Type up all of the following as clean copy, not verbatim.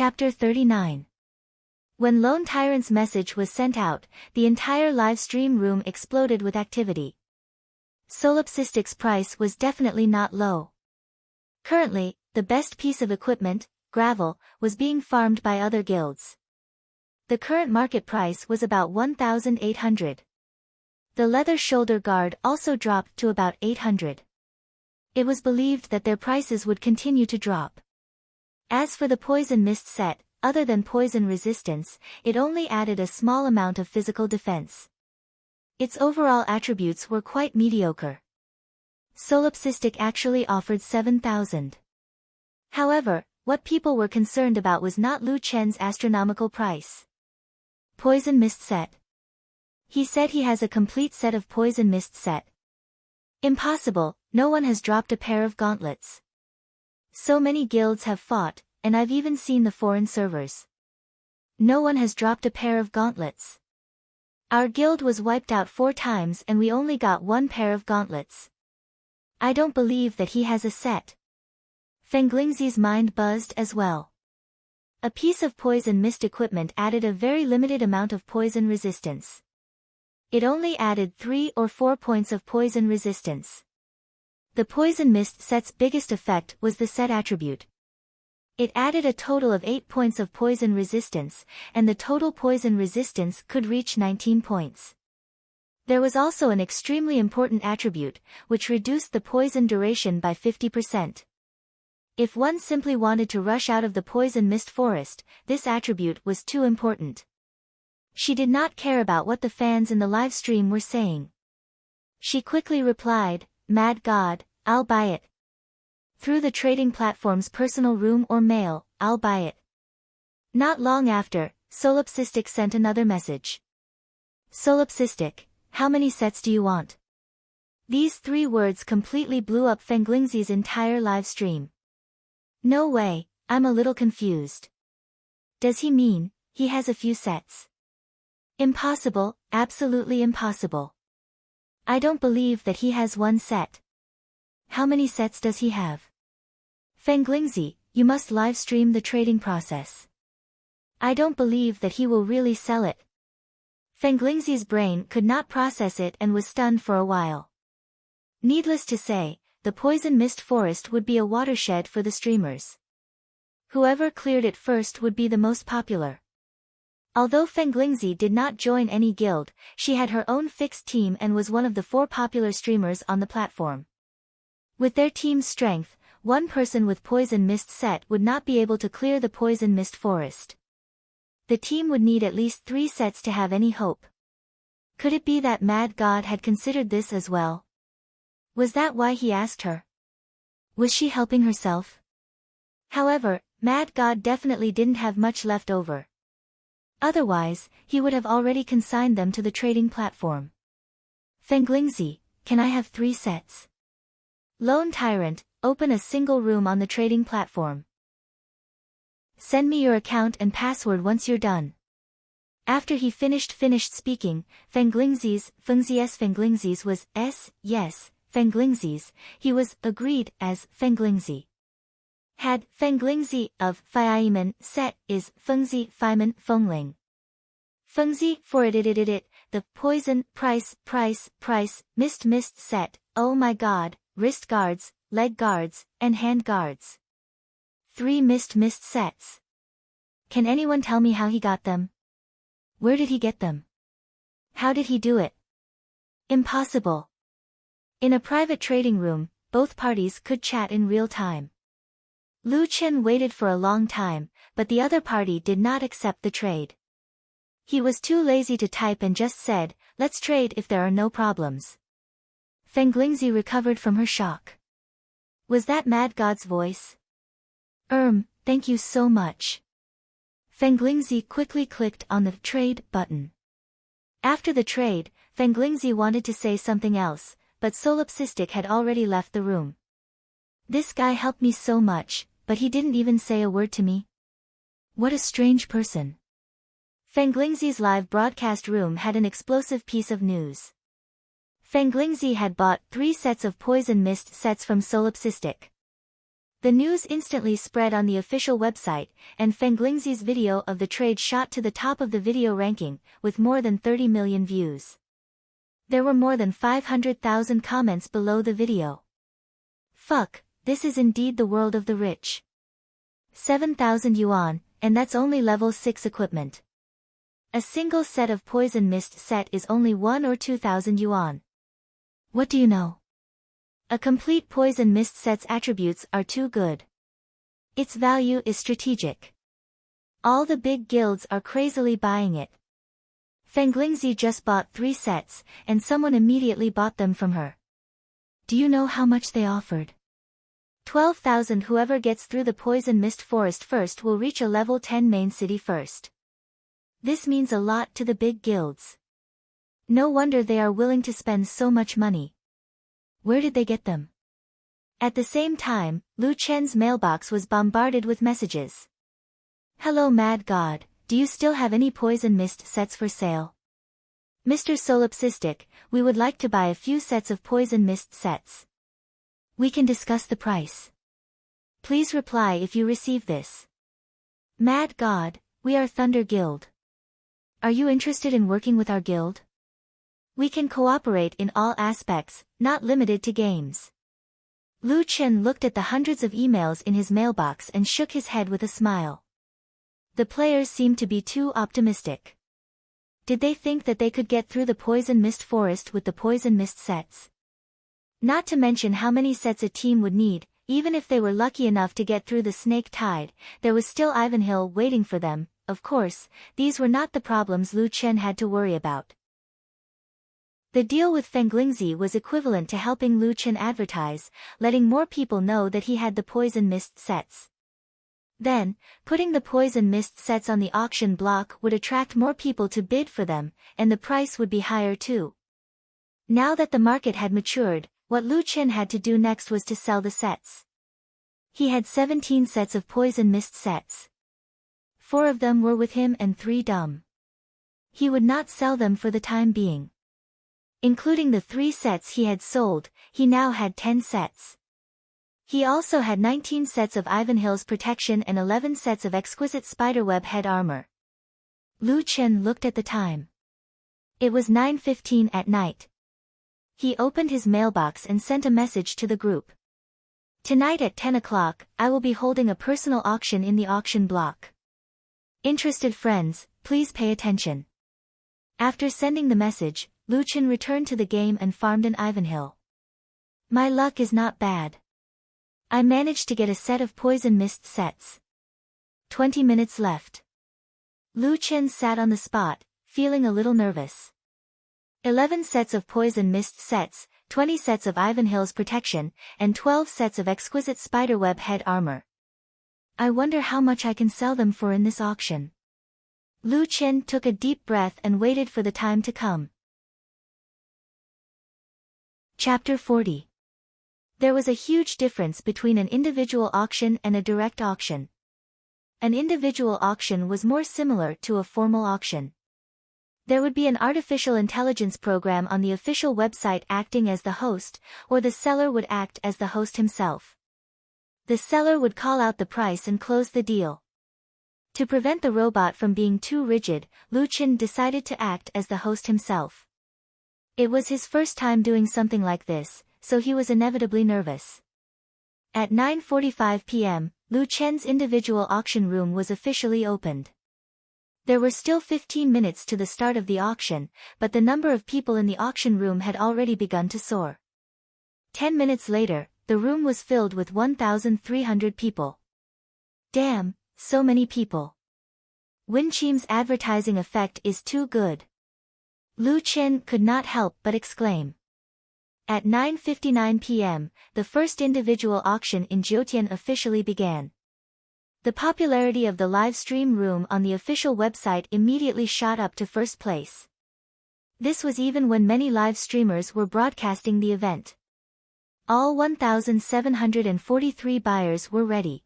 Chapter 39. When Lone Tyrant's message was sent out, the entire live stream room exploded with activity. Solipsistic's price was definitely not low. Currently, the best piece of equipment, gravel, was being farmed by other guilds. The current market price was about 1,800. The leather shoulder guard also dropped to about 800. It was believed that their prices would continue to drop. As for the poison mist set, other than poison resistance, it only added a small amount of physical defense. Its overall attributes were quite mediocre. Solipsistic actually offered 7,000. However, what people were concerned about was not Lu Chen's astronomical price. Poison mist set. He said he has a complete set of poison mist set. Impossible, no one has dropped a pair of gauntlets. So many guilds have fought, and I've even seen the foreign servers. No one has dropped a pair of gauntlets. Our guild was wiped out 4 times and we only got 1 pair of gauntlets. I don't believe that he has a set. Fenglingzi's mind buzzed as well. A piece of poison mist equipment added a very limited amount of poison resistance. It only added 3 or 4 points of poison resistance. The poison mist set's biggest effect was the set attribute. It added a total of 8 points of poison resistance, and the total poison resistance could reach 19 points. There was also an extremely important attribute, which reduced the poison duration by 50%. If one simply wanted to rush out of the poison mist forest, this attribute was too important. She did not care about what the fans in the live stream were saying. She quickly replied, "Mad God, I'll buy it. Through the trading platform's personal room or mail, I'll buy it." Not long after, Solipsistic sent another message. "Solipsistic, how many sets do you want?" These 3 words completely blew up Fenglingzi's entire live stream. No way, I'm a little confused. Does he mean, he has a few sets? Impossible, absolutely impossible. I don't believe that he has 1 set. How many sets does he have? Fenglingzi, you must live stream the trading process. I don't believe that he will really sell it. Fenglingzi's brain could not process it and was stunned for a while. Needless to say, the poison mist forest would be a watershed for the streamers. Whoever cleared it first would be the most popular. Although Fenglingzi did not join any guild, she had her own fixed team and was one of the 4 popular streamers on the platform. With their team's strength, 1 person with poison mist set would not be able to clear the poison mist forest. The team would need at least 3 sets to have any hope. Could it be that Mad God had considered this as well? Was that why he asked her? Was she helping herself? However, Mad God definitely didn't have much left over. Otherwise, he would have already consigned them to the trading platform. Fenglingzi, can I have 3 sets? Lone Tyrant, open a single room on the trading platform. Send me your account and password once you're done. After he finished speaking, Fenglingzi's was yes, Fenglingzi's, he was agreed as Fenglingzi. Had Fenglingzi of Fiaiman set is Fengzi Fiman Fengling. Fengzi for it, the poison price, mist set, oh my god, wrist guards, leg guards, and hand guards. 3 mist sets. Can anyone tell me how he got them? Where did he get them? How did he do it? Impossible. In a private trading room, both parties could chat in real time. Lu Chen waited for a long time, but the other party did not accept the trade. He was too lazy to type and just said, "Let's trade if there are no problems." Fenglingzi recovered from her shock. Was that Mad God's voice? Thank you so much. Fenglingzi quickly clicked on the trade button. After the trade, Fenglingzi wanted to say something else, but Solipsistic had already left the room. This guy helped me so much, but he didn't even say a word to me. What a strange person. Fenglingzi's live broadcast room had an explosive piece of news. Fenglingzi had bought 3 sets of poison mist sets from Solipsistic. The news instantly spread on the official website, and Fenglingzi's video of the trade shot to the top of the video ranking, with more than 30 million views. There were more than 500,000 comments below the video. Fuck, this is indeed the world of the rich. 7,000 yuan, and that's only level 6 equipment. A single set of poison mist set is only 1 or 2,000 yuan. What do you know? A complete poison mist set's attributes are too good. Its value is strategic. All the big guilds are crazily buying it. Fenglingzi just bought 3 sets, and someone immediately bought them from her. Do you know how much they offered? 12,000. Whoever gets through the poison mist forest first will reach a level 10 main city first. This means a lot to the big guilds. No wonder they are willing to spend so much money. Where did they get them? At the same time, Lu Chen's mailbox was bombarded with messages. Hello Mad God, do you still have any poison mist sets for sale? Mr. Solipsistic, we would like to buy a few sets of poison mist sets. We can discuss the price. Please reply if you receive this. Mad God, we are Thunder Guild. Are you interested in working with our guild? We can cooperate in all aspects, not limited to games. Lu Chen looked at the hundreds of emails in his mailbox and shook his head with a smile. The players seemed to be too optimistic. Did they think that they could get through the poison mist forest with the poison mist sets? Not to mention how many sets a team would need, even if they were lucky enough to get through the snake tide, there was still Ivanhill waiting for them. Of course, these were not the problems Lu Chen had to worry about. The deal with Fenglingzi was equivalent to helping Lu Chen advertise, letting more people know that he had the poison mist sets. Then, putting the poison mist sets on the auction block would attract more people to bid for them, and the price would be higher too. Now that the market had matured, what Lu Chen had to do next was to sell the sets. He had 17 sets of poison mist sets. 4 of them were with him and 3 dumb. He would not sell them for the time being. Including the 3 sets he had sold, he now had 10 sets. He also had 19 sets of Ivanhill's protection and 11 sets of exquisite spiderweb head armor. Lu Chen looked at the time. It was 9:15 at night. He opened his mailbox and sent a message to the group. Tonight at 10 o'clock, I will be holding a personal auction in the auction block. Interested friends, please pay attention. After sending the message, Lu Chen returned to the game and farmed an Ivanhill. My luck is not bad. I managed to get a set of poison mist sets. 20 minutes left. Lu Chen sat on the spot, feeling a little nervous. 11 sets of poison mist sets, 20 sets of Ivanhill's protection, and 12 sets of exquisite spiderweb head armor. I wonder how much I can sell them for in this auction. Lu Chen took a deep breath and waited for the time to come. Chapter 40. There was a huge difference between an individual auction and a direct auction. An individual auction was more similar to a formal auction. There would be an artificial intelligence program on the official website acting as the host, or the seller would act as the host himself. The seller would call out the price and close the deal. To prevent the robot from being too rigid, Lu Chen decided to act as the host himself. It was his first time doing something like this, so he was inevitably nervous. At 9:45 p.m., Lu Chen's individual auction room was officially opened. There were still 15 minutes to the start of the auction, but the number of people in the auction room had already begun to soar. 10 minutes later, the room was filled with 1,300 people. Damn, so many people. Winchim's advertising effect is too good. Lu Chen could not help but exclaim. At 9:59 p.m., the first individual auction in Jiutian officially began. The popularity of the live stream room on the official website immediately shot up to first place. This was even when many live streamers were broadcasting the event. All 1,743 buyers were ready.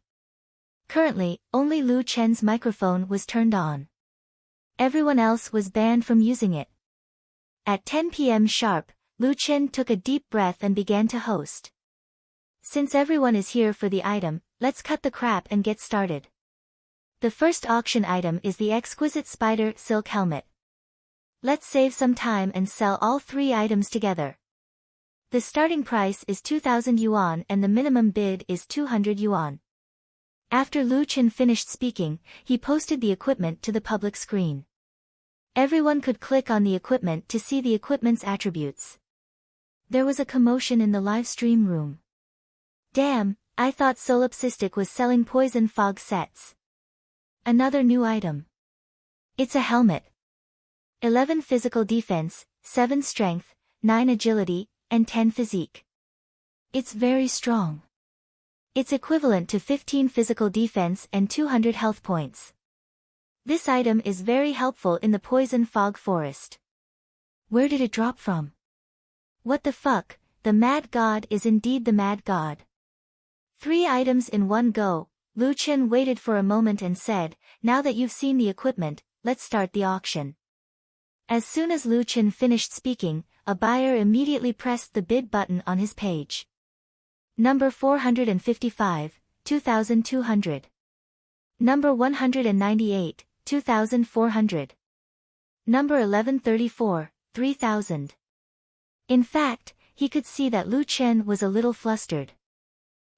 Currently, only Lu Chen's microphone was turned on. Everyone else was banned from using it. At 10 p.m. sharp, Lu Chen took a deep breath and began to host. Since everyone is here for the item, let's cut the crap and get started. The first auction item is the exquisite spider silk helmet. Let's save some time and sell all 3 items together. The starting price is 2,000 yuan and the minimum bid is 200 yuan. After Lu Chen finished speaking, he posted the equipment to the public screen. Everyone could click on the equipment to see the equipment's attributes. There was a commotion in the live stream room. Damn, I thought Solipsistic was selling poison fog sets. Another new item. It's a helmet. 11 physical defense, 7 strength, 9 agility, and 10 physique. It's very strong. It's equivalent to 15 physical defense and 200 health points. This item is very helpful in the poison fog forest. Where did it drop from? What the fuck, the mad god is indeed the mad god. 3 items in one go. Lu Chen waited for a moment and said, now that you've seen the equipment, let's start the auction. As soon as Lu Chen finished speaking, a buyer immediately pressed the bid button on his page. Number 455, 2,200. Number 198, 2,400. Number 1134, 3,000. In fact, he could see that Lu Chen was a little flustered.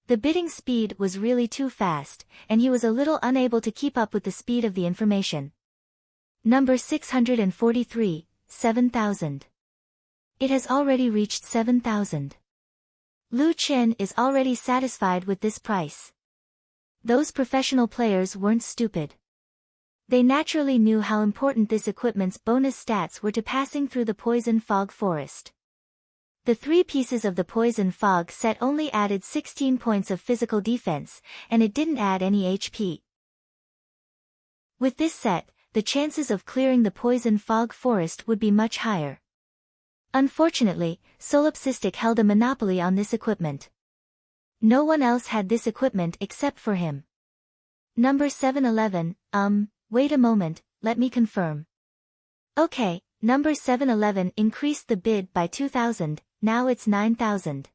The bidding speed was really too fast, and he was a little unable to keep up with the speed of the information. Number 643, 7,000. It has already reached 7,000. Lu Chen is already satisfied with this price. Those professional players weren't stupid. They naturally knew how important this equipment's bonus stats were to passing through the poison fog forest. The 3 pieces of the poison fog set only added 16 points of physical defense, and it didn't add any HP. With this set, the chances of clearing the poison fog forest would be much higher. Unfortunately, Solipsistic held a monopoly on this equipment. No one else had this equipment except for him. Number 711, wait a moment, let me confirm. Okay, number 711 increased the bid by 2,000, now it's 9,000.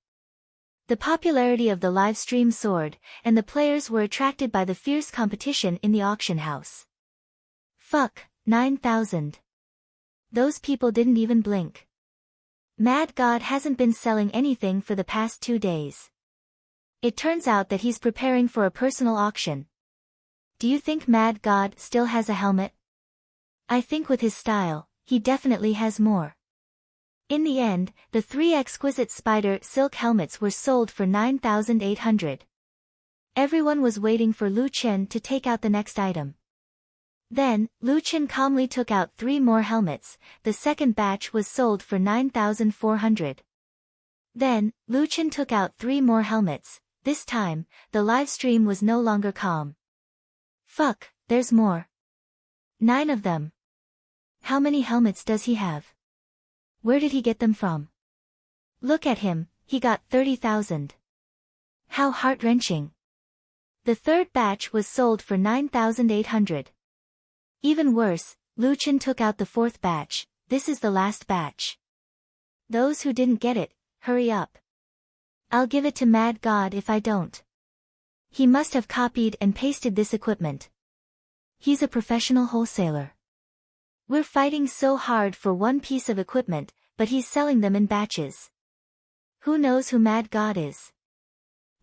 The popularity of the live stream soared, and the players were attracted by the fierce competition in the auction house. Fuck, 9,000. Those people didn't even blink. Mad God hasn't been selling anything for the past 2 days. It turns out that he's preparing for a personal auction. Do you think Mad God still has a helmet? I think with his style, he definitely has more. In the end, the 3 exquisite spider silk helmets were sold for 9,800. Everyone was waiting for Lu Chen to take out the next item. Then, Lu Chen calmly took out 3 more helmets. The second batch was sold for 9,400. Then, Lu Chen took out 3 more helmets. This time, the live stream was no longer calm. Fuck, there's more. 9 of them. How many helmets does he have? Where did he get them from? Look at him, he got 30,000. How heart-wrenching. The third batch was sold for 9,800. Even worse, Lu Chen took out the 4th batch. This is the last batch. Those who didn't get it, hurry up. I'll give it to Mad God if I don't. He must have copied and pasted this equipment. He's a professional wholesaler. We're fighting so hard for one piece of equipment, but he's selling them in batches. Who knows who Mad God is?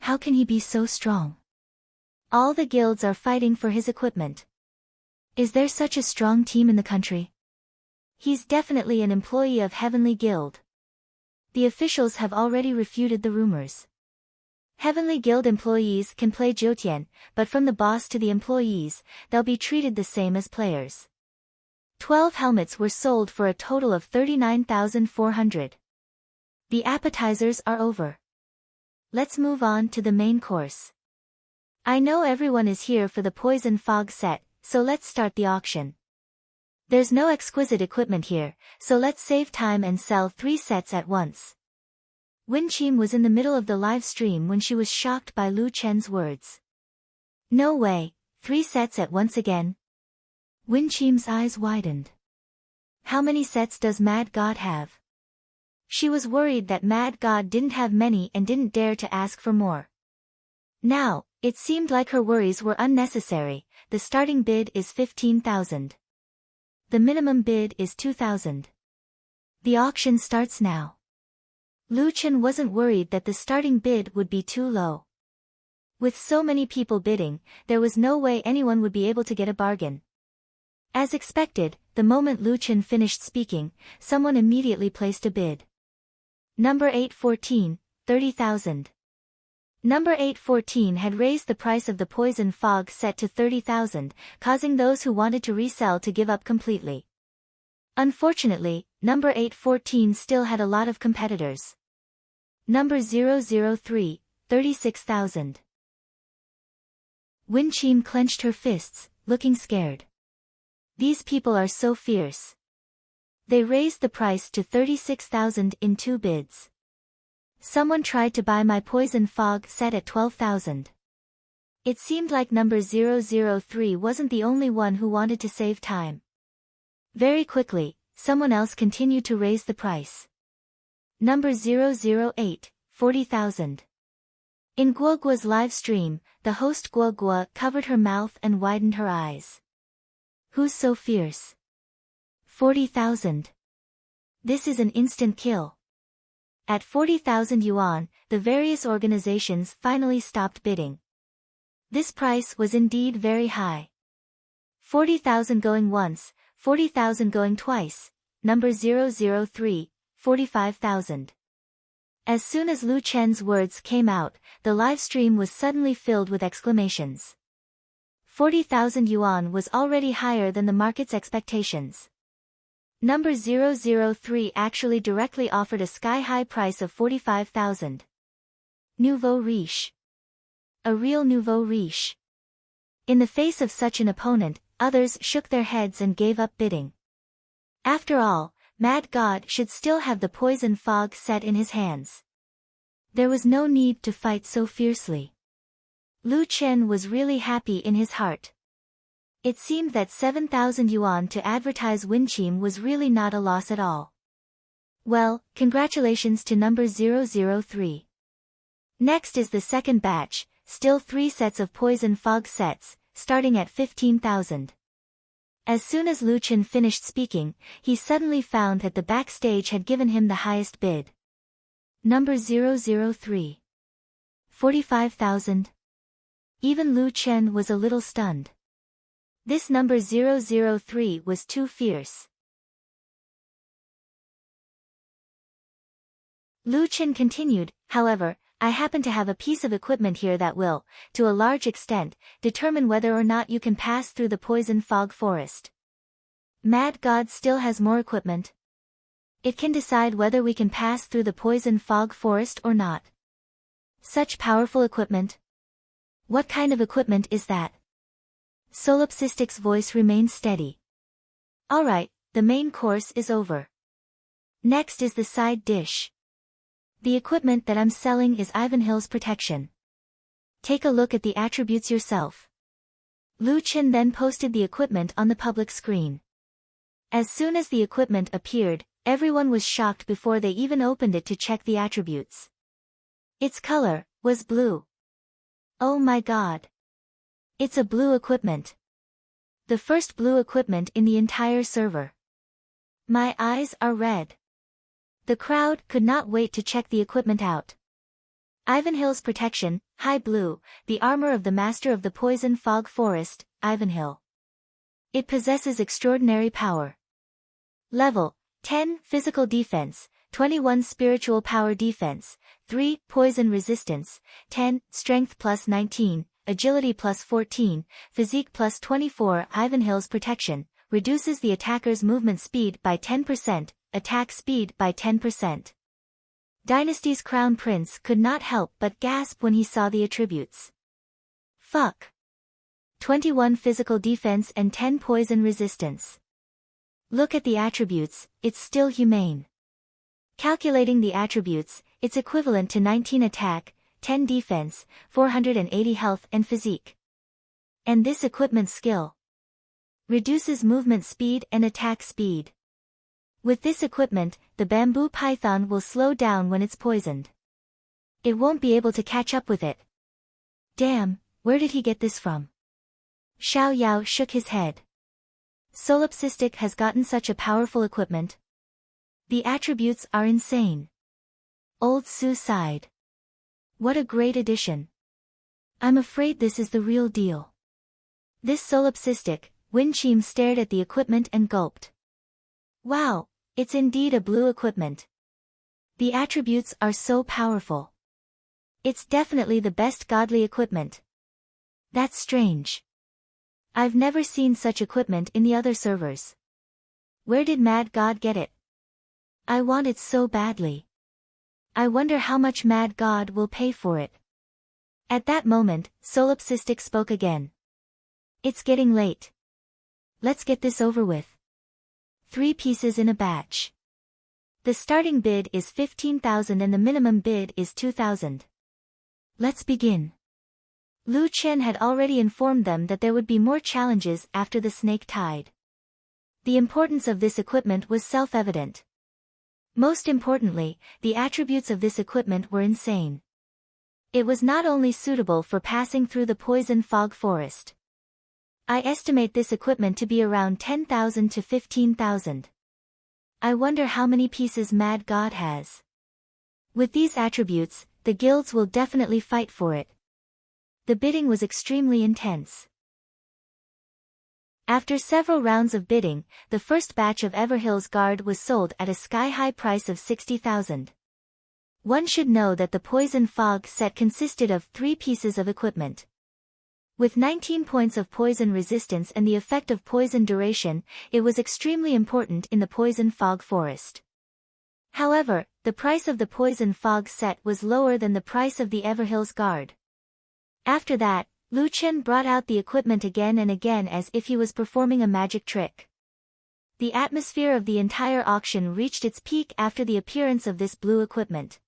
How can he be so strong? All the guilds are fighting for his equipment. Is there such a strong team in the country? He's definitely an employee of Heavenly Guild. The officials have already refuted the rumors. Heavenly Guild employees can play Jotian, but from the boss to the employees, they'll be treated the same as players. 12 helmets were sold for a total of 39,400. The appetizers are over. Let's move on to the main course. I know everyone is here for the poison fog set, so let's start the auction. There's no exquisite equipment here, so let's save time and sell 3 sets at once. Winchim was in the middle of the live stream when she was shocked by Lu Chen's words. No way, 3 sets at once again? Winchim's eyes widened. How many sets does Mad God have? She was worried that Mad God didn't have many and didn't dare to ask for more. Now, it seemed like her worries were unnecessary. The starting bid is 15,000. The minimum bid is 2,000. The auction starts now. Lu Chen wasn't worried that the starting bid would be too low. With so many people bidding, there was no way anyone would be able to get a bargain. As expected, the moment Lu Chen finished speaking, someone immediately placed a bid. Number 814, 30,000. Number 814 had raised the price of the poison fog set to 30,000, causing those who wanted to resell to give up completely. Unfortunately, number 814 still had a lot of competitors. Number 003, 36,000. Wen Qin clenched her fists, looking scared. These people are so fierce. They raised the price to 36,000 in 2 bids. Someone tried to buy my poison fog set at 12,000. It seemed like number 003 wasn't the only one who wanted to save time. Very quickly, someone else continued to raise the price. Number 008, 40,000. In Guoguo's live stream, the host Guoguo covered her mouth and widened her eyes. Who's so fierce? 40,000. This is an instant kill. At 40,000 yuan, the various organizations finally stopped bidding. This price was indeed very high. 40,000 going once, 40,000 going twice, number 003, 45,000. As soon as Lu Chen's words came out, the live stream was suddenly filled with exclamations. 40,000 yuan was already higher than the market's expectations. Number 003 actually directly offered a sky-high price of 45,000. Nouveau riche. A real nouveau riche. In the face of such an opponent, others shook their heads and gave up bidding. After all, Mad God should still have the poison fog set in his hands. There was no need to fight so fiercely. Lu Chen was really happy in his heart. It seemed that 7,000 yuan to advertise Wen Qin was really not a loss at all. Well, congratulations to number 003. Next is the second batch, still 3 sets of poison fog sets, starting at 15,000. As soon as Lu Chen finished speaking, he suddenly found that the backstage had given him the highest bid. Number 003. 45,000. Even Lu Chen was a little stunned. This number 003 was too fierce. Lu Chen continued, however, I happen to have a piece of equipment here that will, to a large extent, determine whether or not you can pass through the poison fog forest. Mad God still has more equipment. It can decide whether we can pass through the poison fog forest or not. Such powerful equipment. What kind of equipment is that? Solipsistic's voice remained steady. Alright, the main course is over. Next is the side dish. The equipment that I'm selling is Ivanhill's protection. Take a look at the attributes yourself. Lu Chen then posted the equipment on the public screen. As soon as the equipment appeared, everyone was shocked before they even opened it to check the attributes. Its color was blue. Oh my god. It's a blue equipment. The first blue equipment in the entire server. My eyes are red. The crowd could not wait to check the equipment out. Ivanhill's protection, high blue, the armor of the master of the poison fog forest, Ivanhill. It possesses extraordinary power. Level 10 physical defense, 21 spiritual power defense, 3 poison resistance, 10 strength plus 19. Agility plus 14, physique plus 24. Ivanhill's protection, reduces the attacker's movement speed by 10%, attack speed by 10%. Dynasty's crown prince could not help but gasp when he saw the attributes. Fuck. 21 physical defense and 10 poison resistance. Look at the attributes, it's still humane. Calculating the attributes, it's equivalent to 19 attack, 10 defense, 480 health and physique. And this equipment skill reduces movement speed and attack speed. With this equipment, the bamboo python will slow down when it's poisoned. It won't be able to catch up with it. Damn, where did he get this from? Xiao Yao shook his head. Solipsistic has gotten such a powerful equipment. The attributes are insane. Old Su sighed. What a great addition. I'm afraid this is the real deal. This solipsistic, Winchim stared at the equipment and gulped. Wow, it's indeed a blue equipment. The attributes are so powerful. It's definitely the best godly equipment. That's strange. I've never seen such equipment in the other servers. Where did Mad God get it? I want it so badly. I wonder how much Mad God will pay for it. At that moment, Solipsistic spoke again. It's getting late. Let's get this over with. 3 pieces in a batch. The starting bid is 15,000 and the minimum bid is 2,000. Let's begin. Lu Chen had already informed them that there would be more challenges after the snake tide. The importance of this equipment was self-evident. Most importantly, the attributes of this equipment were insane. It was not only suitable for passing through the poison fog forest. I estimate this equipment to be around 10,000 to 15,000. I wonder how many pieces Mad God has. With these attributes, the guilds will definitely fight for it. The bidding was extremely intense. After several rounds of bidding, the first batch of Everhill's Guard was sold at a sky-high price of 60,000. One should know that the poison fog set consisted of 3 pieces of equipment. With 19 points of poison resistance and the effect of poison duration, it was extremely important in the poison fog forest. However, the price of the poison fog set was lower than the price of the Everhill's Guard. After that, Lu Chen brought out the equipment again and again as if he was performing a magic trick. The atmosphere of the entire auction reached its peak after the appearance of this blue equipment.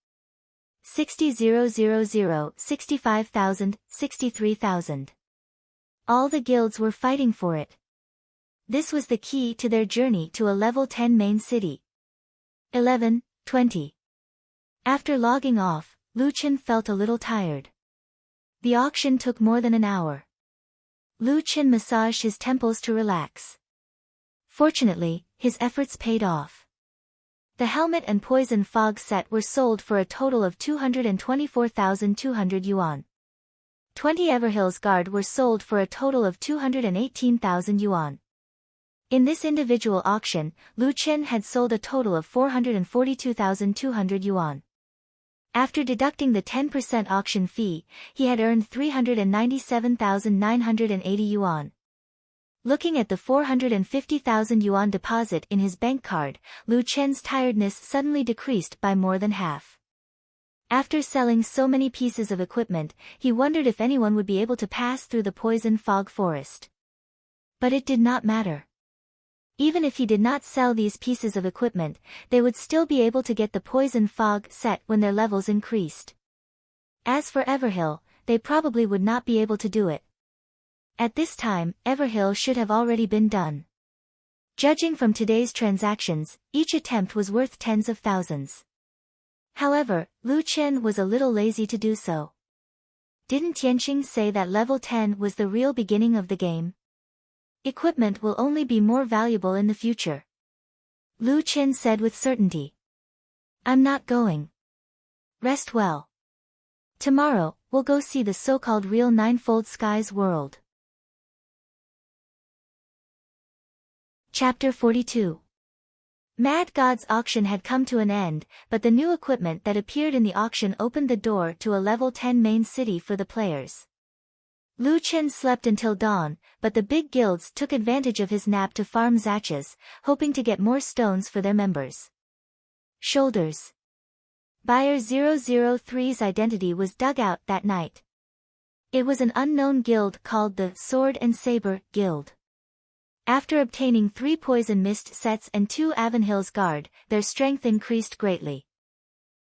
60,000, 65,000, 63,000. All the guilds were fighting for it. This was the key to their journey to a level 10 main city. 11, 20. After logging off, Lu Chen felt a little tired. The auction took more than an hour. Lu Chen massaged his temples to relax. Fortunately, his efforts paid off. The helmet and poison fog set were sold for a total of 224,200 yuan. 20 Everhill's Guard were sold for a total of 218,000 yuan. In this individual auction, Lu Chen had sold a total of 442,200 yuan. After deducting the 10% auction fee, he had earned 397,980 yuan. Looking at the 450,000 yuan deposit in his bank card, Lu Chen's tiredness suddenly decreased by more than half. After selling so many pieces of equipment, he wondered if anyone would be able to pass through the poison fog forest. But it did not matter. Even if he did not sell these pieces of equipment, they would still be able to get the poison fog set when their levels increased. As for Everhill, they probably would not be able to do it. At this time, Everhill should have already been done. Judging from today's transactions, each attempt was worth tens of thousands. However, Lu Chen was a little lazy to do so. Didn't Tianqing say that level 10 was the real beginning of the game? Equipment will only be more valuable in the future. Lu Chen said with certainty. I'm not going. Rest well. Tomorrow, we'll go see the so-called real Ninefold Skies world. Chapter 42. Mad God's auction had come to an end, but the new equipment that appeared in the auction opened the door to a level 10 main city for the players. Lu Chen slept until dawn, but the big guilds took advantage of his nap to farm zachas, hoping to get more stones for their members. Shoulders. Buyer 003's identity was dug out that night. It was an unknown guild called the Sword and Saber Guild. After obtaining 3 poison mist sets and 2 Avonhill's Guard, their strength increased greatly.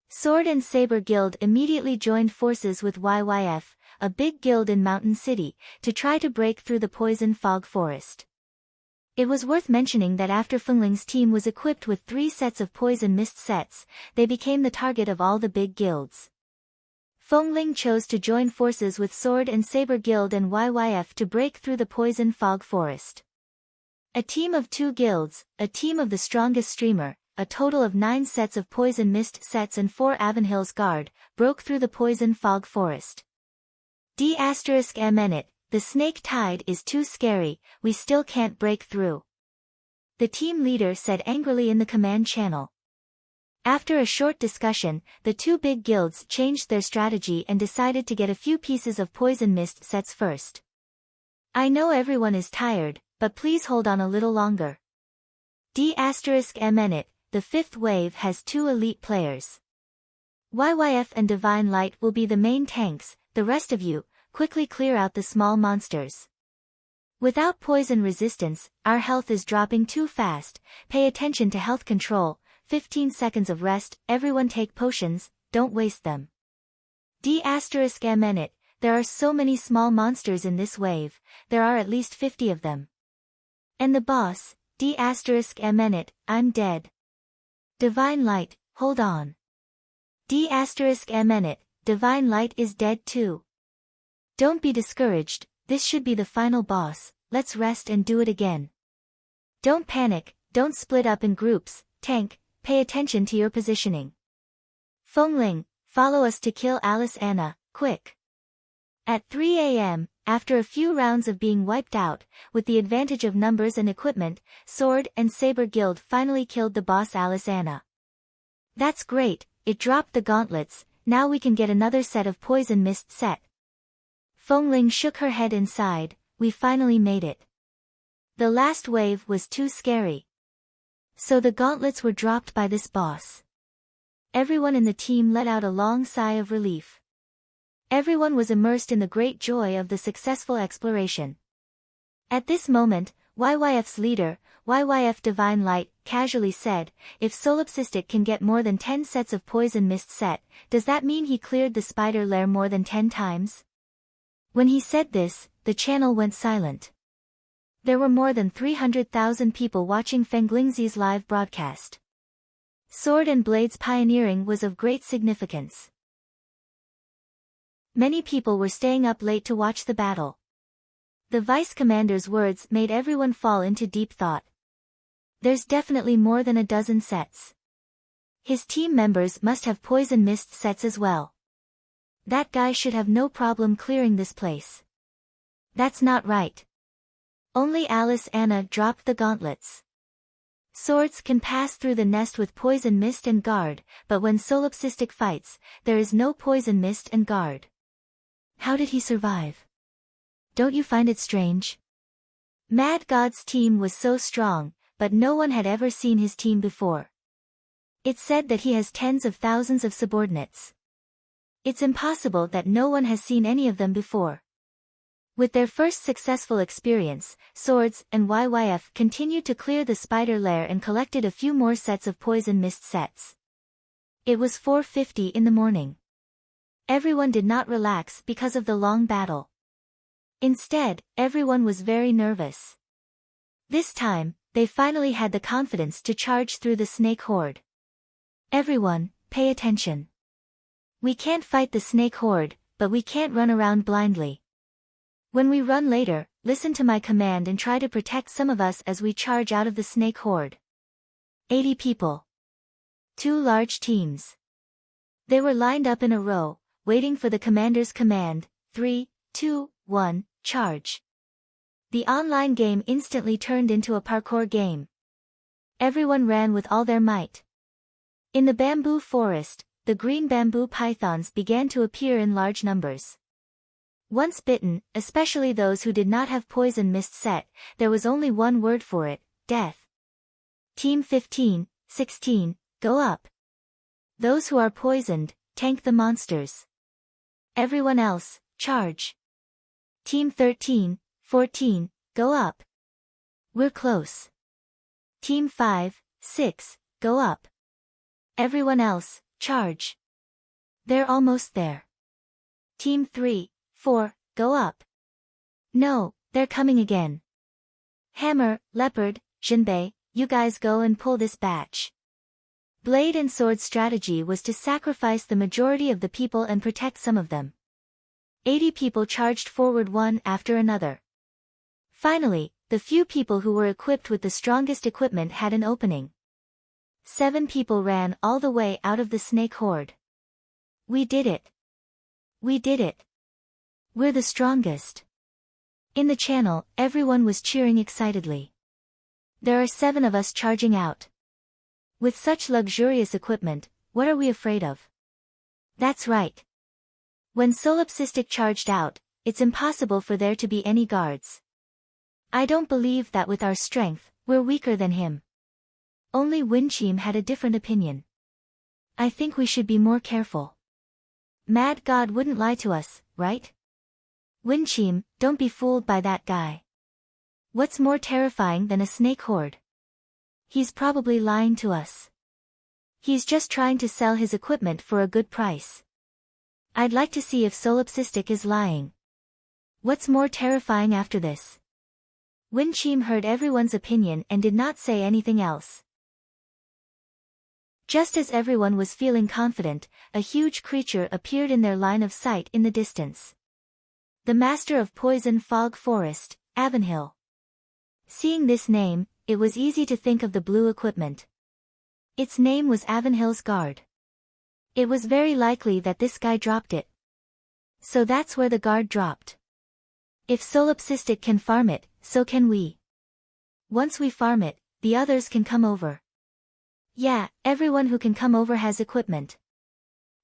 Sword and Saber Guild immediately joined forces with YYF, a big guild in Mountain City, to try to break through the poison fog forest. It was worth mentioning that after Fengling's team was equipped with 3 sets of poison mist sets, they became the target of all the big guilds. Fengling chose to join forces with Sword and Saber Guild and YYF to break through the poison fog forest. A team of 2 guilds, a team of the strongest streamer, a total of 9 sets of poison mist sets and 4 Avonhill's guard, broke through the poison fog forest. D***MN the snake tide is too scary, we still can't break through. The team leader said angrily in the command channel. After a short discussion, the 2 big guilds changed their strategy and decided to get a few pieces of poison mist sets first. I know everyone is tired, but please hold on a little longer. D***MN the 5th wave has 2 elite players. YYF and Divine Light will be the main tanks, the rest of you, quickly clear out the small monsters. Without poison resistance, our health is dropping too fast, pay attention to health control, 15 seconds of rest, everyone take potions, don't waste them. D***MN there are so many small monsters in this wave, there are at least 50 of them. And the boss, D***MN I'm dead. Divine Light, hold on. D***MN Divine Light is dead too. Don't be discouraged, this should be the final boss, let's rest and do it again. Don't panic, don't split up in groups, tank, pay attention to your positioning. Fengling, follow us to kill Alice Anna, quick. At 3 a.m., after a few rounds of being wiped out, with the advantage of numbers and equipment, Sword and Saber Guild finally killed the boss Alice Anna. That's great, it dropped the gauntlets, now we can get another set of poison mist set. Fengling shook her head and sighed, we finally made it. The last wave was too scary. So the gauntlets were dropped by this boss. Everyone in the team let out a long sigh of relief. Everyone was immersed in the great joy of the successful exploration. At this moment, YYF's leader, YYF Divine Light, casually said, if Solipsistic can get more than 10 sets of poison mist set, does that mean he cleared the spider lair more than 10 times? When he said this, the channel went silent. There were more than 300,000 people watching Fenglingzi's live broadcast. Sword and Blades pioneering was of great significance. Many people were staying up late to watch the battle. The vice commander's words made everyone fall into deep thought. There's definitely more than a dozen sets. His team members must have poison mist sets as well. That guy should have no problem clearing this place. That's not right. Only Alice Anna dropped the gauntlets. Swords can pass through the nest with poison mist and guard, but when Solipsistic fights, there is no poison mist and guard. How did he survive? Don't you find it strange? Mad God's team was so strong, but no one had ever seen his team before. It's said that he has tens of thousands of subordinates. It's impossible that no one has seen any of them before. With their first successful experience, Swords and YYF continued to clear the spider lair and collected a few more sets of poison mist sets. It was 4:50 in the morning. Everyone did not relax because of the long battle. Instead, everyone was very nervous. This time, they finally had the confidence to charge through the snake horde. Everyone, pay attention. We can't fight the snake horde, but we can't run around blindly. When we run later, listen to my command and try to protect some of us as we charge out of the snake horde. 80 people. 2 large teams. They were lined up in a row, waiting for the commander's command, 3, 2, 1, charge. The online game instantly turned into a parkour game. Everyone ran with all their might. In the bamboo forest, the green bamboo pythons began to appear in large numbers. Once bitten, especially those who did not have poison mist set, there was only one word for it, death. Team 15, 16, go up. Those who are poisoned, tank the monsters. Everyone else, charge. Team 13, 14, go up. We're close. Team 5, 6, go up. Everyone else, charge. They're almost there. Team 3, 4, go up. No, they're coming again. Hammer, Leopard, Jinbei, you guys go and pull this batch. Blade and Sword's strategy was to sacrifice the majority of the people and protect some of them. 80 people charged forward one after another. Finally, the few people who were equipped with the strongest equipment had an opening. 7 people ran all the way out of the snake horde. We did it. We did it. We're the strongest. In the channel, everyone was cheering excitedly. There are 7 of us charging out. With such luxurious equipment, what are we afraid of? That's right. When Solipsistic charged out, it's impossible for there to be any guards. I don't believe that with our strength, we're weaker than him. Only Winchim had a different opinion. I think we should be more careful. Mad God wouldn't lie to us, right? Winchim, don't be fooled by that guy. What's more terrifying than a snake horde? He's probably lying to us. He's just trying to sell his equipment for a good price. I'd like to see if Solipsistic is lying. What's more terrifying after this? Winchim heard everyone's opinion and did not say anything else. Just as everyone was feeling confident, a huge creature appeared in their line of sight in the distance. The master of Poison Fog Forest, Avanhill. Seeing this name, it was easy to think of the blue equipment. Its name was Avanhill's guard. It was very likely that this guy dropped it. So that's where the guard dropped. If Solipsistic can farm it, so can we. Once we farm it, the others can come over. Yeah, everyone who can come over has equipment.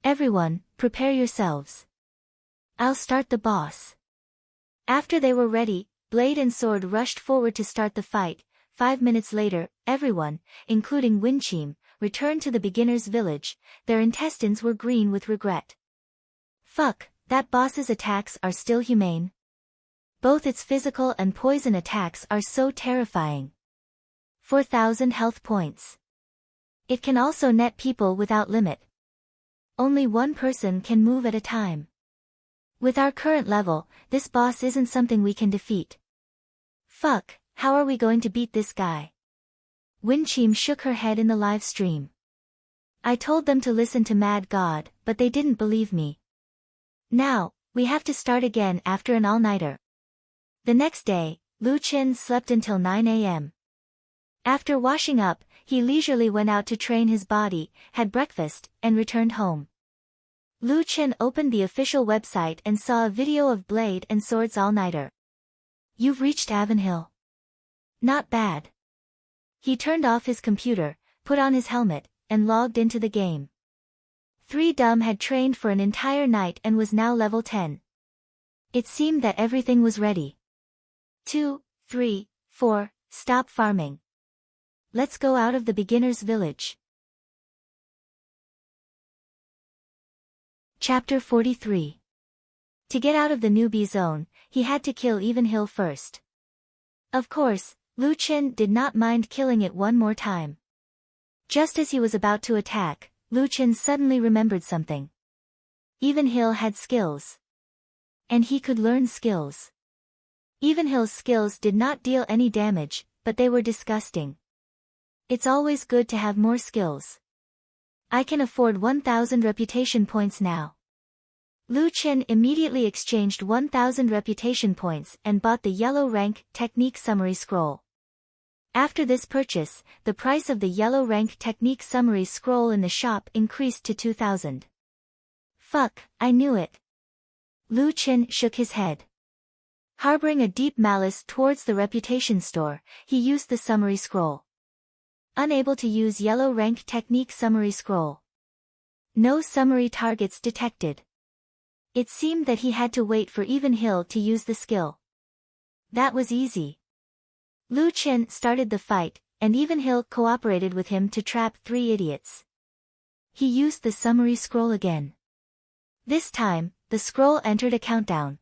Everyone, prepare yourselves. I'll start the boss. After they were ready, Blade and Sword rushed forward to start the fight. 5 minutes later, everyone, including Winchim, returned to the beginner's village. Their intestines were green with regret. Fuck, that boss's attacks are still humane. Both its physical and poison attacks are so terrifying. 4,000 health points. It can also net people without limit. Only one person can move at a time. With our current level, this boss isn't something we can defeat. Fuck, how are we going to beat this guy? Winchim shook her head in the live stream. I told them to listen to Mad God, but they didn't believe me. Now, we have to start again after an all-nighter. The next day, Lu Qin slept until 9 a.m. After washing up, he leisurely went out to train his body, had breakfast, and returned home. Lu Qin opened the official website and saw a video of Blade and Sword's all-nighter. You've reached Avanhill. Not bad. He turned off his computer, put on his helmet, and logged into the game. 3 Dumb had trained for an entire night and was now level 10. It seemed that everything was ready. 2, 3, 4, stop farming. Let's go out of the beginner's village. Chapter 43. To get out of the newbie zone, he had to kill Evenhill first. Of course, Lu Qin did not mind killing it one more time. Just as he was about to attack, Lu Qin suddenly remembered something. Evenhill had skills. And he could learn skills. Evenhill's skills did not deal any damage, but they were disgusting. It's always good to have more skills. I can afford 1,000 reputation points now. Lu Qin immediately exchanged 1,000 reputation points and bought the yellow rank technique summary scroll. After this purchase, the price of the yellow rank technique summary scroll in the shop increased to 2,000. Fuck, I knew it. Lu Qin shook his head. Harboring a deep malice towards the reputation store, he used the summary scroll. Unable to use yellow rank technique summary scroll. No summary targets detected. It seemed that he had to wait for Evenhill to use the skill. That was easy. Lu Qin started the fight, and Evenhill cooperated with him to trap 3 idiots. He used the summary scroll again. This time, the scroll entered a countdown.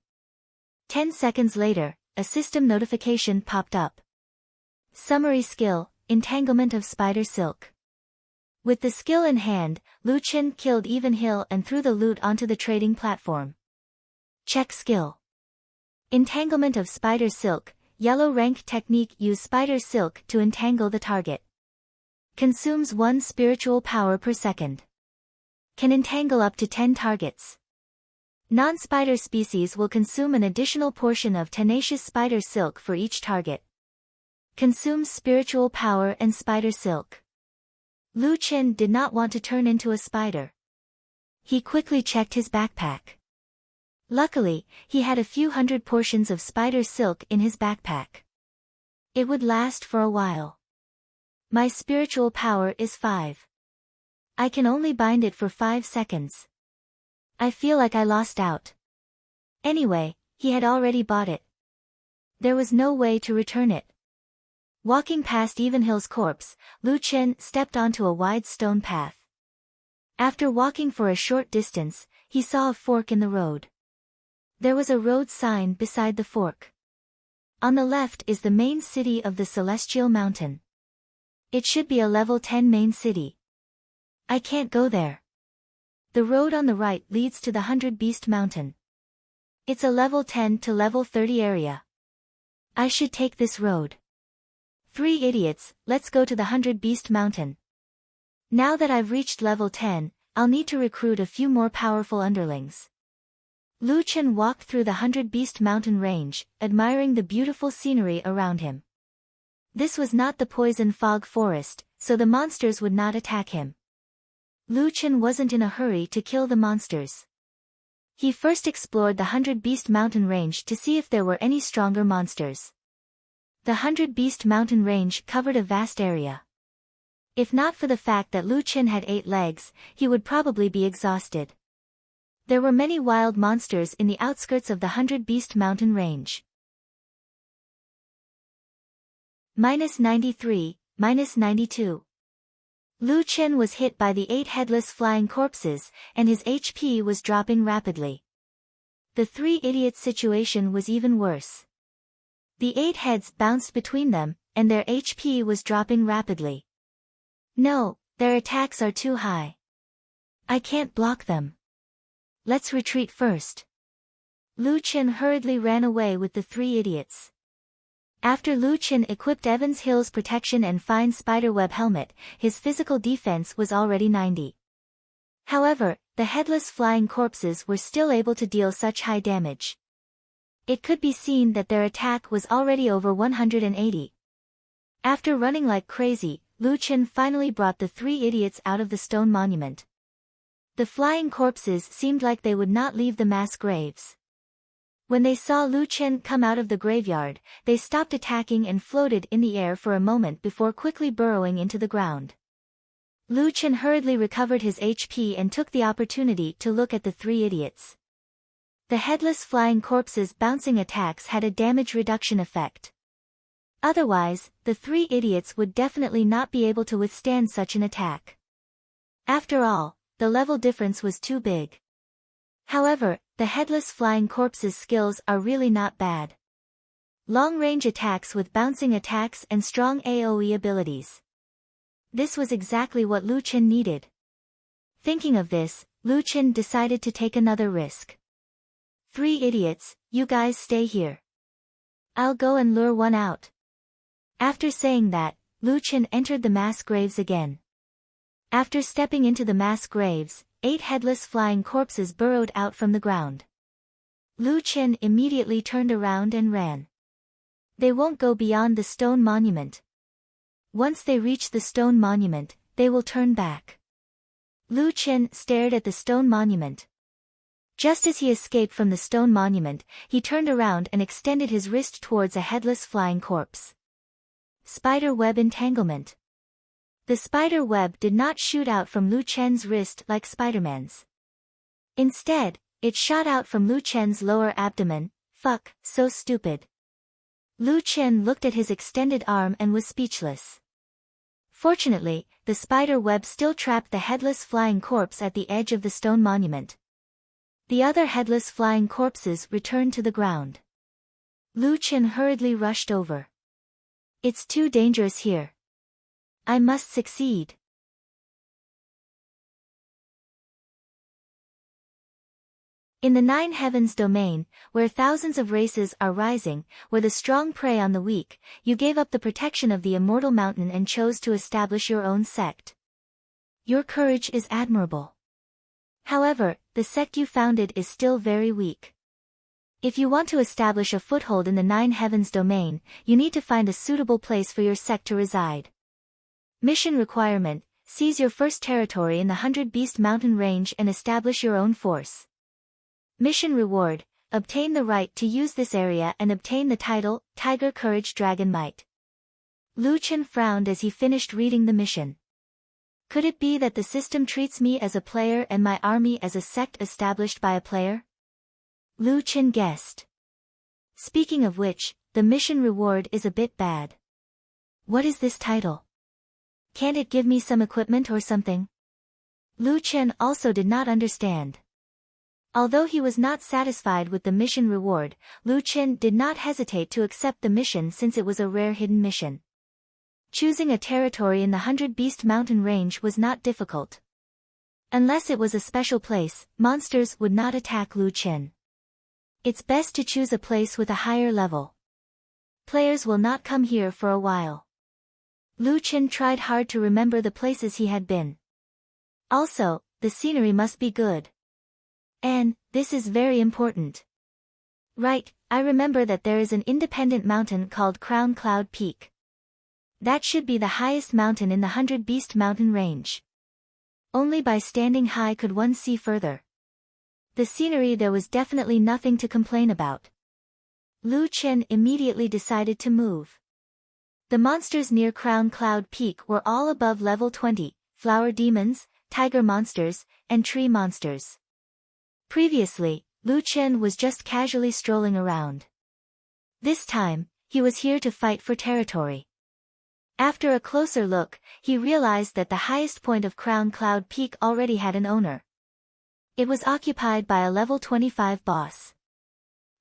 10 seconds later, a system notification popped up. Summary skill, Entanglement of Spider Silk. With the skill in hand, Lu Qin killed Evenhill and threw the loot onto the trading platform. Check skill. Entanglement of Spider Silk, yellow rank technique. Use spider silk to entangle the target. Consumes 1 spiritual power per second. Can entangle up to 10 targets. Non-spider species will consume an additional portion of tenacious spider silk for each target. Consumes spiritual power and spider silk. Lu Chen did not want to turn into a spider. He quickly checked his backpack. Luckily, he had a few hundred portions of spider silk in his backpack. It would last for a while. My spiritual power is 5. I can only bind it for 5 seconds. I feel like I lost out. Anyway, he had already bought it. There was no way to return it. Walking past Evenhill's corpse, Lu Chen stepped onto a wide stone path. After walking for a short distance, he saw a fork in the road. There was a road sign beside the fork. On the left is the main city of the Celestial Mountain. It should be a level 10 main city. I can't go there. The road on the right leads to the 100 Beast Mountain. It's a level 10 to level 30 area. I should take this road. 3 idiots, let's go to the 100 Beast Mountain. Now that I've reached level 10, I'll need to recruit a few more powerful underlings. Lu Chen walked through the 100 Beast Mountain range, admiring the beautiful scenery around him. This was not the poison fog forest, so the monsters would not attack him. Lu Chen wasn't in a hurry to kill the monsters. He first explored the 100 Beast Mountain range to see if there were any stronger monsters. The 100 Beast Mountain range covered a vast area. If not for the fact that Lu Chen had 8 legs, he would probably be exhausted. There were many wild monsters in the outskirts of the 100 Beast Mountain range. -93, -92. Lu Chen was hit by the 8 headless flying corpses, and his HP was dropping rapidly. The 3 idiots' situation was even worse. The 8 heads bounced between them, and their HP was dropping rapidly. No, their attacks are too high. I can't block them. Let's retreat first. Lu Chen hurriedly ran away with the 3 idiots. After Lu Chen equipped Evans Hill's protection and fine spiderweb helmet, his physical defense was already 90. However, the headless flying corpses were still able to deal such high damage. It could be seen that their attack was already over 180. After running like crazy, Lu Chen finally brought the 3 idiots out of the stone monument. The flying corpses seemed like they would not leave the mass graves. When they saw Lu Chen come out of the graveyard, they stopped attacking and floated in the air for a moment before quickly burrowing into the ground. Lu Chen hurriedly recovered his HP and took the opportunity to look at the 3 idiots. The headless flying corpses' bouncing attacks had a damage reduction effect. Otherwise, the 3 idiots would definitely not be able to withstand such an attack. After all, the level difference was too big. However, the headless flying corpses' skills are really not bad. Long-range attacks with bouncing attacks and strong AoE abilities. This was exactly what Lu Chen needed. Thinking of this, Lu Chen decided to take another risk. 3 idiots, you guys stay here. I'll go and lure one out. After saying that, Lu Chen entered the mass graves again. After stepping into the mass graves, 8 headless flying corpses burrowed out from the ground. Lu Chen immediately turned around and ran. They won't go beyond the stone monument. Once they reach the stone monument, they will turn back. Lu Chen stared at the stone monument. Just as he escaped from the stone monument, he turned around and extended his wrist towards a headless flying corpse. Spider web entanglement. The spider web did not shoot out from Lu Chen's wrist like Spider-Man's. Instead, it shot out from Lu Chen's lower abdomen. Fuck, so stupid. Lu Chen looked at his extended arm and was speechless. Fortunately, the spider web still trapped the headless flying corpse at the edge of the stone monument. The other headless flying corpses returned to the ground. Lu Chen hurriedly rushed over. It's too dangerous here. I must succeed. In the Nine Heavens domain, where thousands of races are rising, where the strong prey on the weak, you gave up the protection of the immortal mountain and chose to establish your own sect. Your courage is admirable. However, the sect you founded is still very weak. If you want to establish a foothold in the Nine Heavens domain, you need to find a suitable place for your sect to reside. Mission requirement: seize your first territory in the 100 Beast Mountain range and establish your own force. Mission reward: obtain the right to use this area and obtain the title, Tiger Courage Dragon Might. Lu Chen frowned as he finished reading the mission. Could it be that the system treats me as a player and my army as a sect established by a player? Lu Chen guessed. Speaking of which, the mission reward is a bit bad. What is this title? Can't it give me some equipment or something? Lu Chen also did not understand. Although he was not satisfied with the mission reward, Lu Chen did not hesitate to accept the mission since it was a rare hidden mission. Choosing a territory in the 100 Beast Mountain range was not difficult. Unless it was a special place, monsters would not attack Lu Chen. It's best to choose a place with a higher level. Players will not come here for a while. Lu Chen tried hard to remember the places he had been. Also, the scenery must be good. And, this is very important. Right, I remember that there is an independent mountain called Crown Cloud Peak. That should be the highest mountain in the 100 Beast Mountain range. Only by standing high could one see further. The scenery there was definitely nothing to complain about. Lu Chen immediately decided to move. The monsters near Crown Cloud Peak were all above level 20, flower demons, tiger monsters, and tree monsters. Previously, Lu Chen was just casually strolling around. This time, he was here to fight for territory. After a closer look, he realized that the highest point of Crown Cloud Peak already had an owner. It was occupied by a level 25 boss.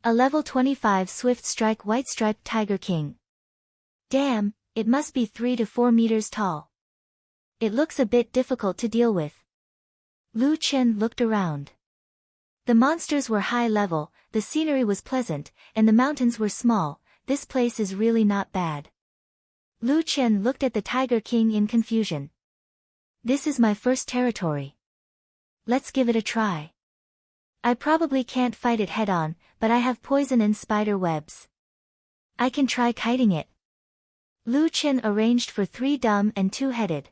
A level 25 Swift Strike White Striped Tiger King. Damn, it must be 3 to 4 meters tall. It looks a bit difficult to deal with. Lu Chen looked around. The monsters were high level, the scenery was pleasant, and the mountains were small. This place is really not bad. Lu Chen looked at the Tiger King in confusion. This is my first territory. Let's give it a try. I probably can't fight it head-on, but I have poison and spider webs. I can try kiting it. Lu Chen arranged for 3 dumb and 2-headed.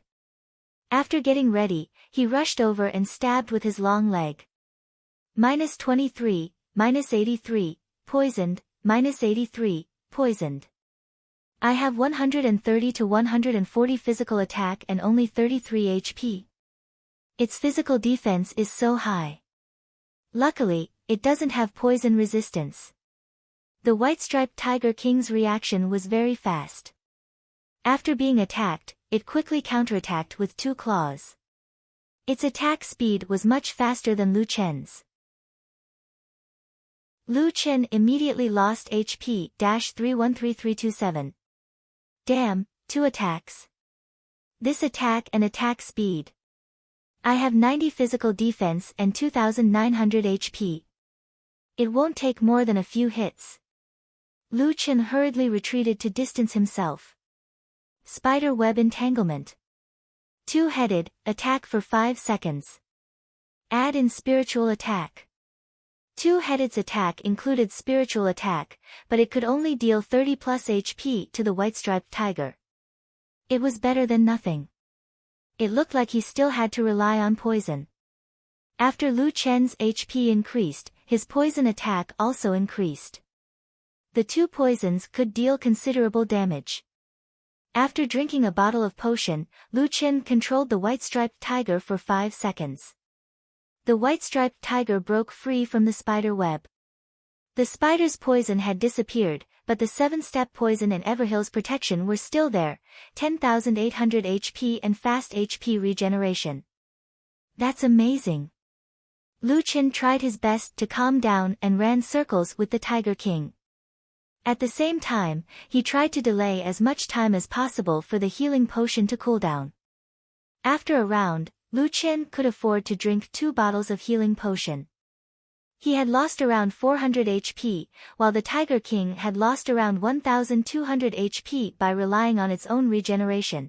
After getting ready, he rushed over and stabbed with his long leg. -23, -83, poisoned, -83, poisoned. I have 130 to 140 physical attack and only 33 HP. Its physical defense is so high. Luckily, it doesn't have poison resistance. The white-striped Tiger King's reaction was very fast. After being attacked, it quickly counterattacked with 2 claws. Its attack speed was much faster than Lu Chen's. Lu Chen immediately lost HP-313327. Damn, 2 attacks. This attack and attack speed. I have 90 physical defense and 2900 HP. It won't take more than a few hits. Lu Chen hurriedly retreated to distance himself. Spider Web Entanglement. 2-headed, attack for 5 seconds. Add in spiritual attack. 2-headed's attack included spiritual attack, but it could only deal 30 plus HP to the white-striped tiger. It was better than nothing. It looked like he still had to rely on poison. After Lu Chen's HP increased, his poison attack also increased. The 2 poisons could deal considerable damage. After drinking a bottle of potion, Lu Chen controlled the white-striped tiger for 5 seconds. The white-striped tiger broke free from the spider web. The spider's poison had disappeared, but the 7-step poison and Everhill's protection were still there, 10,800 HP and fast HP regeneration. That's amazing. Lu Chen tried his best to calm down and ran circles with the Tiger King. At the same time, he tried to delay as much time as possible for the healing potion to cool down. After a round, Lu Chen could afford to drink 2 bottles of healing potion. He had lost around 400 HP, while the Tiger King had lost around 1,200 HP by relying on its own regeneration.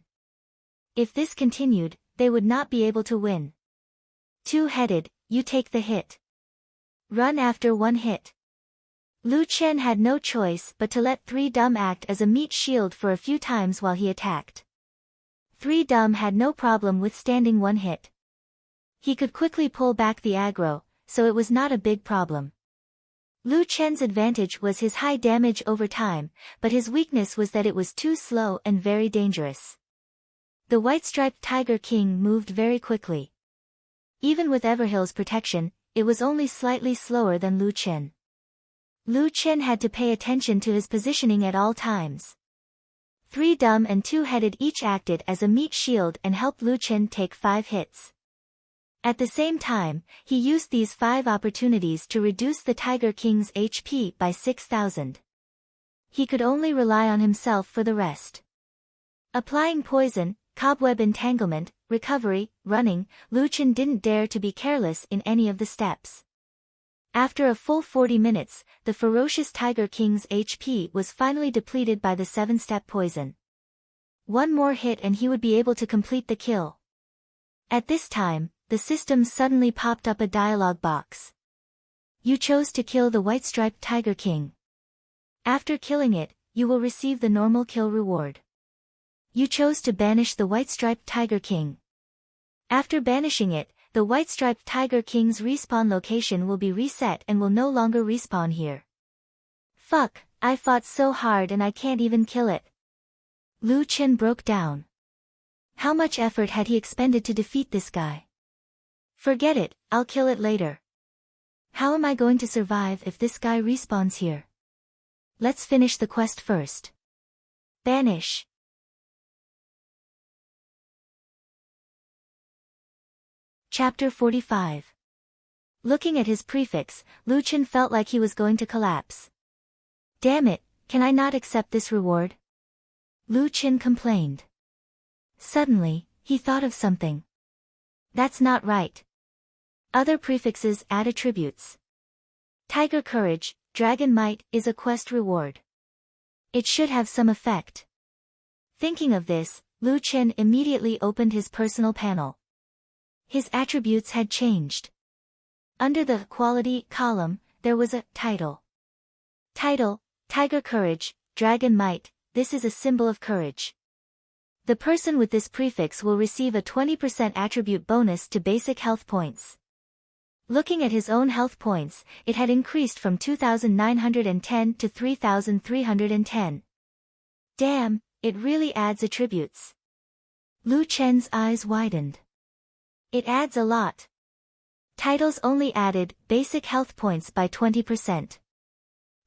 If this continued, they would not be able to win. Two-headed, you take the hit. Run after one hit. Lu Chen had no choice but to let Three Dumb act as a meat shield for a few times while he attacked. Three Dumb had no problem withstanding one hit. He could quickly pull back the aggro, so it was not a big problem. Lu Chen's advantage was his high damage over time, but his weakness was that it was too slow and very dangerous. The white-striped Tiger King moved very quickly. Even with Everhill's protection, it was only slightly slower than Lu Chen. Lu Chen had to pay attention to his positioning at all times. Three Dumb and Two-Headed each acted as a meat shield and helped Lu Chen take 5 hits. At the same time, he used these 5 opportunities to reduce the Tiger King's HP by 6,000. He could only rely on himself for the rest. Applying poison, cobweb entanglement, recovery, running, Lu Chen didn't dare to be careless in any of the steps. After a full 40 minutes, the ferocious Tiger King's HP was finally depleted by the 7-step poison. One more hit and he would be able to complete the kill. At this time, the system suddenly popped up a dialog box. You chose to kill the white-striped Tiger King. After killing it, you will receive the normal kill reward. You chose to banish the white-striped Tiger King. After banishing it, the white-striped Tiger King's respawn location will be reset and will no longer respawn here. Fuck, I fought so hard and I can't even kill it. Lu Chen broke down. How much effort had he expended to defeat this guy? Forget it, I'll kill it later. How am I going to survive if this guy respawns here? Let's finish the quest first. Banish. Chapter 45. Looking at his prefix, Lu Chen felt like he was going to collapse. Damn it, can I not accept this reward? Lu Chen complained. Suddenly, he thought of something. That's not right. Other prefixes add attributes. Tiger Courage, Dragon Might is a quest reward. It should have some effect. Thinking of this, Lu Chen immediately opened his personal panel. His attributes had changed. Under the Quality column, there was a Title. Title, Tiger Courage, Dragon Might, this is a symbol of courage. The person with this prefix will receive a 20% attribute bonus to basic health points. Looking at his own health points, it had increased from 2,910 to 3,310. Damn, it really adds attributes. Lu Chen's eyes widened. It adds a lot. Titles only added basic health points by 20%.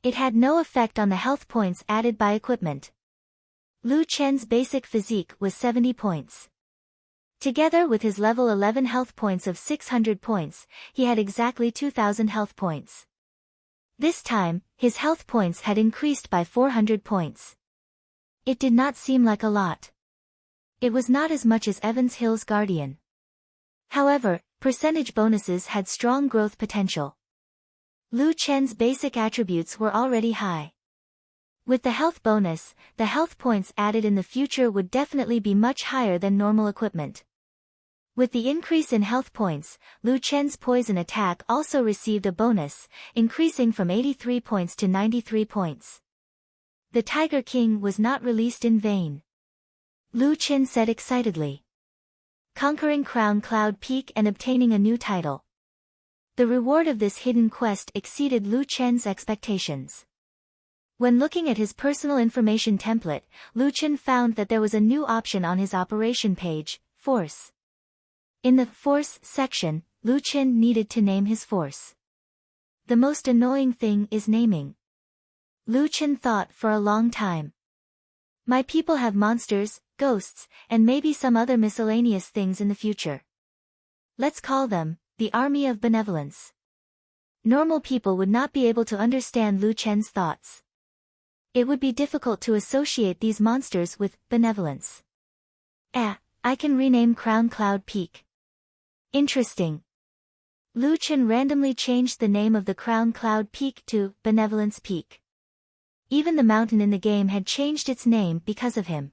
It had no effect on the health points added by equipment. Lu Chen's basic physique was 70 points. Together with his level 11 health points of 600 points, he had exactly 2,000 health points. This time, his health points had increased by 400 points. It did not seem like a lot. It was not as much as Evans Hill's Guardian. However, percentage bonuses had strong growth potential. Lu Chen's basic attributes were already high. With the health bonus, the health points added in the future would definitely be much higher than normal equipment. With the increase in health points, Lu Chen's poison attack also received a bonus, increasing from 83 points to 93 points. The Tiger King was not released in vain. Lu Chen said excitedly. Conquering Crown Cloud Peak and obtaining a new title. The reward of this hidden quest exceeded Lu Chen's expectations. When looking at his personal information template, Lu Chen found that there was a new option on his operation page, Force. In the Force section, Lu Chen needed to name his force. The most annoying thing is naming. Lu Chen thought for a long time. My people have monsters, ghosts, and maybe some other miscellaneous things in the future. Let's call them, the Army of Benevolence. Normal people would not be able to understand Lu Chen's thoughts. It would be difficult to associate these monsters with benevolence. I can rename Crown Cloud Peak. Interesting. Lu Chen randomly changed the name of the Crown Cloud Peak to Benevolence Peak. Even the mountain in the game had changed its name because of him.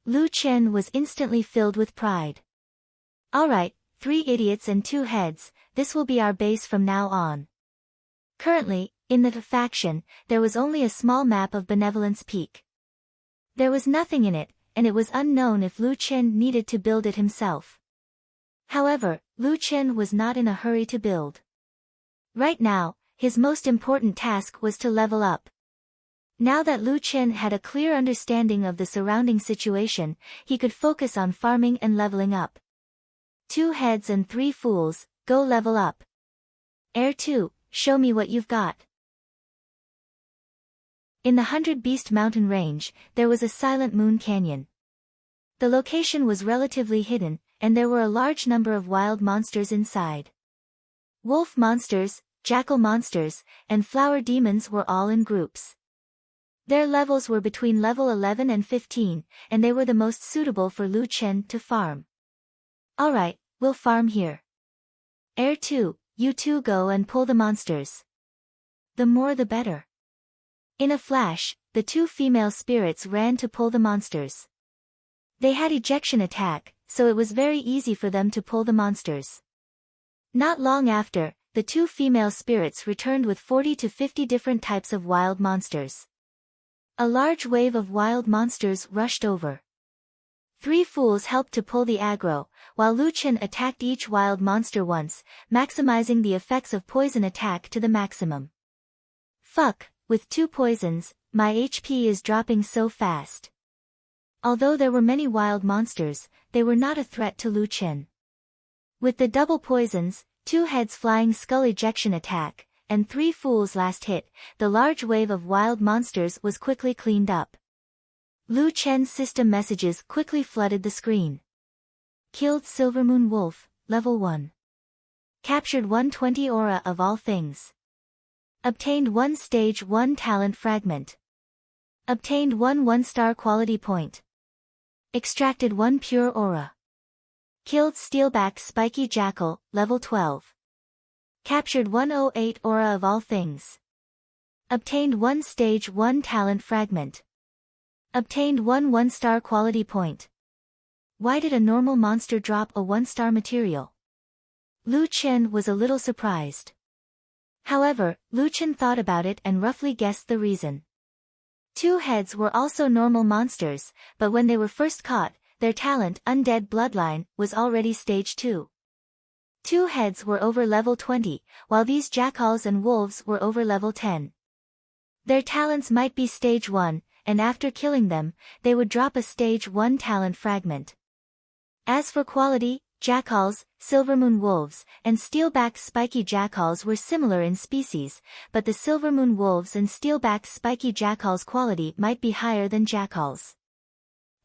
Lu Chen was instantly filled with pride. Alright, 3 idiots and 2 heads, this will be our base from now on. Currently, in the faction, there was only a small map of Benevolence Peak. There was nothing in it, and it was unknown if Lu Chen needed to build it himself. However, Lu Chen was not in a hurry to build. Right now, his most important task was to level up. Now that Lu Chen had a clear understanding of the surrounding situation, he could focus on farming and leveling up. 2 heads and 3 fools, go level up. Heir 2, show me what you've got. In the 100 Beast Mountain Range, there was a silent moon canyon. The location was relatively hidden, and there were a large number of wild monsters inside. Wolf monsters, jackal monsters, and flower demons were all in groups. Their levels were between level 11 and 15, and they were the most suitable for Lu Chen to farm. Alright, we'll farm here. Heir 2, you two go and pull the monsters. The more the better. In a flash, the 2 female spirits ran to pull the monsters. They had ejection attack, so it was very easy for them to pull the monsters. Not long after, the 2 female spirits returned with 40 to 50 different types of wild monsters. A large wave of wild monsters rushed over. 3 fools helped to pull the aggro, while Lu Chen attacked each wild monster once, maximizing the effects of poison attack to the maximum. Fuck, with 2 poisons, my HP is dropping so fast. Although there were many wild monsters, they were not a threat to Lu Chen. With the double poisons, 2 heads flying skull ejection attack, and 3 fools last hit, the large wave of wild monsters was quickly cleaned up. Lu Chen's system messages quickly flooded the screen. Killed Silvermoon Wolf, level 1. Captured 120 aura of all things. Obtained 1 stage 1 talent fragment. Obtained 1 1-star quality point. Extracted 1 pure aura. Killed Steelback Spiky Jackal, level 12. Captured 108 aura of all things. Obtained 1 stage 1 talent fragment. Obtained 1 1-star quality point. Why did a normal monster drop a 1-star material? Lu Chen was a little surprised. However, Lu Chen thought about it and roughly guessed the reason. 2 heads were also normal monsters, but when they were first caught, their talent Undead Bloodline was already stage 2. 2 heads were over level 20, while these jackals and wolves were over level 10. Their talents might be stage 1, and after killing them, they would drop a stage 1 talent fragment. As for quality, jackals, Silvermoon wolves, and Steelback Spiky jackals were similar in species, but the Silvermoon wolves and Steelback Spiky jackals' quality might be higher than jackals.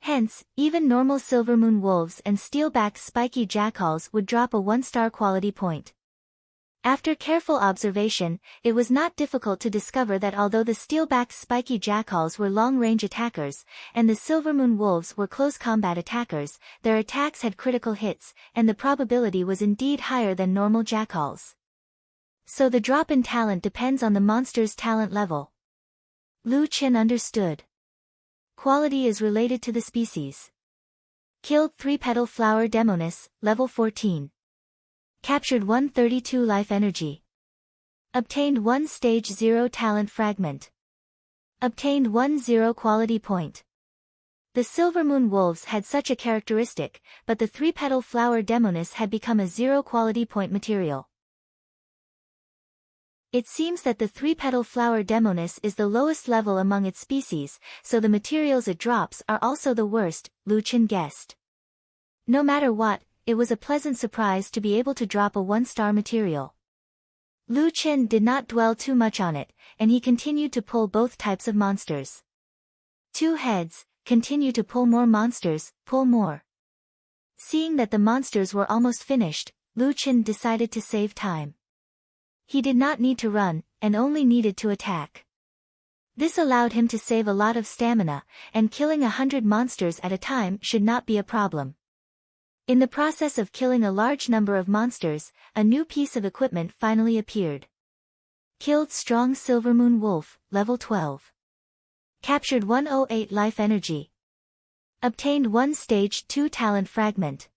Hence, even normal Silvermoon wolves and Steelback Spiky jackals would drop a 1-star quality point. After careful observation, it was not difficult to discover that although the Steelback Spiky jackals were long-range attackers, and the Silvermoon wolves were close combat attackers, their attacks had critical hits, and the probability was indeed higher than normal jackals. So the drop in talent depends on the monster's talent level. Lu Chen understood. Quality is related to the species. Killed 3-petal flower demoness, level 14. Captured 132 life energy. Obtained 1 stage 0 talent fragment. Obtained 1 0 quality point. The Silvermoon wolves had such a characteristic, but the 3-petal flower demoness had become a 0 quality point material. It seems that the 3-petal flower demoness is the lowest level among its species, so the materials it drops are also the worst, Lu Chen guessed. No matter what, it was a pleasant surprise to be able to drop a 1-star material. Lu Chen did not dwell too much on it, and he continued to pull both types of monsters. 2 heads, continue to pull more monsters, pull more. Seeing that the monsters were almost finished, Lu Chen decided to save time. He did not need to run, and only needed to attack. This allowed him to save a lot of stamina, and killing 100 monsters at a time should not be a problem. In the process of killing a large number of monsters, a new piece of equipment finally appeared. Killed strong Silvermoon Wolf, level 12. Captured 108 life energy. Obtained 1 stage 2 talent fragment.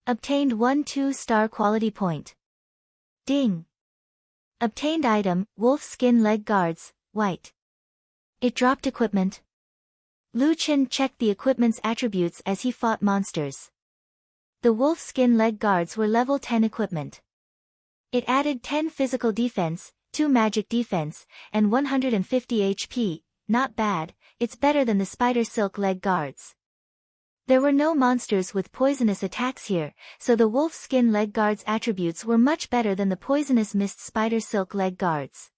Obtained 1 2-star quality point. Ding. Obtained item, wolf skin leg guards, white. It dropped equipment. Lu Chen checked the equipment's attributes as he fought monsters. The wolf skin leg guards were level 10 equipment. It added 10 physical defense, 2 magic defense, and 150 HP, not bad, it's better than the spider silk leg guards. There were no monsters with poisonous attacks here, so the wolf skin leg guards attributes were much better than the poisonous mist spider silk leg guards.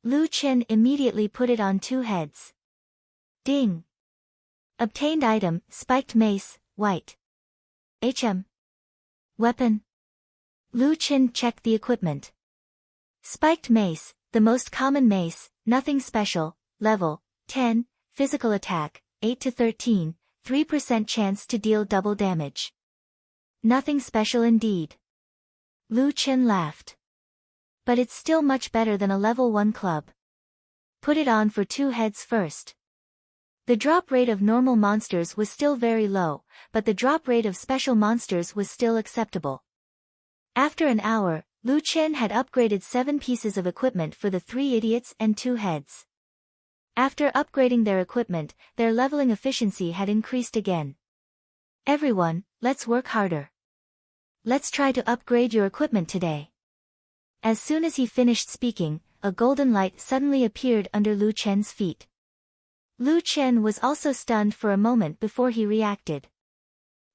Lu Chen immediately put it on 2 heads. Ding. Obtained item, spiked mace, white. HM. Weapon. Lu Chen checked the equipment. Spiked mace, the most common mace, nothing special, level 10, physical attack, 8 to 13, 3% chance to deal double damage. Nothing special indeed. Lu Chen laughed. But it's still much better than a level 1 club. Put it on for 2 heads first. The drop rate of normal monsters was still very low, but the drop rate of special monsters was still acceptable. After an hour, Lu Chen had upgraded 7 pieces of equipment for the 3 idiots and 2 heads. After upgrading their equipment, their leveling efficiency had increased again. Everyone, let's work harder. Let's try to upgrade your equipment today. As soon as he finished speaking, a golden light suddenly appeared under Lu Chen's feet. Lu Chen was also stunned for a moment before he reacted.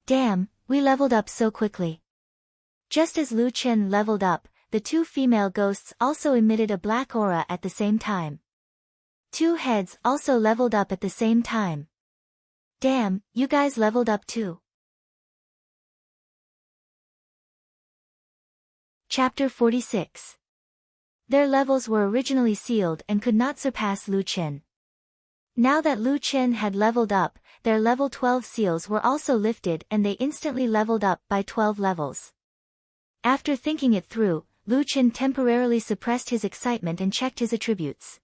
Damn, we leveled up so quickly. Just as Lu Chen leveled up, the 2 female ghosts also emitted a black aura at the same time. 2 heads also leveled up at the same time. Damn, you guys leveled up too. Chapter 46. Their levels were originally sealed and could not surpass Lu Chen. Now that Lu Chen had leveled up, their level 12 seals were also lifted and they instantly leveled up by 12 levels. After thinking it through, Lu Chen temporarily suppressed his excitement and checked his attributes.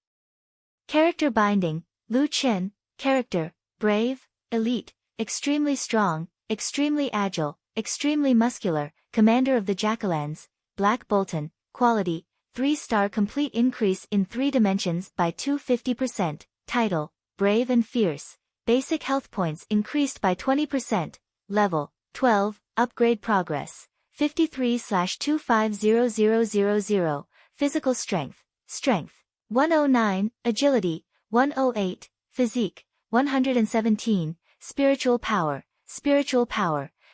Character binding, Lu Chen, character, brave, elite, extremely strong, extremely agile, extremely muscular, commander of the Jackalans, Black Bolton, quality, 3-star complete increase in 3 dimensions by 250%, title, brave and fierce, basic health points increased by 20%, level, 12, upgrade progress, 53/250000, physical strength, strength, 109, agility, 108, physique, 117, spiritual power,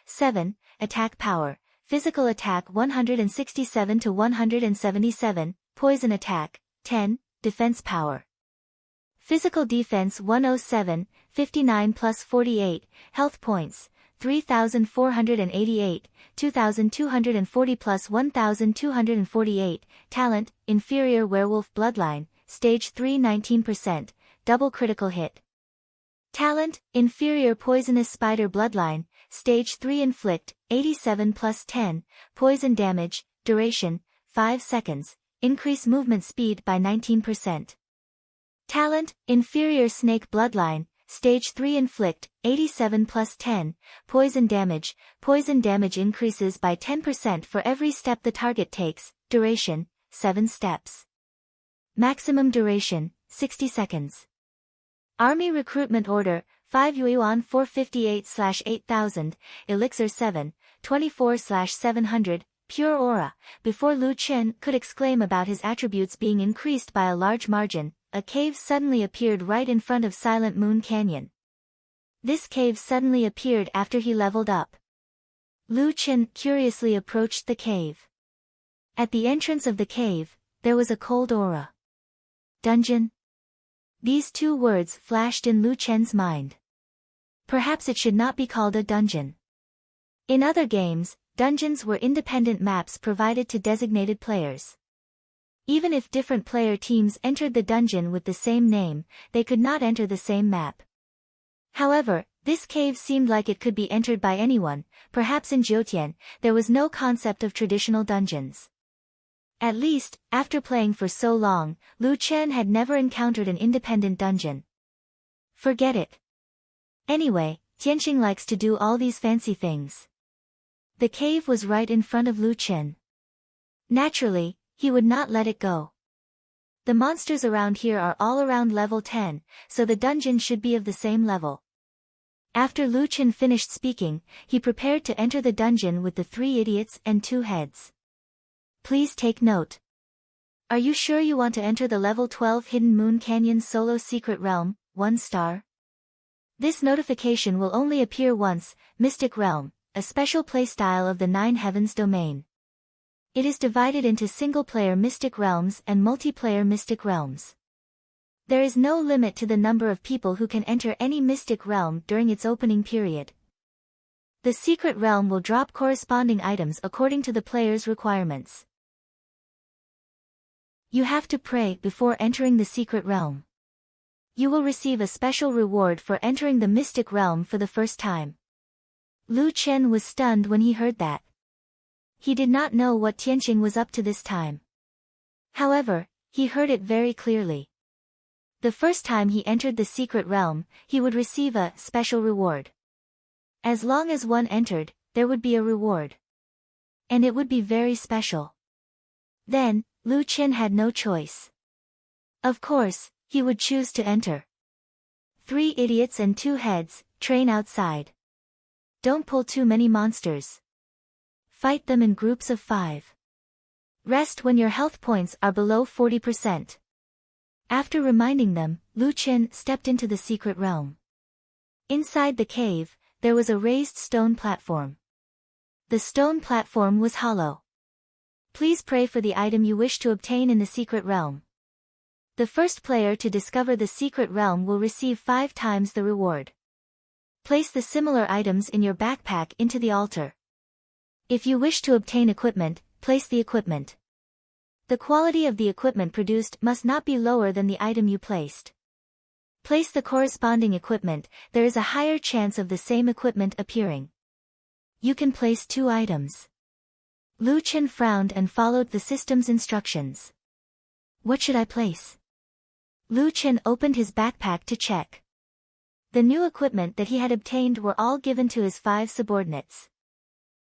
7, attack power, physical attack 167 to 177, poison attack, 10, defense power. Physical defense 107, 59 plus 48, health points, 3,488, 2,240 plus 1,248, talent, inferior werewolf bloodline, stage 3 19%, double critical hit. Talent, inferior poisonous spider bloodline, stage 3 inflict, 87 plus 10, poison damage, duration, 5 seconds, increase movement speed by 19%. Talent, inferior snake bloodline, stage 3 inflict, 87 plus 10, poison damage increases by 10% for every step the target takes, duration, 7 steps. Maximum duration, 60 seconds. Army recruitment order, 5 yuan 458/8000, elixir 7, 24/700, pure aura. Before Lu Chen could exclaim about his attributes being increased by a large margin, a cave suddenly appeared right in front of Silent Moon Canyon. This cave suddenly appeared after he leveled up. Lu Chen curiously approached the cave. At the entrance of the cave, there was a cold aura. Dungeon? These 2 words flashed in Lu Chen's mind. Perhaps it should not be called a dungeon. In other games, dungeons were independent maps provided to designated players. Even if different player teams entered the dungeon with the same name, they could not enter the same map. However, This cave seemed like it could be entered by anyone. Perhaps in Jiutian, there was no concept of traditional dungeons. At least, after playing for so long, Lu Chen had never encountered an independent dungeon. Forget it. Anyway, Tianxing likes to do all these fancy things. The cave was right in front of Lu Chen. Naturally, he would not let it go. The monsters around here are all around level 10, so the dungeon should be of the same level. After Lu Chen finished speaking, he prepared to enter the dungeon with the 3 idiots and 2 heads. Please take note. Are you sure you want to enter the level 12 Hidden Moon Canyon Solo Secret Realm, 1 star? This notification will only appear once, Mystic Realm, a special playstyle of the 9 Heavens domain. It is divided into single-player Mystic Realms and multiplayer Mystic Realms. There is no limit to the number of people who can enter any Mystic Realm during its opening period. The Secret Realm will drop corresponding items according to the player's requirements. You have to pray before entering the Secret Realm. You will receive a special reward for entering the Mystic Realm for the first time. Lu Chen was stunned when he heard that. He did not know what Tianxing was up to this time. However, he heard it very clearly. The first time he entered the Secret Realm, he would receive a special reward. As long as one entered, there would be a reward. And it would be very special. Then, Lu Chen had no choice. Of course, he would choose to enter. 3 idiots and 2 heads, train outside. Don't pull too many monsters. Fight them in groups of 5. Rest when your health points are below 40%. After reminding them, Lu Chen stepped into the Secret Realm. Inside the cave, there was a raised stone platform. The stone platform was hollow. Please pray for the item you wish to obtain in the Secret Realm. The first player to discover the Secret Realm will receive 5 times the reward. Place the similar items in your backpack into the altar. If you wish to obtain equipment, place the equipment. The quality of the equipment produced must not be lower than the item you placed. Place the corresponding equipment, there is a higher chance of the same equipment appearing. You can place 2 items. Lu Chen frowned and followed the system's instructions. What should I place? Lu Chen opened his backpack to check. The new equipment that he had obtained were all given to his 5 subordinates.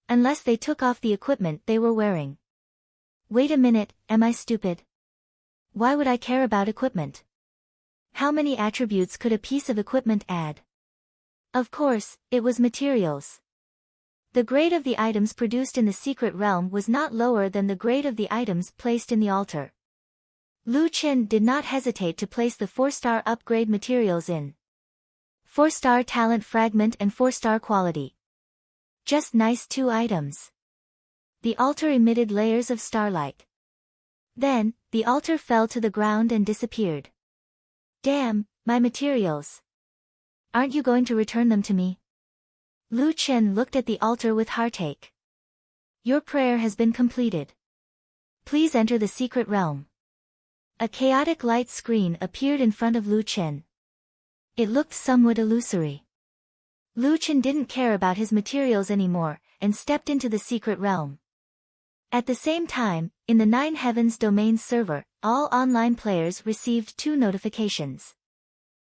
Unless they took off the equipment they were wearing. Wait a minute, am I stupid? Why would I care about equipment? How many attributes could a piece of equipment add? Of course, it was materials. The grade of the items produced in the Secret Realm was not lower than the grade of the items placed in the altar. Lu Chen did not hesitate to place the 4-star upgrade materials in. 4-star talent fragment and 4-star quality. Just nice 2 items. The altar emitted layers of starlight. Then, the altar fell to the ground and disappeared. Damn, my materials. Aren't you going to return them to me? Lu Chen looked at the altar with heartache. Your prayer has been completed. Please enter the Secret Realm. A chaotic light screen appeared in front of Lu Chen. It looked somewhat illusory. Lu Chen didn't care about his materials anymore, and stepped into the Secret Realm. At the same time, in the 9 Heavens domain server, all online players received 2 notifications.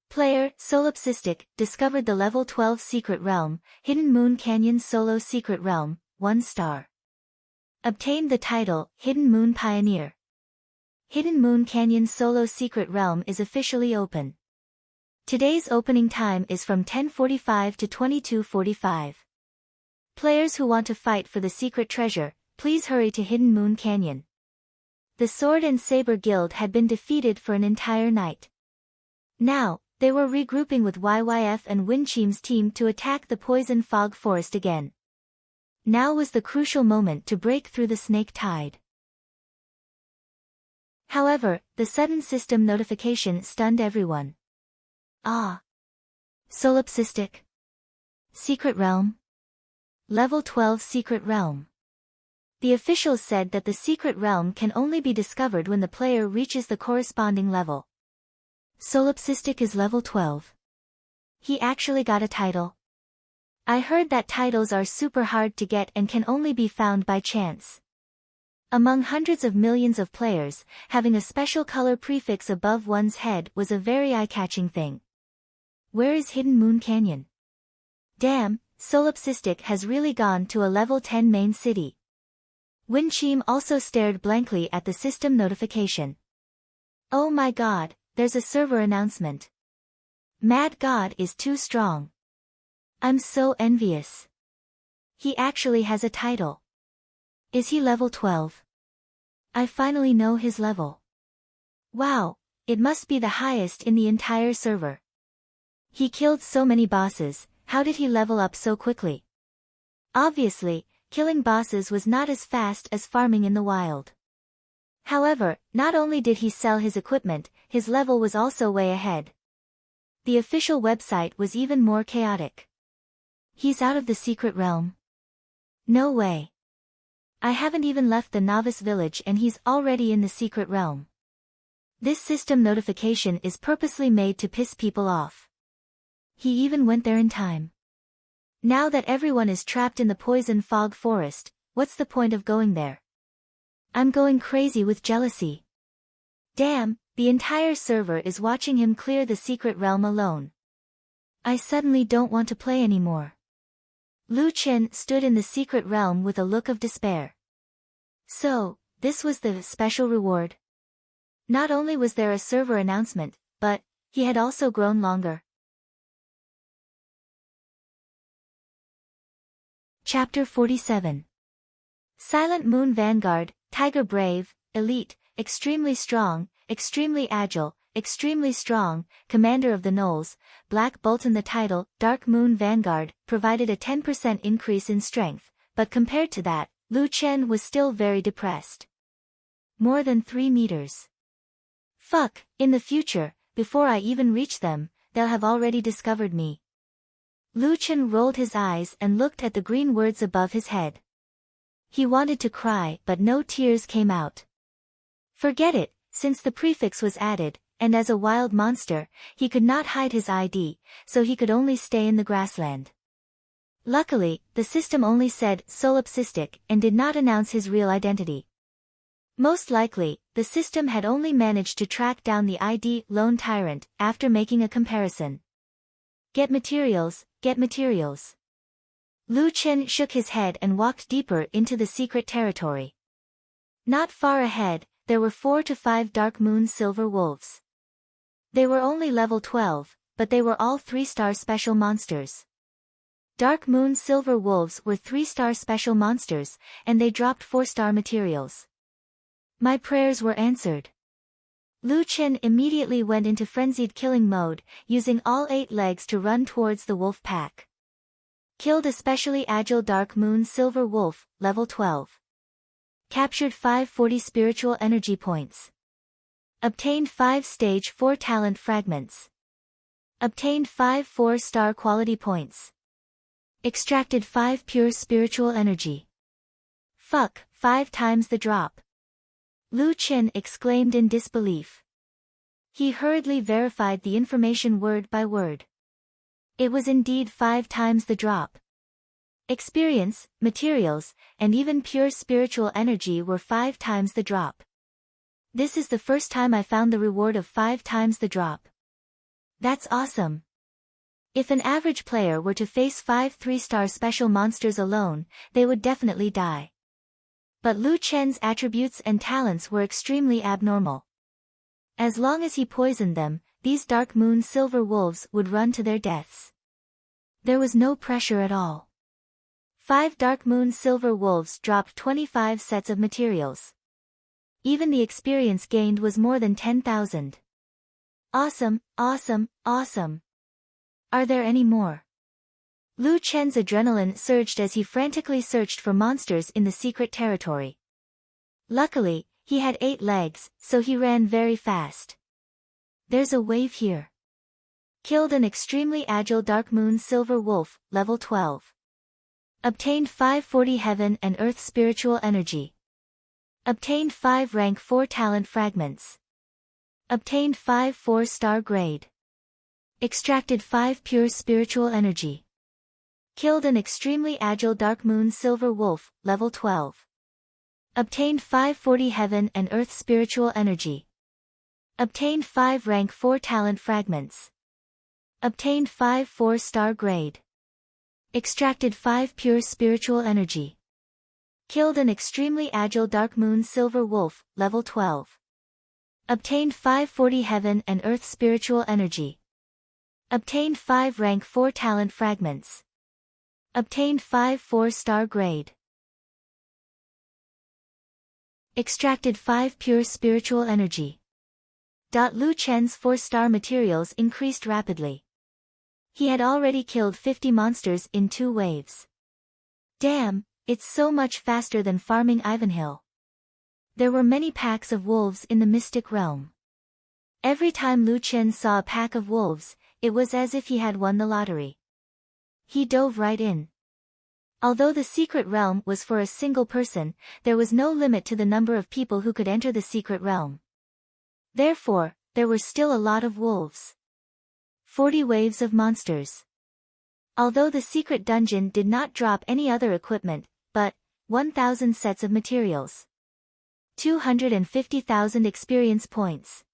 Player, Solipsistic, discovered the level 12 Secret Realm, Hidden Moon Canyon Solo Secret Realm, 1 star. Obtained the title, Hidden Moon Pioneer. Hidden Moon Canyon Solo Secret Realm is officially open. Today's opening time is from 10:45 to 22:45. Players who want to fight for the secret treasure, please hurry to Hidden Moon Canyon. The Sword and Saber Guild had been defeated for an entire night. Now, they were regrouping with YYF and Winchim's team to attack the Poison Fog Forest again. Now was the crucial moment to break through the snake tide. However, the sudden system notification stunned everyone. Ah! Solipsistic. Secret Realm? Level 12 Secret Realm. The officials said that the Secret Realm can only be discovered when the player reaches the corresponding level. Solipsistic is level 12. He actually got a title. I heard that titles are super hard to get and can only be found by chance. Among hundreds of millions of players, having a special color prefix above one's head was a very eye-catching thing. Where is Hidden Moon Canyon? Damn, Solipsistic has really gone to a level 10 main city. Winchim also stared blankly at the system notification. Oh my god, there's a server announcement. Mad God is too strong. I'm so envious. He actually has a title. Is he level 12? I finally know his level. Wow, it must be the highest in the entire server. He killed so many bosses, how did he level up so quickly? Obviously, killing bosses was not as fast as farming in the wild. However, not only did he sell his equipment, his level was also way ahead. The official website was even more chaotic. He's out of the secret realm. No way. I haven't even left the novice village and he's already in the secret realm. This system notification is purposely made to piss people off. He even went there in time. Now that everyone is trapped in the poison fog forest, what's the point of going there? I'm going crazy with jealousy. Damn, the entire server is watching him clear the secret realm alone. I suddenly don't want to play anymore. Lu Chen stood in the secret realm with a look of despair. So, this was the special reward. Not only was there a server announcement, but he had also grown longer. Chapter 47. Silent Moon Vanguard, Tiger Brave, Elite, Extremely Strong, Extremely Agile, Extremely Strong, Commander of the Knolls, Black Bolton. The title, Dark Moon Vanguard, provided a 10% increase in strength, but compared to that, Lu Chen was still very depressed. More than 3 meters. Fuck, in the future, before I even reach them, they'll have already discovered me. Lu Chen rolled his eyes and looked at the green words above his head. He wanted to cry but no tears came out. Forget it, since the prefix was added, and as a wild monster, he could not hide his ID, so he could only stay in the grassland. Luckily, the system only said solipsistic and did not announce his real identity. Most likely, the system had only managed to track down the ID Lone Tyrant after making a comparison. Get materials, get materials. Lu Chen shook his head and walked deeper into the secret territory. Not far ahead, there were 4 to 5 Dark Moon Silver Wolves. They were only level 12, but they were all 3-star special monsters. Dark Moon Silver Wolves were 3-star special monsters, and they dropped 4-star materials. My prayers were answered. Lu Chen immediately went into frenzied killing mode, using all 8 legs to run towards the wolf pack. Killed a specially agile Dark Moon Silver Wolf, level 12. Captured 540 spiritual energy points. Obtained 5 stage 4 talent fragments. Obtained 5 4-star quality points. Extracted 5 pure spiritual energy. Fuck, 5 times the drop. Lu Chen exclaimed in disbelief. He hurriedly verified the information word by word. It was indeed 5 times the drop. Experience, materials, and even pure spiritual energy were 5 times the drop. This is the first time I found the reward of 5 times the drop. That's awesome. If an average player were to face 5 3-star special monsters alone, they would definitely die. But Lu Chen's attributes and talents were extremely abnormal. As long as he poisoned them, these Dark Moon Silver Wolves would run to their deaths. There was no pressure at all. 5 Dark Moon Silver Wolves dropped 25 sets of materials. Even the experience gained was more than 10,000. Awesome, awesome, awesome. Are there any more? Lu Chen's adrenaline surged as he frantically searched for monsters in the secret territory. Luckily, he had 8 legs, so he ran very fast. There's a wave here. Killed an extremely agile Dark Moon Silver Wolf, level 12. Obtained 540 heaven and earth spiritual energy. Obtained 5 rank 4 talent fragments. Obtained 5 4-star grade. Extracted 5 pure spiritual energy. Killed an extremely agile Dark Moon Silver Wolf, level 12. Obtained 540 heaven and earth spiritual energy. Obtained 5 rank 4 talent fragments. Obtained 5 4-star grade. Extracted 5 pure spiritual energy. Killed an extremely agile Dark Moon Silver Wolf, level 12. Obtained 540 heaven and earth spiritual energy. Obtained 5 rank 4 talent fragments. Obtained 5 4-star grade. Extracted 5 pure spiritual energy. Lu Chen's 4-star materials increased rapidly. He had already killed 50 monsters in 2 waves. Damn, it's so much faster than farming Ivanhill. There were many packs of wolves in the mystic realm. Every time Lu Chen saw a pack of wolves, it was as if he had won the lottery. He dove right in. Although the secret realm was for a single person, there was no limit to the number of people who could enter the secret realm. Therefore, there were still a lot of wolves. 40 waves of monsters. Although the secret dungeon did not drop any other equipment, but 1,000 sets of materials. 250,000 experience points.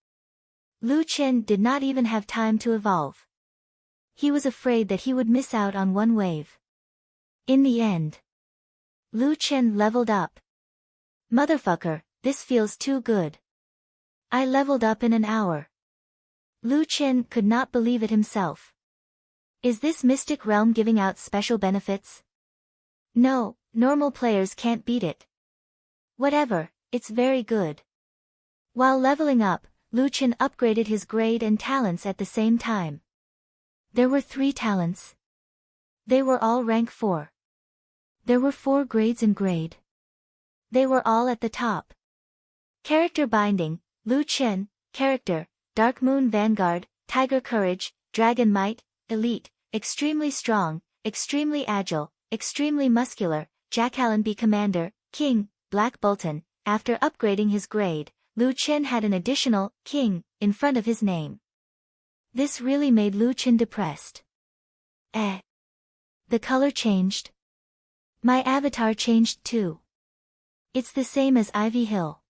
Lu Chen did not even have time to evolve. He was afraid that he would miss out on one wave. In the end, Lu Chen leveled up. Motherfucker, this feels too good. I leveled up in an hour. Lu Chen could not believe it himself. Is this mystic realm giving out special benefits? No, normal players can't beat it. Whatever, it's very good. While leveling up, Lu Chen upgraded his grade and talents at the same time. There were 3 talents. They were all rank 4. There were 4 grades in grade. They were all at the top. Character binding, Lu Chen, character, Dark Moon Vanguard, Tiger Courage, Dragon Might, Elite, Extremely Strong, Extremely Agile, Extremely Muscular, Jackalanby Commander, King, Black Bolton. After upgrading his grade, Lu Chen had an additional King in front of his name. This really made Lu Chen depressed. The color changed. My avatar changed too. It's the same as Ivy Hill.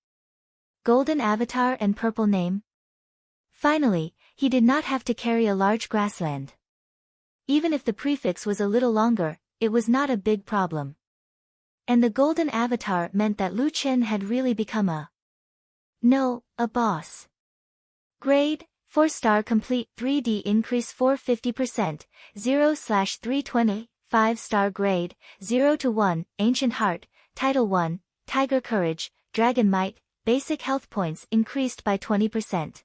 Golden avatar and purple name. Finally, he did not have to carry a large grassland. Even if the prefix was a little longer, it was not a big problem. And the golden avatar meant that Lu Chen had really become a boss. Grade, 4-star complete 3D increase 450%, 0/320, 5-star grade, 0 to 1, Ancient Heart, Title 1, Tiger Courage, Dragon Might, basic health points increased by 20%.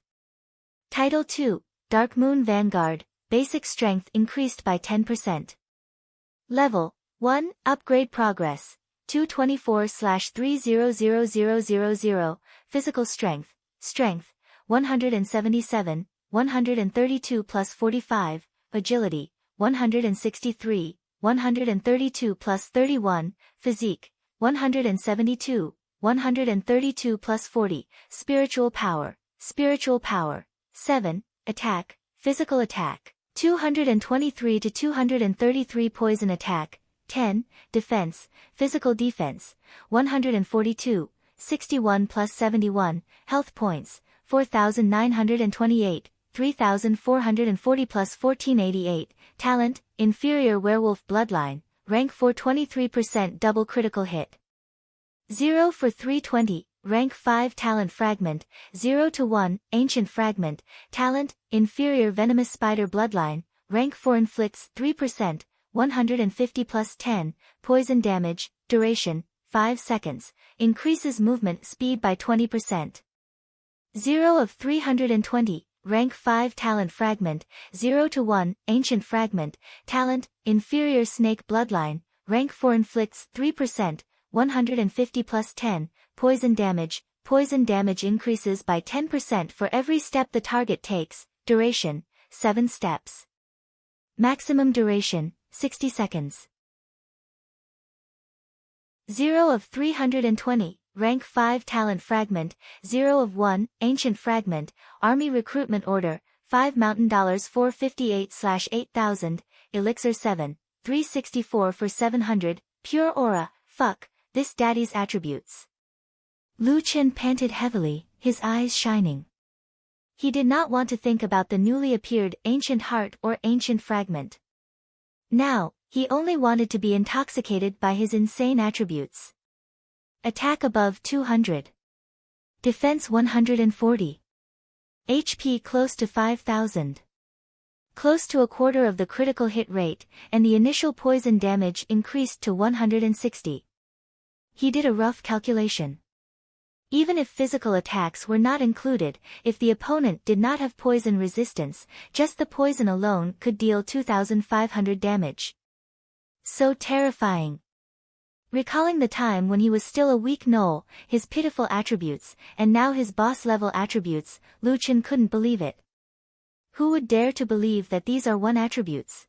Title 2, Dark Moon Vanguard, basic strength increased by 10%. Level 1, upgrade progress, 224/300000, physical strength, 177, 132 plus 45, agility, 163, 132 plus 31, physique, 172, 132 plus 40, spiritual power, 7, attack, physical attack, 223 to 233 poison attack, 10, defense, physical defense, 142, 61 plus 71, health points, 4,928, 3,440 plus 1488, talent, inferior werewolf bloodline, rank 4 23% double critical hit. 0 for 320, rank 5 talent fragment, 0 to 1, ancient fragment, talent, inferior venomous spider bloodline, rank 4 inflicts 3%, 150 plus 10, poison damage, duration, 5 seconds, increases movement speed by 20%. 0 of 320, rank 5 talent fragment, 0 to 1, ancient fragment, talent, inferior snake bloodline, rank 4 inflicts 3%, 150 plus 10, poison damage increases by 10% for every step the target takes, duration, 7 steps. Maximum duration, 60 seconds. 0 of 320, rank 5 talent fragment, 0 of 1, ancient fragment, army recruitment order, 5 Mountain Dollars 458/8000, Elixir 7, 364 for 700, Pure Aura, fuck, this daddy's attributes. Lu Chen panted heavily, his eyes shining. He did not want to think about the newly appeared ancient heart or ancient fragment. Now, he only wanted to be intoxicated by his insane attributes. Attack above 200. Defense 140. HP close to 5000. Close to a quarter of the critical hit rate, and the initial poison damage increased to 160. He did a rough calculation. Even if physical attacks were not included, if the opponent did not have poison resistance, just the poison alone could deal 2500 damage. So terrifying. Recalling the time when he was still a weak gnoll, his pitiful attributes, and now his boss-level attributes, Lu Chen couldn't believe it. Who would dare to believe that these are one attributes?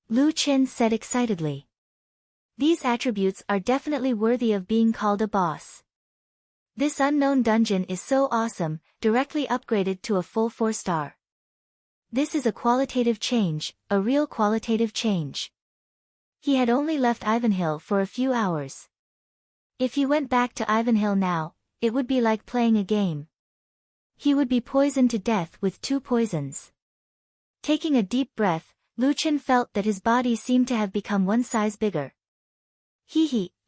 Lu Chen said excitedly. These attributes are definitely worthy of being called a boss. This unknown dungeon is so awesome, directly upgraded to a full 4-star. This is a qualitative change, a real qualitative change. He had only left Ivanhill for a few hours. If he went back to Ivanhill now, it would be like playing a game. He would be poisoned to death with 2 poisons. Taking a deep breath, Lu Chen felt that his body seemed to have become 1 size bigger.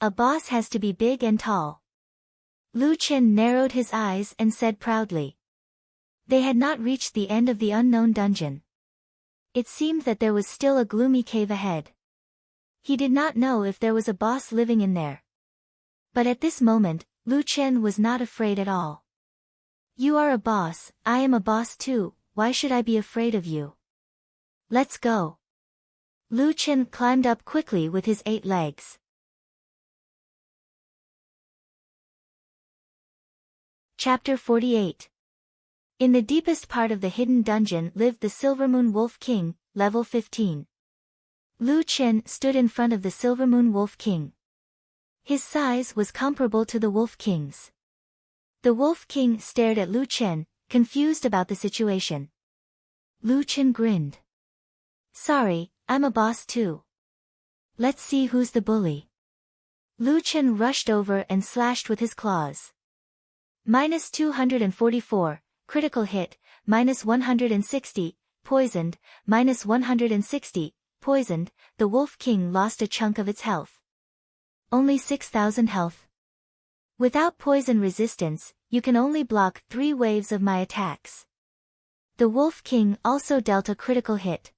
A boss has to be big and tall. Lu Chen narrowed his eyes and said proudly. They had not reached the end of the unknown dungeon. It seemed that there was still a gloomy cave ahead. He did not know if there was a boss living in there. But at this moment, Lu Chen was not afraid at all. You are a boss, I am a boss too, why should I be afraid of you? Let's go. Lu Chen climbed up quickly with his 8 legs. Chapter 48. In the deepest part of the hidden dungeon lived the Silvermoon Wolf King, level 15. Lu Chen stood in front of the Silvermoon Wolf King. His size was comparable to the Wolf King's. The Wolf King stared at Lu Chen, confused about the situation. Lu Chen grinned. Sorry, I'm a boss too. Let's see who's the bully. Lu Chen rushed over and slashed with his claws. Minus 244, critical hit, minus 160, poisoned, minus 160, poisoned, the Wolf King lost a chunk of its health. Only 6,000 health. Without poison resistance, you can only block 3 waves of my attacks. The Wolf King also dealt a critical hit.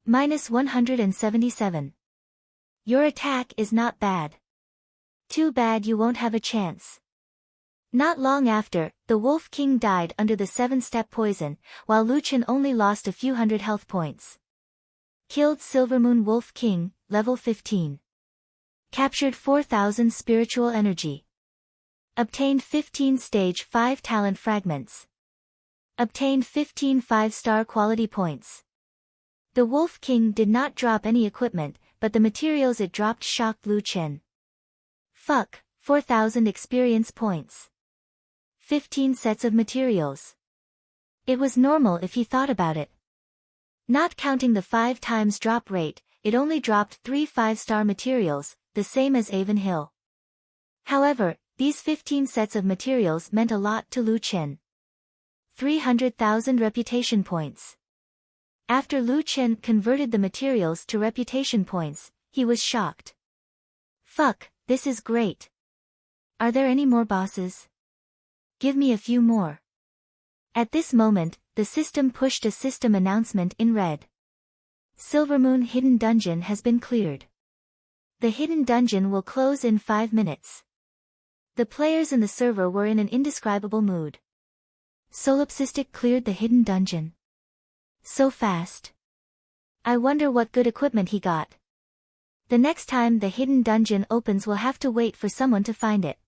Minus 177. Your attack is not bad. Too bad you won't have a chance. Not long after, the Wolf King died under the 7-step poison, while Lu Chen only lost a few hundred health points. Killed Silvermoon Wolf King, level 15. Captured 4,000 spiritual energy. Obtained 15 stage 5 talent fragments. Obtained 15 5-star quality points. The Wolf King did not drop any equipment, but the materials it dropped shocked Lu Chen. Fuck, 4,000 experience points. 15 sets of materials. It was normal if he thought about it. Not counting the 5 times drop rate, it only dropped 3 5-star materials, the same as Avenhill. However, these 15 sets of materials meant a lot to Lu Chen. 300,000 reputation points. After Lu Chen converted the materials to reputation points, he was shocked. Fuck, this is great. Are there any more bosses? Give me a few more. At this moment, the system pushed a system announcement in red. Silvermoon Hidden Dungeon has been cleared. The hidden dungeon will close in 5 minutes. The players in the server were in an indescribable mood. Solipsistic cleared the hidden dungeon. So fast. I wonder what good equipment he got. The next time the hidden dungeon opens we'll have to wait for someone to find it.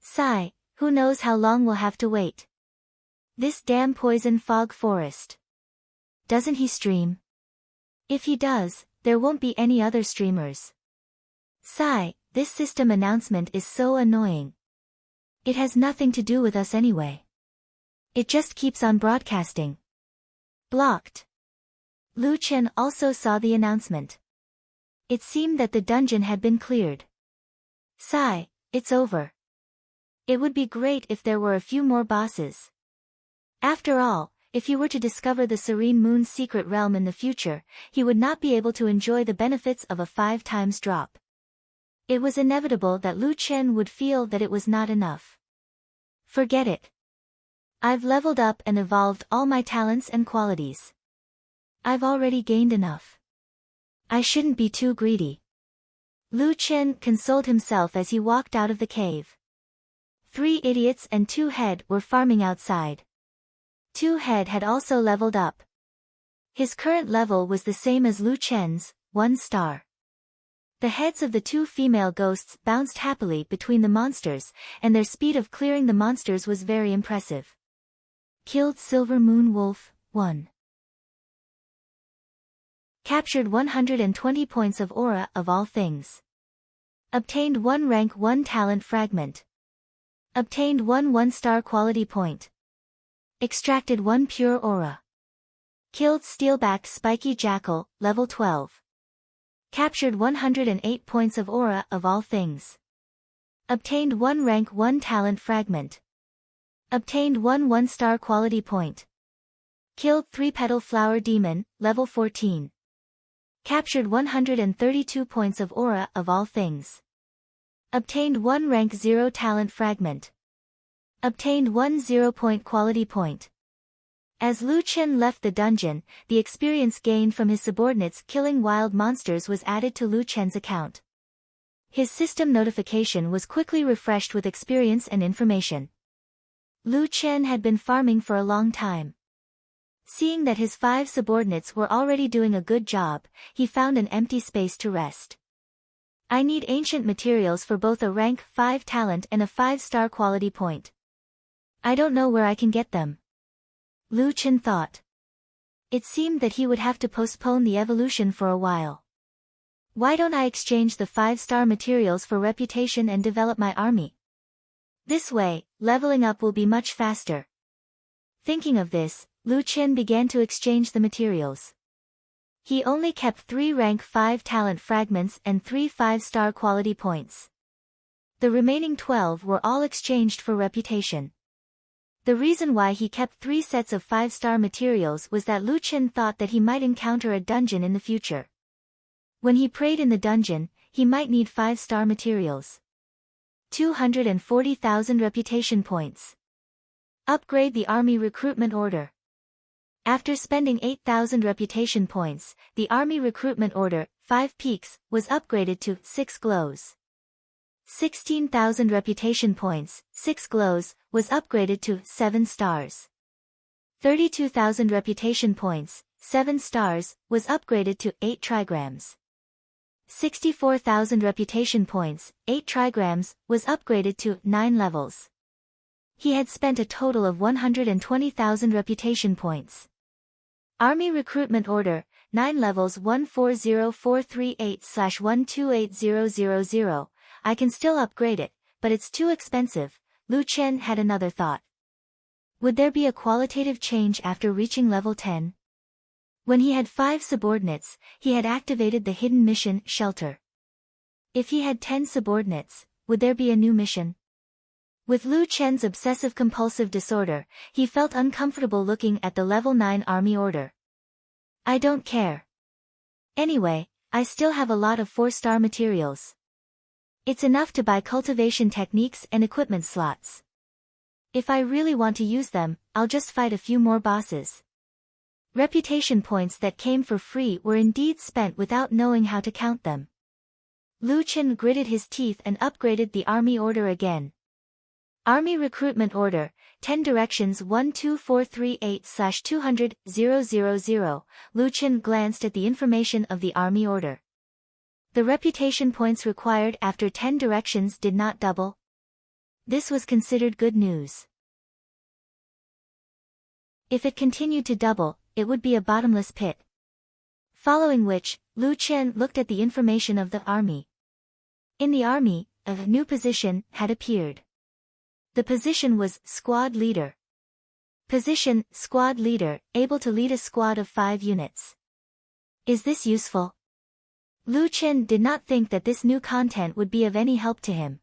Sigh, who knows how long we'll have to wait. This damn poison fog forest. Doesn't he stream? If he does, there won't be any other streamers. Sigh, this system announcement is so annoying. It has nothing to do with us anyway. It just keeps on broadcasting. Blocked. Lu Chen also saw the announcement. It seemed that the dungeon had been cleared. Sigh, it's over. It would be great if there were a few more bosses. After all, if he were to discover the Serene Moon's secret realm in the future, he would not be able to enjoy the benefits of a 5 times drop. It was inevitable that Lu Chen would feel that it was not enough. Forget it. I've leveled up and evolved all my talents and qualities. I've already gained enough. I shouldn't be too greedy. Lu Chen consoled himself as he walked out of the cave. 3 idiots and 2 head were farming outside. 2 head had also leveled up. His current level was the same as Lu Chen's, 1 star. The heads of the 2 female ghosts bounced happily between the monsters, and their speed of clearing the monsters was very impressive. Killed Silver Moon Wolf, 1. Captured 120 points of aura of all things. Obtained 1 rank 1 talent fragment. Obtained 1 1-star quality point. Extracted 1 pure aura. Killed Steelback Spiky Jackal, level 12. Captured 108 points of aura of all things. Obtained 1 rank 1 talent fragment. Obtained 1 1-star quality point. Killed 3-petal flower demon, level 14. Captured 132 points of aura of all things. Obtained 1 rank 0 talent fragment. Obtained 1 0-point quality point. As Lu Chen left the dungeon, the experience gained from his subordinates killing wild monsters was added to Lu Chen's account. His system notification was quickly refreshed with experience and information. Lu Chen had been farming for a long time. Seeing that his 5 subordinates were already doing a good job, he found an empty space to rest. I need ancient materials for both a rank 5 talent and a 5-star quality point. I don't know where I can get them. Lu Chen thought. It seemed that he would have to postpone the evolution for a while. Why don't I exchange the 5-star materials for reputation and develop my army? This way, leveling up will be much faster. Thinking of this, Lu Chen began to exchange the materials. He only kept 3 rank 5 talent fragments and 3 5-star quality points. The remaining 12 were all exchanged for reputation. The reason why he kept 3 sets of 5-star materials was that Lu Chen thought that he might encounter a dungeon in the future. When he prayed in the dungeon, he might need 5-star materials. 240,000 reputation points. Upgrade the army recruitment order. After spending 8,000 reputation points, the army recruitment order, 5 peaks, was upgraded to 6 glows. 16,000 reputation points, 6 glows, was upgraded to 7 stars. 32,000 reputation points, 7 stars, was upgraded to 8 trigrams. 64,000 reputation points, 8 trigrams, was upgraded to 9 levels. He had spent a total of 120,000 reputation points. Army Recruitment Order, 9 levels 140438/128000. I can still upgrade it, but it's too expensive. Lu Chen had another thought. Would there be a qualitative change after reaching level 10? When he had 5 subordinates, he had activated the hidden mission, Shelter. If he had 10 subordinates, would there be a new mission? With Lu Chen's obsessive-compulsive disorder, he felt uncomfortable looking at the level 9 army order. I don't care. Anyway, I still have a lot of 4-star materials. It's enough to buy cultivation techniques and equipment slots. If I really want to use them, I'll just fight a few more bosses. Reputation points that came for free were indeed spent without knowing how to count them. Lu Chen gritted his teeth and upgraded the army order again. Army Recruitment Order, 10 Directions 12438/200,000. Lu Chen glanced at the information of the army order. The reputation points required after 10 directions did not double. This was considered good news. If it continued to double, it would be a bottomless pit. Following which, Lu Chen looked at the information of the army. In the army, a new position had appeared. The position was Squad Leader. Position, squad leader, able to lead a squad of 5 units. Is this useful? Lu Chen did not think that this new content would be of any help to him.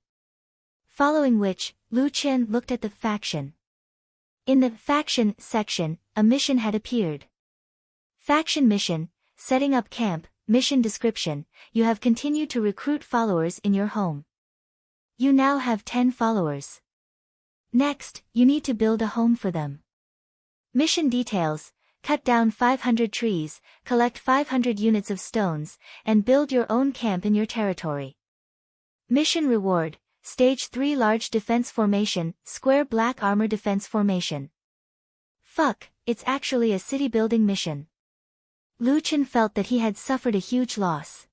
Following which, Lu Chen looked at the faction. In the faction section, a mission had appeared. Faction mission, setting up camp, mission description, you have continued to recruit followers in your home. You now have 10 followers. Next, you need to build a home for them. Mission details, cut down 500 trees, collect 500 units of stones, and build your own camp in your territory. Mission reward, Stage 3 large defense formation, square black armor defense formation. Fuck, it's actually a city building mission. Lu Chen felt that he had suffered a huge loss.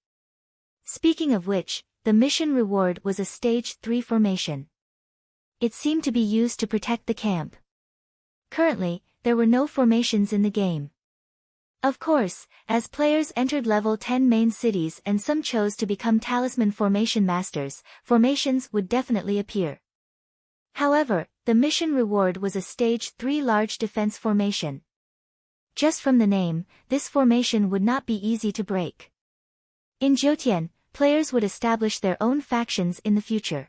Speaking of which, the mission reward was a Stage 3 formation. It seemed to be used to protect the camp. Currently, there were no formations in the game. Of course, as players entered level 10 main cities and some chose to become talisman formation masters, formations would definitely appear. However, the mission reward was a Stage 3 large defense formation. Just from the name, this formation would not be easy to break. In Jiutian, players would establish their own factions in the future.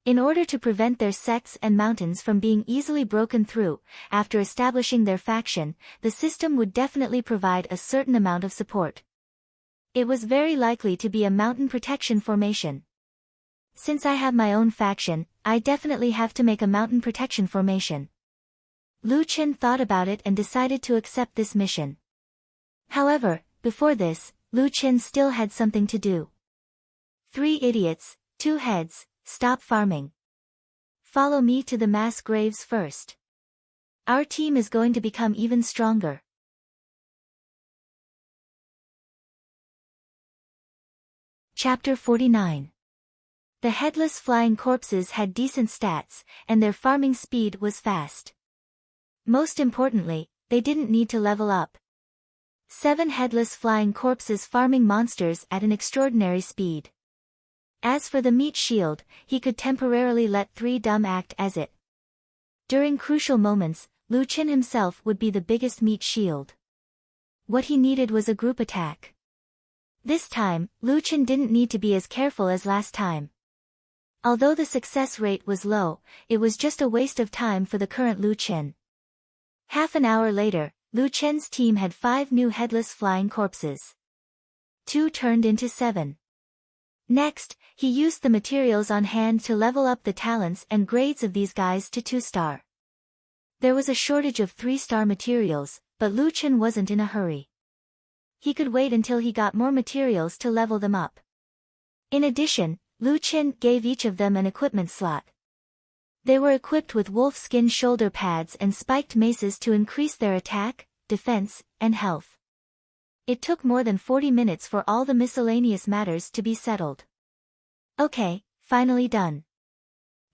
In order to prevent their sects and mountains from being easily broken through, after establishing their faction, the system would definitely provide a certain amount of support. It was very likely to be a mountain protection formation. Since I have my own faction, I definitely have to make a mountain protection formation. Lu Chen thought about it and decided to accept this mission. However, before this, Lu Chen still had something to do. 3 idiots, 2 heads. Stop farming. Follow me to the mass graves first. Our team is going to become even stronger. Chapter 49. The headless flying corpses had decent stats, and their farming speed was fast. Most importantly, they didn't need to level up. 7 headless flying corpses farming monsters at an extraordinary speed. As for the meat shield, he could temporarily let 3 dumb act as it. During crucial moments, Lu Chen himself would be the biggest meat shield. What he needed was a group attack. This time, Lu Chen didn't need to be as careful as last time. Although the success rate was low, it was just a waste of time for the current Lu Chen. Half an hour later, Lu Chen's team had 5 new headless flying corpses. 2 turned into 7. Next, he used the materials on hand to level up the talents and grades of these guys to 2-star. There was a shortage of 3-star materials, but Lu Chen wasn't in a hurry. He could wait until he got more materials to level them up. In addition, Lu Chen gave each of them an equipment slot. They were equipped with wolf skin shoulder pads and spiked maces to increase their attack, defense, and health. It took more than 40 minutes for all the miscellaneous matters to be settled. Okay, finally done.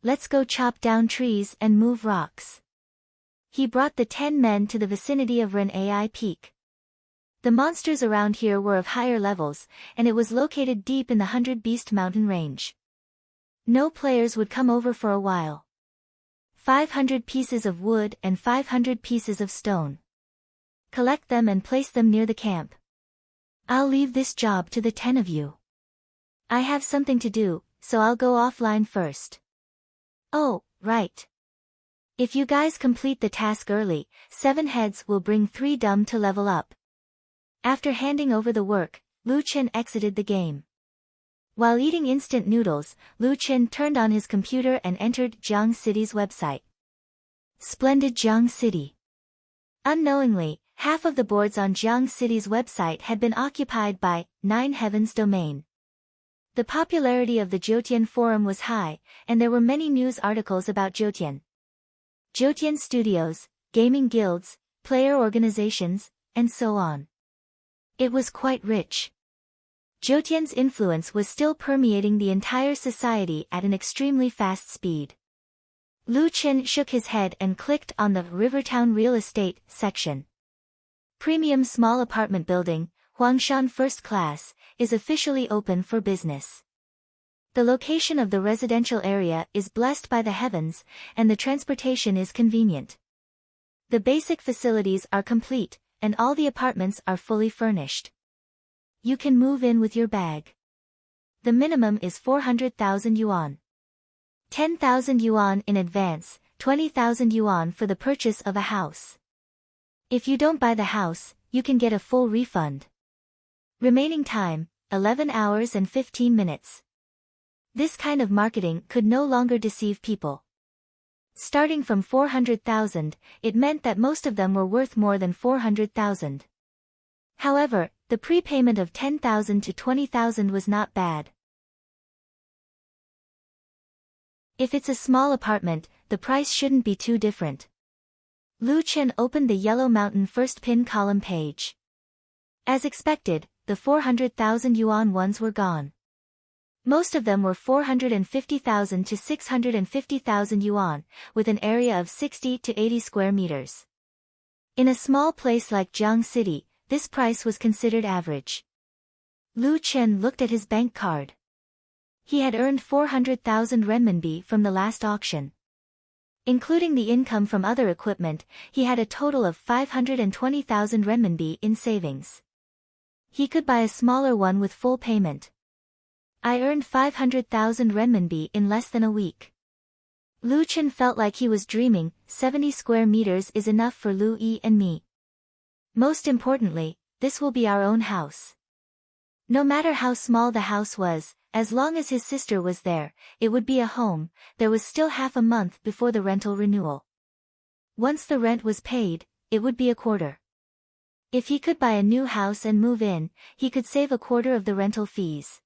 Let's go chop down trees and move rocks. He brought the 10 men to the vicinity of Ren Ai Peak. The monsters around here were of higher levels, and it was located deep in the 100 Beast Mountain range. No players would come over for a while. 500 pieces of wood and 500 pieces of stone. Collect them and place them near the camp. I'll leave this job to the 10 of you. I have something to do, so I'll go offline first. Oh, right. If you guys complete the task early, 7 heads will bring 3 dumb to level up. After handing over the work, Lu Chen exited the game. While eating instant noodles, Lu Chen turned on his computer and entered Jiang City's website. Splendid Jiang City. Unknowingly, half of the boards on Jiang City's website had been occupied by 9 Heavens domain. The popularity of the Jiutian forum was high, and there were many news articles about Jiutian. Jiutian studios, gaming guilds, player organizations, and so on. It was quite rich. Jiutian's influence was still permeating the entire society at an extremely fast speed. Lu Chen shook his head and clicked on the Rivertown Real Estate section. Premium small apartment building, Huangshan First Class, is officially open for business. The location of the residential area is blessed by the heavens, and the transportation is convenient. The basic facilities are complete, and all the apartments are fully furnished. You can move in with your bag. The minimum is 400,000 yuan. 10,000 yuan in advance, 20,000 yuan for the purchase of a house. If you don't buy the house, you can get a full refund. Remaining time, 11 hours and 15 minutes. This kind of marketing could no longer deceive people. Starting from 400,000, it meant that most of them were worth more than 400,000. However, the prepayment of 10,000 to 20,000 was not bad. If it's a small apartment, the price shouldn't be too different. Lu Chen opened the Yellow Mountain first pin column page. As expected, the 400,000 yuan ones were gone. Most of them were 450,000 to 650,000 yuan, with an area of 60 to 80 square meters. In a small place like Jiang City, this price was considered average. Lu Chen looked at his bank card. He had earned 400,000 renminbi from the last auction. Including the income from other equipment, he had a total of 520,000 renminbi in savings. He could buy a smaller one with full payment. I earned 500,000 renminbi in less than a week. Lu Chen felt like he was dreaming. 70 square meters is enough for Lu Yi and me. Most importantly, this will be our own house. No matter how small the house was, as long as his sister was there, it would be a home. There was still half a month before the rental renewal. Once the rent was paid, it would be a quarter. If he could buy a new house and move in, he could save a quarter of the rental fees.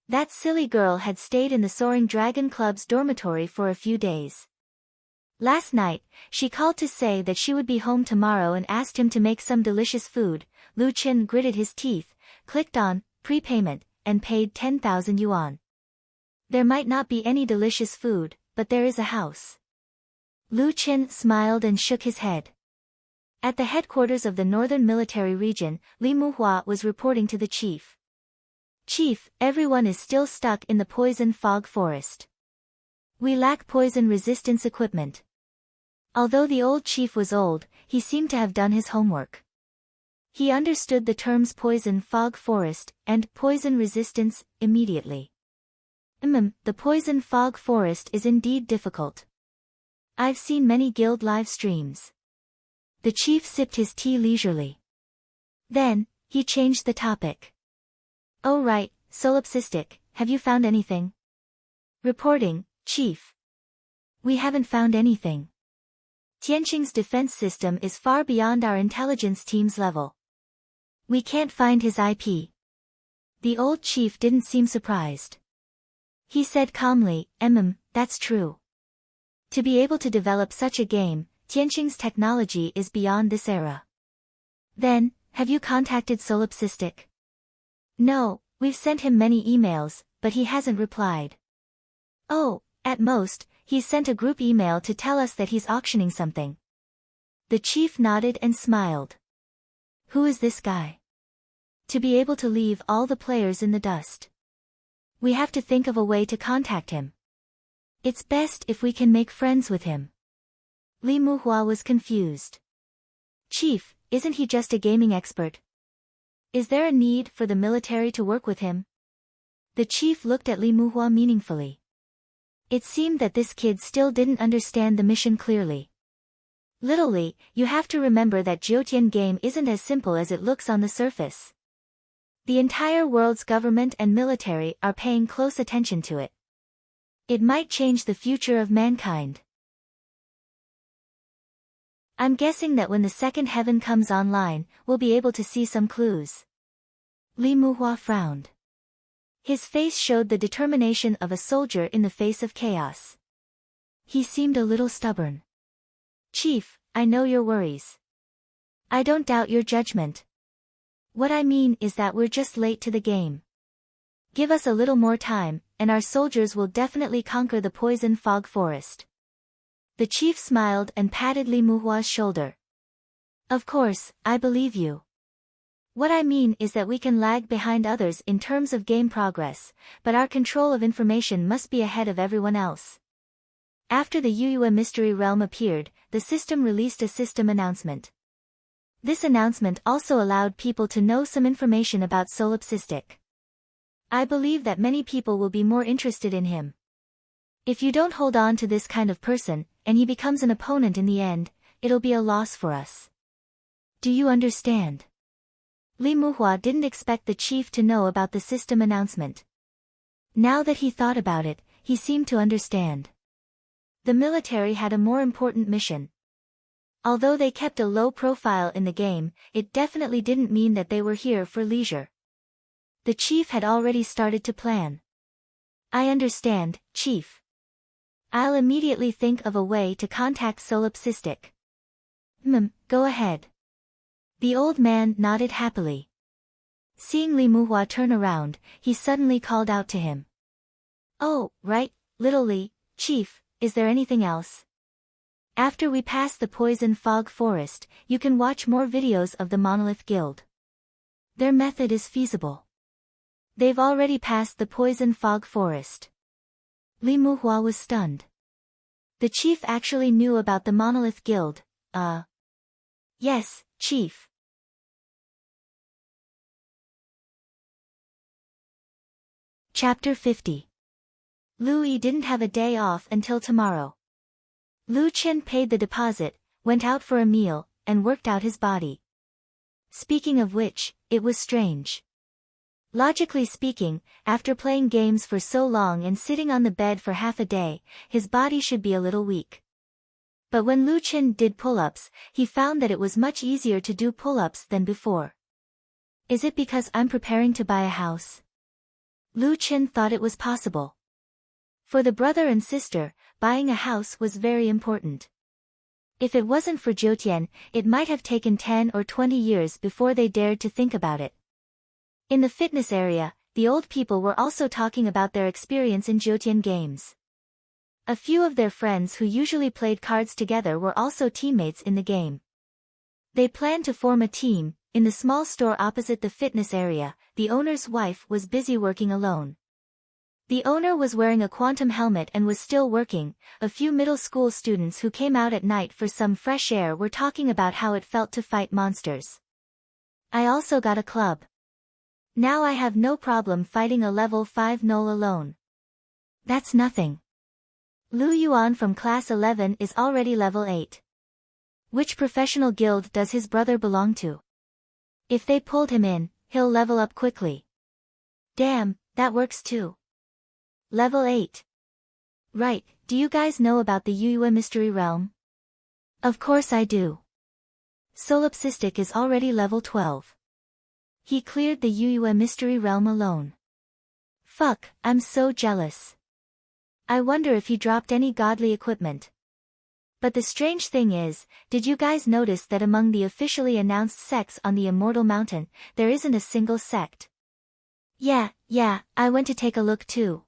That silly girl had stayed in the Soaring Dragon Club's dormitory for a few days. Last night, she called to say that she would be home tomorrow and asked him to make some delicious food. Lu Chen gritted his teeth, clicked on prepayment, and paid 10,000 yuan. There might not be any delicious food, but there is a house. Lu Chen smiled and shook his head. At the headquarters of the Northern Military Region, Li Muhua was reporting to the chief. Chief, everyone is still stuck in the poison fog forest. We lack poison resistance equipment. Although the old chief was old, he seemed to have done his homework. He understood the terms poison fog forest and poison resistance immediately. The poison fog forest is indeed difficult. I've seen many guild live streams. The chief sipped his tea leisurely. Then, he changed the topic. Oh right, solipsistic, have you found anything? Reporting, Chief. We haven't found anything. Tianqing's defense system is far beyond our intelligence team's level. We can't find his IP. The old chief didn't seem surprised. He said calmly, that's true. To be able to develop such a game, Tianqing's technology is beyond this era. Then, have you contacted Solipsistic? No, we've sent him many emails, but he hasn't replied. Oh, at most, he's sent a group email to tell us that he's auctioning something. The chief nodded and smiled. Who is this guy? To be able to leave all the players in the dust. We have to think of a way to contact him. It's best if we can make friends with him. Li Muhua was confused. Chief, isn't he just a gaming expert? Is there a need for the military to work with him? The chief looked at Li Muhua meaningfully. It seemed that this kid still didn't understand the mission clearly. Little Li, you have to remember that Jiutian game isn't as simple as it looks on the surface. The entire world's government and military are paying close attention to it. It might change the future of mankind. I'm guessing that when the second heaven comes online, we'll be able to see some clues. Li Muhua frowned. His face showed the determination of a soldier in the face of chaos. He seemed a little stubborn. Chief, I know your worries. I don't doubt your judgment. What I mean is that we're just late to the game. Give us a little more time, and our soldiers will definitely conquer the poison fog forest. The chief smiled and patted Li Muhua's shoulder. Of course, I believe you. What I mean is that we can lag behind others in terms of game progress, but our control of information must be ahead of everyone else. After the Yuyue Mystery Realm appeared, the system released a system announcement. This announcement also allowed people to know some information about Solipsistic. I believe that many people will be more interested in him. If you don't hold on to this kind of person, and he becomes an opponent in the end, it'll be a loss for us. Do you understand? Li Muhua didn't expect the chief to know about the system announcement. Now that he thought about it, he seemed to understand. The military had a more important mission. Although they kept a low profile in the game, it definitely didn't mean that they were here for leisure. The chief had already started to plan. I understand, Chief. I'll immediately think of a way to contact Solipsistic. Go ahead. The old man nodded happily. Seeing Li Muhua turn around, he suddenly called out to him. Oh, right, little Li, Chief, is there anything else? After we pass the Poison Fog Forest, you can watch more videos of the Monolith Guild. Their method is feasible. They've already passed the Poison Fog Forest. Li Muhua was stunned. The chief actually knew about the Monolith Guild. Yes, Chief. Chapter 50. Lu Yi didn't have a day off until tomorrow. Lu Chen paid the deposit, went out for a meal, and worked out his body. Speaking of which, it was strange. Logically speaking, after playing games for so long and sitting on the bed for half a day, his body should be a little weak. But when Lu Chen did pull-ups, he found that it was much easier to do pull-ups than before. Is it because I'm preparing to buy a house? Lu Chen thought it was possible. For the brother and sister, buying a house was very important. If it wasn't for Jiutian, it might have taken 10 or 20 years before they dared to think about it. In the fitness area, the old people were also talking about their experience in Jiutian games. A few of their friends who usually played cards together were also teammates in the game. They planned to form a team. In the small store opposite the fitness area, the owner's wife was busy working alone. The owner was wearing a quantum helmet and was still working. A few middle school students who came out at night for some fresh air were talking about how it felt to fight monsters. I also got a club. Now I have no problem fighting a level 5 gnoll alone. That's nothing. Lu Yuan from class 11 is already level 8. Which professional guild does his brother belong to? If they pulled him in, he'll level up quickly. Damn, that works too. Level 8. Right, do you guys know about the Yuyue Mystery Realm? Of course I do. Solipsistic is already level 12. He cleared the Yuyue Mystery Realm alone. Fuck, I'm so jealous. I wonder if he dropped any godly equipment. But the strange thing is, did you guys notice that among the officially announced sects on the Immortal Mountain, there isn't a single sect? Yeah, I went to take a look too.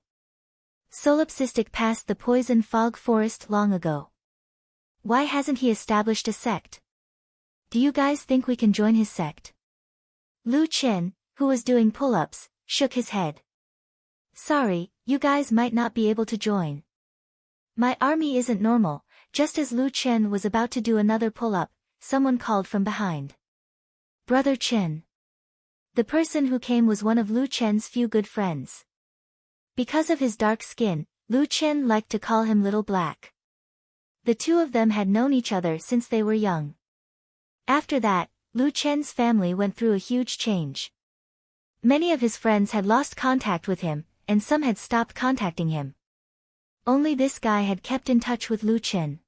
Solipsistic passed the Poison Fog Forest long ago. Why hasn't he established a sect? Do you guys think we can join his sect? Lu Chen, who was doing pull-ups, shook his head. Sorry, you guys might not be able to join. My army isn't normal. Just as Lu Chen was about to do another pull-up, someone called from behind. Brother Chen. The person who came was one of Lu Chen's few good friends. Because of his dark skin, Lu Chen liked to call him Little Black. The two of them had known each other since they were young. After that, Lu Chen's family went through a huge change. Many of his friends had lost contact with him, and some had stopped contacting him. Only this guy had kept in touch with Lu Chen.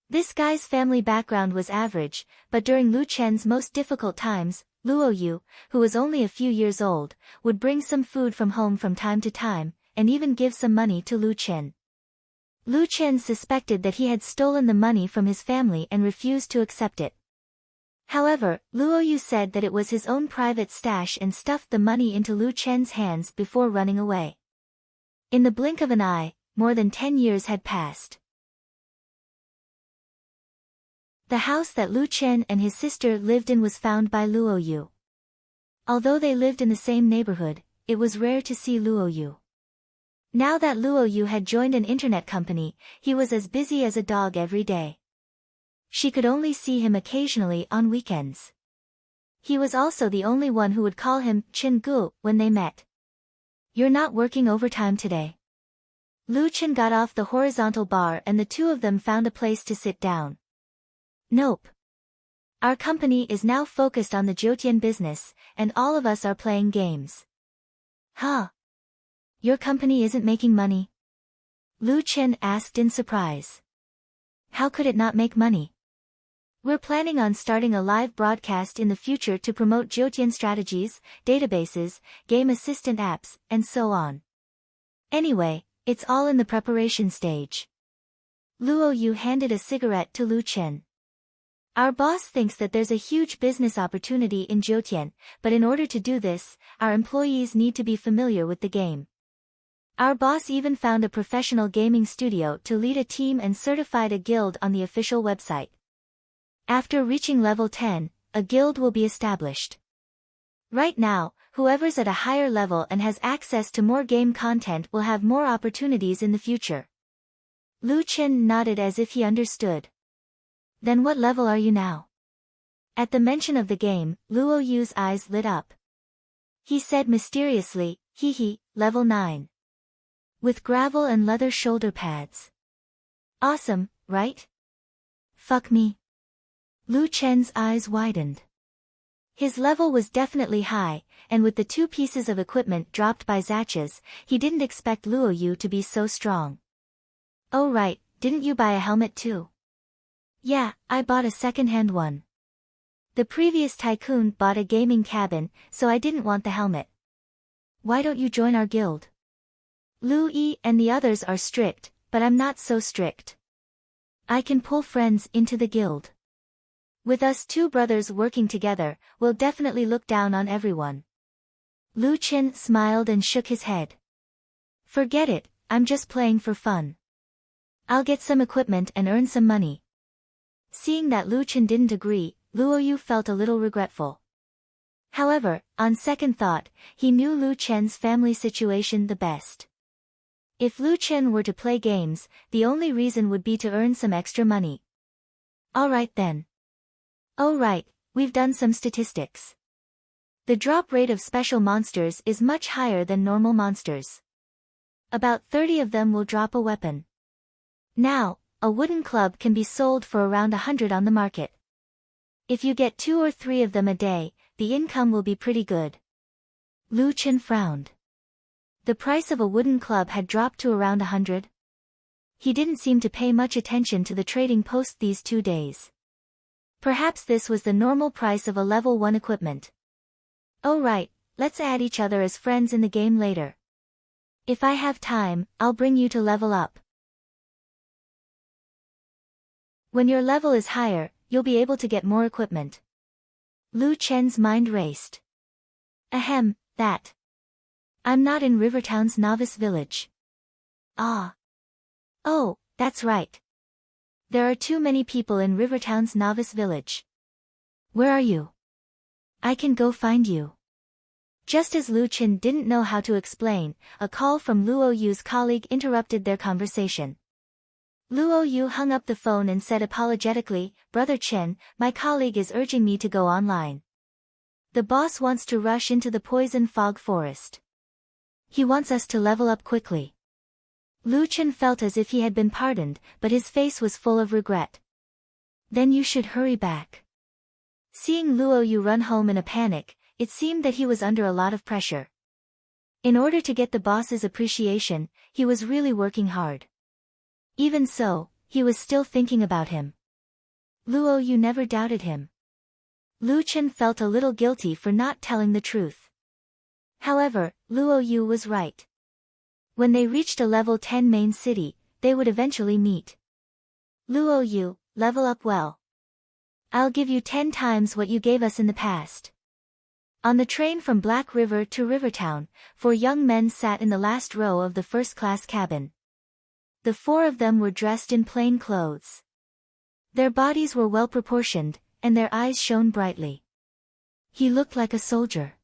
This guy's family background was average, but during Lu Chen's most difficult times, Luo Yu, who was only a few years old, would bring some food from home from time to time, and even give some money to Lu Chen. Lu Chen suspected that he had stolen the money from his family and refused to accept it. However, Luo Yu said that it was his own private stash and stuffed the money into Lu Chen's hands before running away. In the blink of an eye, more than 10 years had passed. The house that Lu Chen and his sister lived in was found by Luo Yu. Although they lived in the same neighborhood, it was rare to see Luo Yu. Now that Luo Yu had joined an internet company, he was as busy as a dog every day. She could only see him occasionally on weekends. He was also the only one who would call him Chen Gu when they met. "You're not working overtime today?" Lu Chen got off the horizontal bar and the two of them found a place to sit down. "Nope. Our company is now focused on the Jiutian business, and all of us are playing games." "Huh? Your company isn't making money?" Lu Chen asked in surprise. "How could it not make money? We're planning on starting a live broadcast in the future to promote Jiutian strategies, databases, game assistant apps, and so on. Anyway, it's all in the preparation stage." Luo Yu handed a cigarette to Lu Chen. "Our boss thinks that there's a huge business opportunity in Jiutian, but in order to do this, our employees need to be familiar with the game. Our boss even found a professional gaming studio to lead a team and certified a guild on the official website. After reaching level 10, a guild will be established. Right now, whoever's at a higher level and has access to more game content will have more opportunities in the future." Lu Chen nodded as if he understood. "Then what level are you now?" At the mention of the game, Luo Yu's eyes lit up. He said mysteriously, "Hee, level 9. With gravel and leather shoulder pads. Awesome, right?" "Fuck me." Lu Chen's eyes widened. His level was definitely high, and with the two pieces of equipment dropped by Zatches, he didn't expect Luo Yu to be so strong. "Oh right, didn't you buy a helmet too?" "Yeah, I bought a second-hand one. The previous tycoon bought a gaming cabin, so I didn't want the helmet." "Why don't you join our guild?" "Lu Yi and the others are strict, but I'm not so strict. I can pull friends into the guild. With us two brothers working together, we'll definitely look down on everyone." Lu Chen smiled and shook his head. "Forget it, I'm just playing for fun. I'll get some equipment and earn some money." Seeing that Lu Chen didn't agree, Luo Yu felt a little regretful. However, on second thought, he knew Lu Chen's family situation the best. If Lu Chen were to play games, the only reason would be to earn some extra money. "Alright then. Oh right, we've done some statistics. The drop rate of special monsters is much higher than normal monsters. About 30 of them will drop a weapon. Now, a wooden club can be sold for around 100 on the market. If you get 2 or 3 of them a day, the income will be pretty good." Lu Chen frowned. The price of a wooden club had dropped to around 100. He didn't seem to pay much attention to the trading post these 2 days. Perhaps this was the normal price of a level 1 equipment. "Oh right, let's add each other as friends in the game later. If I have time, I'll bring you to level up. When your level is higher, you'll be able to get more equipment." Lu Chen's mind raced. "Ahem, that. I'm not in Rivertown's novice village." "Ah. Oh, that's right. There are too many people in Rivertown's novice village. Where are you? I can go find you." Just as Lu Chen didn't know how to explain, a call from Luo Yu's colleague interrupted their conversation. Luo Yu hung up the phone and said apologetically, "Brother Chen, my colleague is urging me to go online. The boss wants to rush into the poison fog forest. He wants us to level up quickly." Lu Chen felt as if he had been pardoned, but his face was full of regret. "Then you should hurry back." Seeing Luo Yu run home in a panic, it seemed that he was under a lot of pressure. In order to get the boss's appreciation, he was really working hard. Even so, he was still thinking about him. Luo Yu never doubted him. Lu Chen felt a little guilty for not telling the truth. However, Luo Yu was right. When they reached a level 10 main city, they would eventually meet. "Luo Yu, level up well. I'll give you 10 times what you gave us in the past." On the train from Black River to Rivertown, 4 young men sat in the last row of the first-class cabin. The 4 of them were dressed in plain clothes. Their bodies were well-proportioned, and their eyes shone brightly. He looked like a soldier.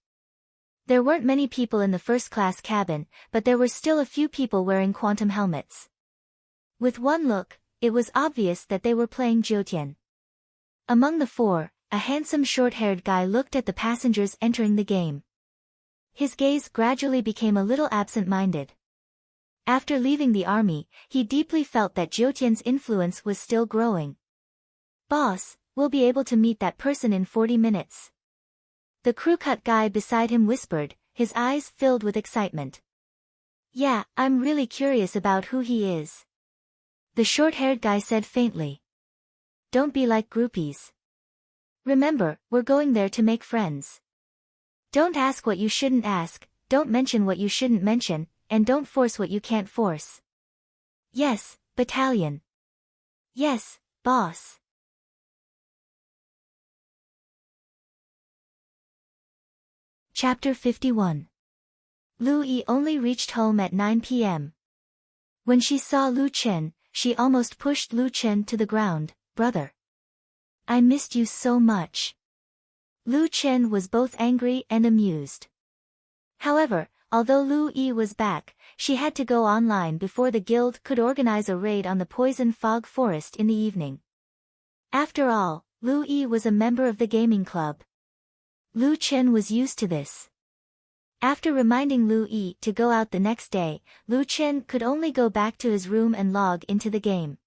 There weren't many people in the first-class cabin, but there were still a few people wearing quantum helmets. With one look, it was obvious that they were playing Jiutian. Among the four, a handsome short-haired guy looked at the passengers entering the game. His gaze gradually became a little absent-minded. After leaving the army, he deeply felt that Jiutian's influence was still growing. "Boss, we'll be able to meet that person in 40 minutes. The crew-cut guy beside him whispered, his eyes filled with excitement. "Yeah, I'm really curious about who he is." The short-haired guy said faintly. "Don't be like groupies. Remember, we're going there to make friends. Don't ask what you shouldn't ask, don't mention what you shouldn't mention, and don't force what you can't force." "Yes, battalion." "Yes, boss." Chapter 51. Lu Yi only reached home at 9 p.m. When she saw Lu Chen, she almost pushed Lu Chen to the ground. "Brother. I missed you so much." Lu Chen was both angry and amused. However, although Lu Yi was back, she had to go online before the guild could organize a raid on the poison fog forest in the evening. After all, Lu Yi was a member of the gaming club. Lu Chen was used to this. After reminding Lu Yi to go out the next day, Lu Chen could only go back to his room and log into the game.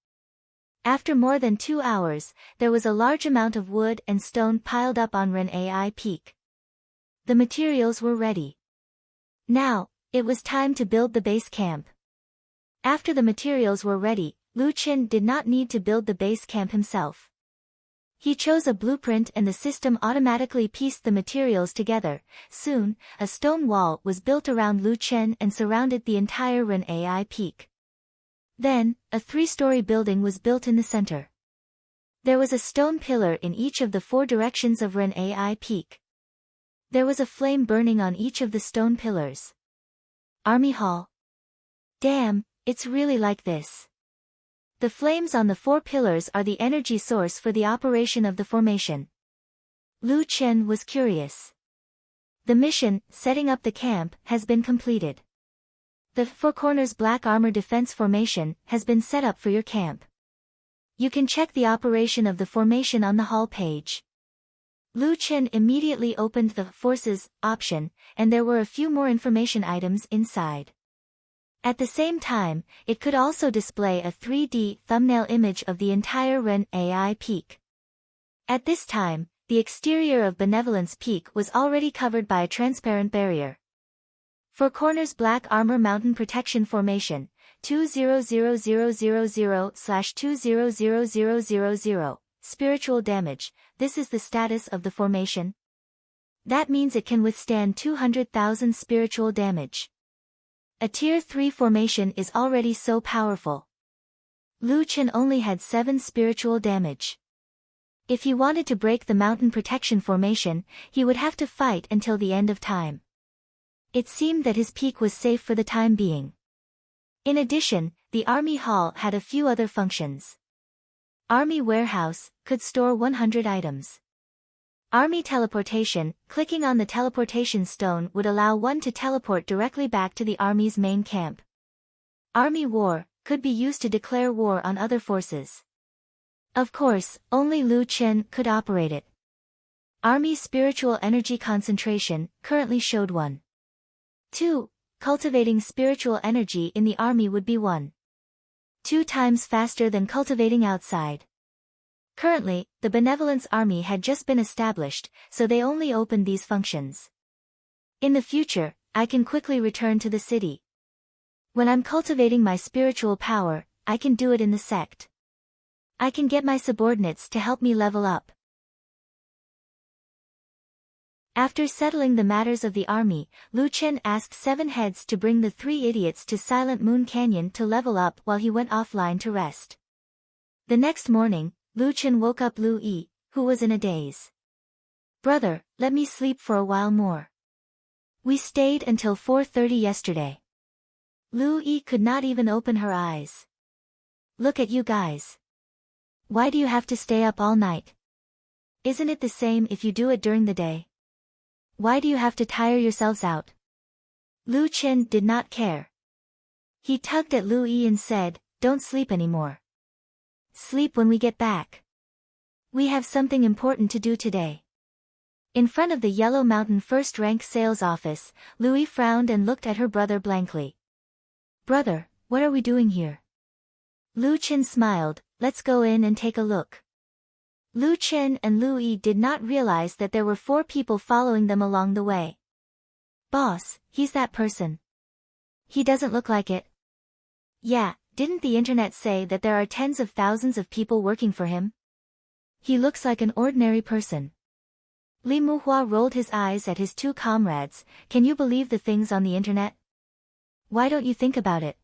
After more than 2 hours, there was a large amount of wood and stone piled up on Ren AI Peak. The materials were ready. Now, it was time to build the base camp. After the materials were ready, Lu Chen did not need to build the base camp himself. He chose a blueprint and the system automatically pieced the materials together. Soon, a stone wall was built around Lu Chen and surrounded the entire Ren AI Peak. Then, a 3-story building was built in the center. There was a stone pillar in each of the 4 directions of Ren AI Peak. There was a flame burning on each of the stone pillars. Army Hall. Damn, it's really like this. The flames on the 4 pillars are the energy source for the operation of the formation. Lu Chen was curious. The mission, setting up the camp, has been completed. The 4 corners black armor defense formation has been set up for your camp. You can check the operation of the formation on the hall page. Lu Chen immediately opened the Forces option, and there were a few more information items inside. At the same time, it could also display a 3D thumbnail image of the entire Ren AI Peak. At this time, the exterior of Benevolence Peak was already covered by a transparent barrier. 4 corners black armor mountain protection formation, 200000/200000, spiritual damage. This is the status of the formation. That means it can withstand 200,000 spiritual damage. A Tier 3 formation is already so powerful. Lu Chen only had 7 spiritual damage. If he wanted to break the mountain protection formation, he would have to fight until the end of time. It seemed that his peak was safe for the time being. In addition, the Army Hall had a few other functions. Army Warehouse could store 100 items. Army Teleportation, clicking on the teleportation stone would allow one to teleport directly back to the Army's main camp. Army War could be used to declare war on other forces. Of course, only Lu Chen could operate it. Army Spiritual Energy Concentration currently showed 1. 2. Cultivating spiritual energy in the army would be 1.2 times faster than cultivating outside. Currently, the Benevolence Army had just been established, so they only opened these functions. In the future, I can quickly return to the city. When I'm cultivating my spiritual power, I can do it in the sect. I can get my subordinates to help me level up. After settling the matters of the army, Lu Chen asked 7 heads to bring the 3 idiots to Silent Moon Canyon to level up while he went offline to rest. The next morning, Lu Chen woke up Lu Yi, who was in a daze. "Brother, let me sleep for a while more. We stayed until 4:30 yesterday." Lu Yi could not even open her eyes. "Look at you guys. Why do you have to stay up all night? Isn't it the same if you do it during the day?" Why do you have to tire yourselves out? Lu Chen did not care. He tugged at Lu Yi and said, don't sleep anymore. Sleep when we get back. We have something important to do today. In front of the Yellow Mountain first-rank sales office, Lu Yi frowned and looked at her brother blankly. Brother, what are we doing here? Lu Chen smiled, let's go in and take a look. Lu Chen and Lu Yi did not realize that there were 4 people following them along the way. Boss, he's that person. He doesn't look like it. Yeah, didn't the internet say that there are tens of thousands of people working for him? He looks like an ordinary person. Li Muhua rolled his eyes at his 2 comrades. Can you believe the things on the internet? Why don't you think about it?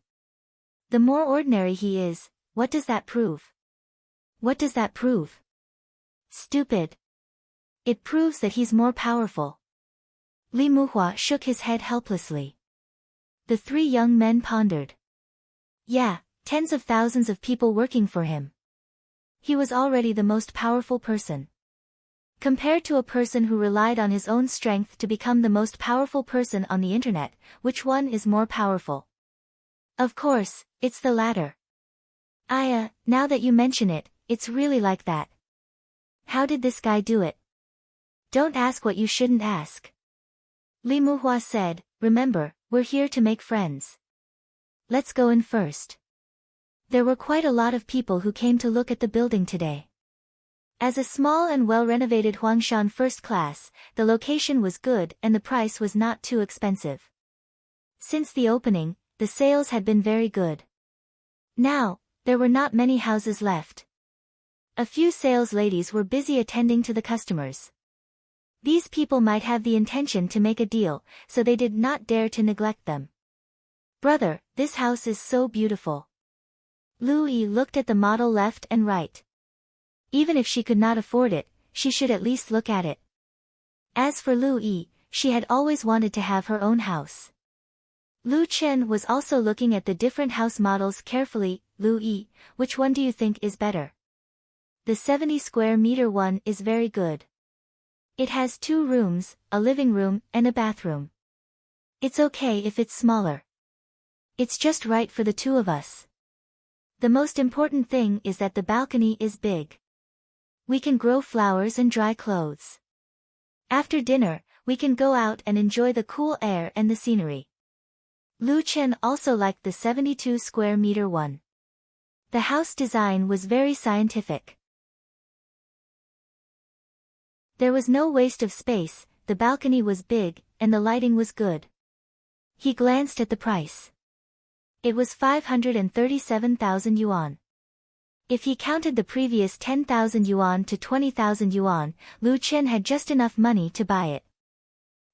The more ordinary he is, what does that prove? What does that prove? Stupid. It proves that he's more powerful. Li Muhua shook his head helplessly. The 3 young men pondered. Yeah, tens of thousands of people working for him. He was already the most powerful person. Compared to a person who relied on his own strength to become the most powerful person on the internet, which one is more powerful? Of course, it's the latter. Now that you mention it, it's really like that. How did this guy do it? Don't ask what you shouldn't ask. Li Muhua said, remember, we're here to make friends. Let's go in first. There were quite a lot of people who came to look at the building today. As a small and well-renovated Huangshan first class, the location was good and the price was not too expensive. Since the opening, the sales had been very good. Now, there were not many houses left. A few sales ladies were busy attending to the customers. These people might have the intention to make a deal, so they did not dare to neglect them. Brother, this house is so beautiful. Lu Yi looked at the model left and right. Even if she could not afford it, she should at least look at it. As for Lu Yi, she had always wanted to have her own house. Lu Chen was also looking at the different house models carefully. Lu Yi, which one do you think is better? The 70 square meter one is very good. It has 2 rooms, a living room, and a bathroom. It's okay if it's smaller. It's just right for the 2 of us. The most important thing is that the balcony is big. We can grow flowers and dry clothes. After dinner, we can go out and enjoy the cool air and the scenery. Lu Chen also liked the 72 square meter one. The house design was very scientific. There was no waste of space, the balcony was big, and the lighting was good. He glanced at the price. It was 537,000 yuan. If he counted the previous 10,000 yuan to 20,000 yuan, Lu Chen had just enough money to buy it.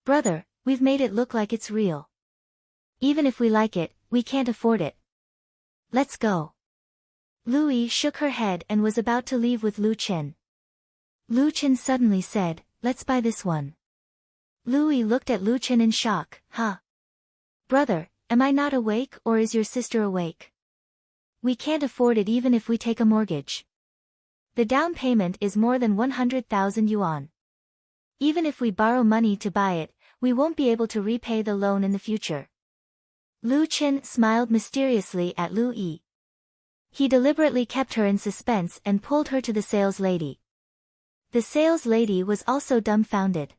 Brother, we've made it look like it's real. Even if we like it, we can't afford it. Let's go. Lu Yi shook her head and was about to leave with Lu Chen. Lu Chen suddenly said, let's buy this one. Lu Yi looked at Lu Chen in shock, huh? Brother, am I not awake or is your sister awake? We can't afford it even if we take a mortgage. The down payment is more than 100,000 yuan. Even if we borrow money to buy it, we won't be able to repay the loan in the future. Lu Chen smiled mysteriously at Lu Yi. He deliberately kept her in suspense and pulled her to the sales lady. The sales lady was also dumbfounded.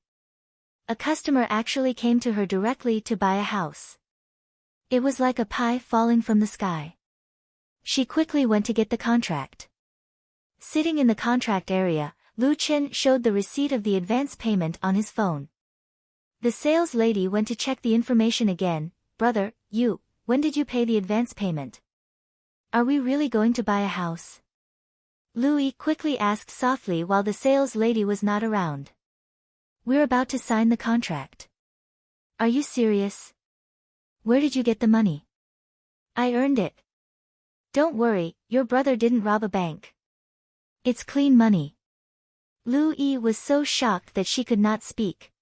A customer actually came to her directly to buy a house. It was like a pie falling from the sky. She quickly went to get the contract. Sitting in the contract area, Lu Chen showed the receipt of the advance payment on his phone. The sales lady went to check the information again. Brother, when did you pay the advance payment? Are we really going to buy a house? Lu Yi quickly asked softly while the sales lady was not around. We're about to sign the contract. Are you serious? Where did you get the money? I earned it. Don't worry, your brother didn't rob a bank. It's clean money. Lu Yi was so shocked that she could not speak.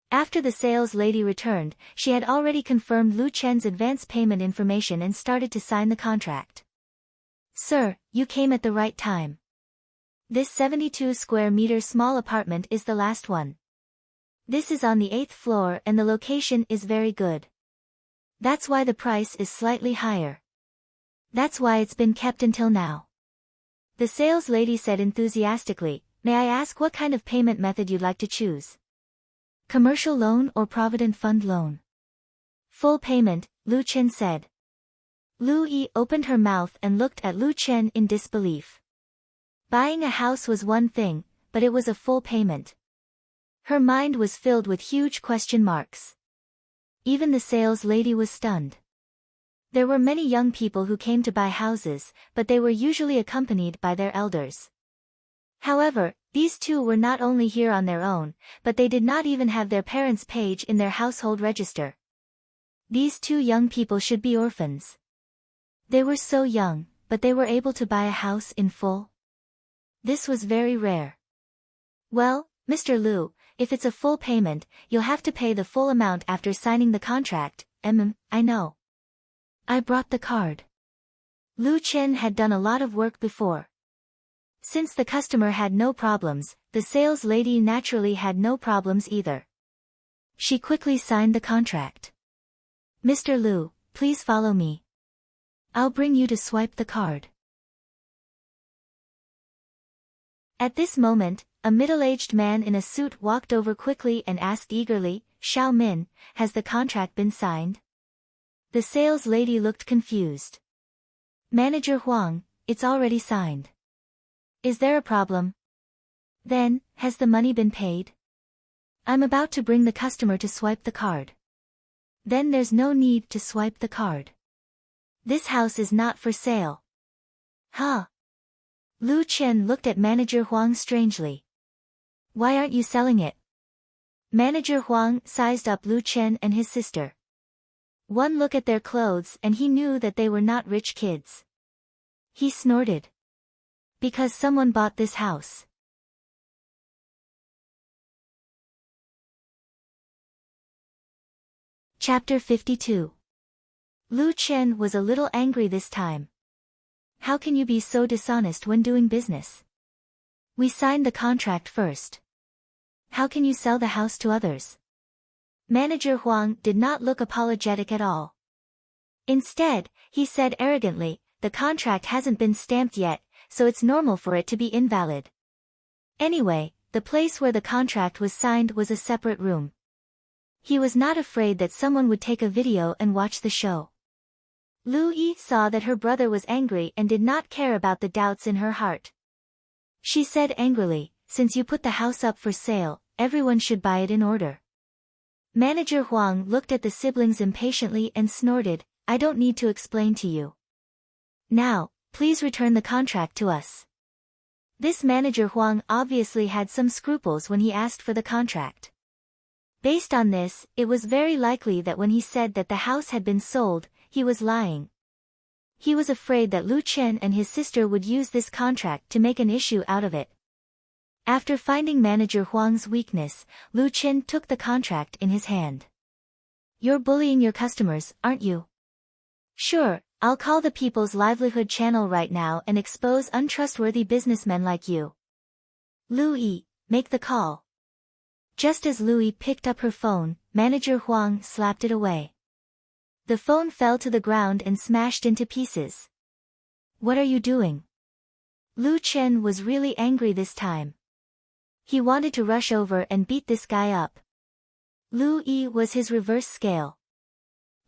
After the sales lady returned, she had already confirmed Lu Chen's advance payment information and started to sign the contract. Sir, you came at the right time. This 72 square meter small apartment is the last one. This is on the 8th floor and the location is very good. That's why the price is slightly higher. That's why it's been kept until now. The sales lady said enthusiastically, "May I ask what kind of payment method you'd like to choose? Commercial loan or Provident Fund loan?" "Full payment," Lu Chen said. Lu Yi opened her mouth and looked at Lu Chen in disbelief. Buying a house was one thing, but it was a full payment. Her mind was filled with huge question marks. Even the sales lady was stunned. There were many young people who came to buy houses, but they were usually accompanied by their elders. However, these two were not only here on their own, but they did not even have their parents' page in their household register. These two young people should be orphans. They were so young, but they were able to buy a house in full. This was very rare. "Well, Mr. Lu, if it's a full payment, you'll have to pay the full amount after signing the contract." I know. I brought the card." Lu Chen had done a lot of work before. Since the customer had no problems, the sales lady naturally had no problems either. She quickly signed the contract. "Mr. Lu, please follow me. I'll bring you to swipe the card." At this moment, a middle-aged man in a suit walked over quickly and asked eagerly, "Xiao Min, has the contract been signed?" The sales lady looked confused. "Manager Huang, it's already signed." "Is there a problem?" "Then, has the money been paid?" "I'm about to bring the customer to swipe the card." "Then there's no need to swipe the card. This house is not for sale." "Huh?" Lu Chen looked at Manager Huang strangely. "Why aren't you selling it?" Manager Huang sized up Lu Chen and his sister. One look at their clothes and he knew that they were not rich kids. He snorted. "Because someone bought this house." Chapter 52. Lu Chen was a little angry this time. "How can you be so dishonest when doing business? We signed the contract first. How can you sell the house to others?" Manager Huang did not look apologetic at all. Instead, he said arrogantly, "The contract hasn't been stamped yet, so it's normal for it to be invalid. Anyway, the place where the contract was signed was a separate room." He was not afraid that someone would take a video and watch the show. Lu Yi saw that her brother was angry and did not care about the doubts in her heart. She said angrily, "Since you put the house up for sale, everyone should buy it in order." Manager Huang looked at the siblings impatiently and snorted, "I don't need to explain to you. Now, please return the contract to us." This Manager Huang obviously had some scruples when he asked for the contract. Based on this, it was very likely that when he said that the house had been sold, he was lying. He was afraid that Lu Chen and his sister would use this contract to make an issue out of it. After finding Manager Huang's weakness, Lu Chen took the contract in his hand. "You're bullying your customers, aren't you?" "Sure, I'll call the People's Livelihood channel right now and expose untrustworthy businessmen like you." "Lu Yi, make the call." Just as Lu Yi picked up her phone, Manager Huang slapped it away. The phone fell to the ground and smashed into pieces. "What are you doing?" Lu Chen was really angry this time. He wanted to rush over and beat this guy up. Lu Yi was his reverse scale.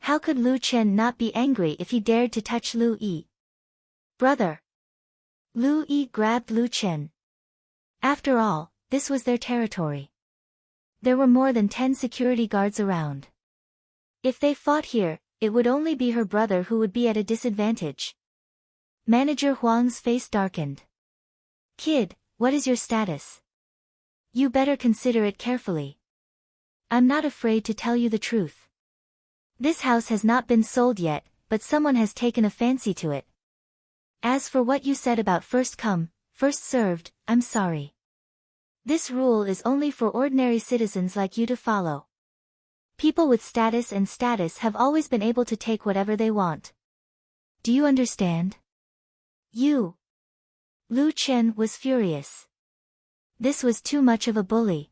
How could Lu Chen not be angry if he dared to touch Lu Yi? "Brother!" Lu Yi grabbed Lu Chen. After all, this was their territory. There were more than 10 security guards around. If they fought here, it would only be her brother who would be at a disadvantage. Manager Huang's face darkened. "Kid, what is your status? You better consider it carefully. I'm not afraid to tell you the truth. This house has not been sold yet, but someone has taken a fancy to it. As for what you said about first come, first served, I'm sorry. This rule is only for ordinary citizens like you to follow. People with status have always been able to take whatever they want. Do you understand?" "You." Lu Chen was furious. This was too much of a bully.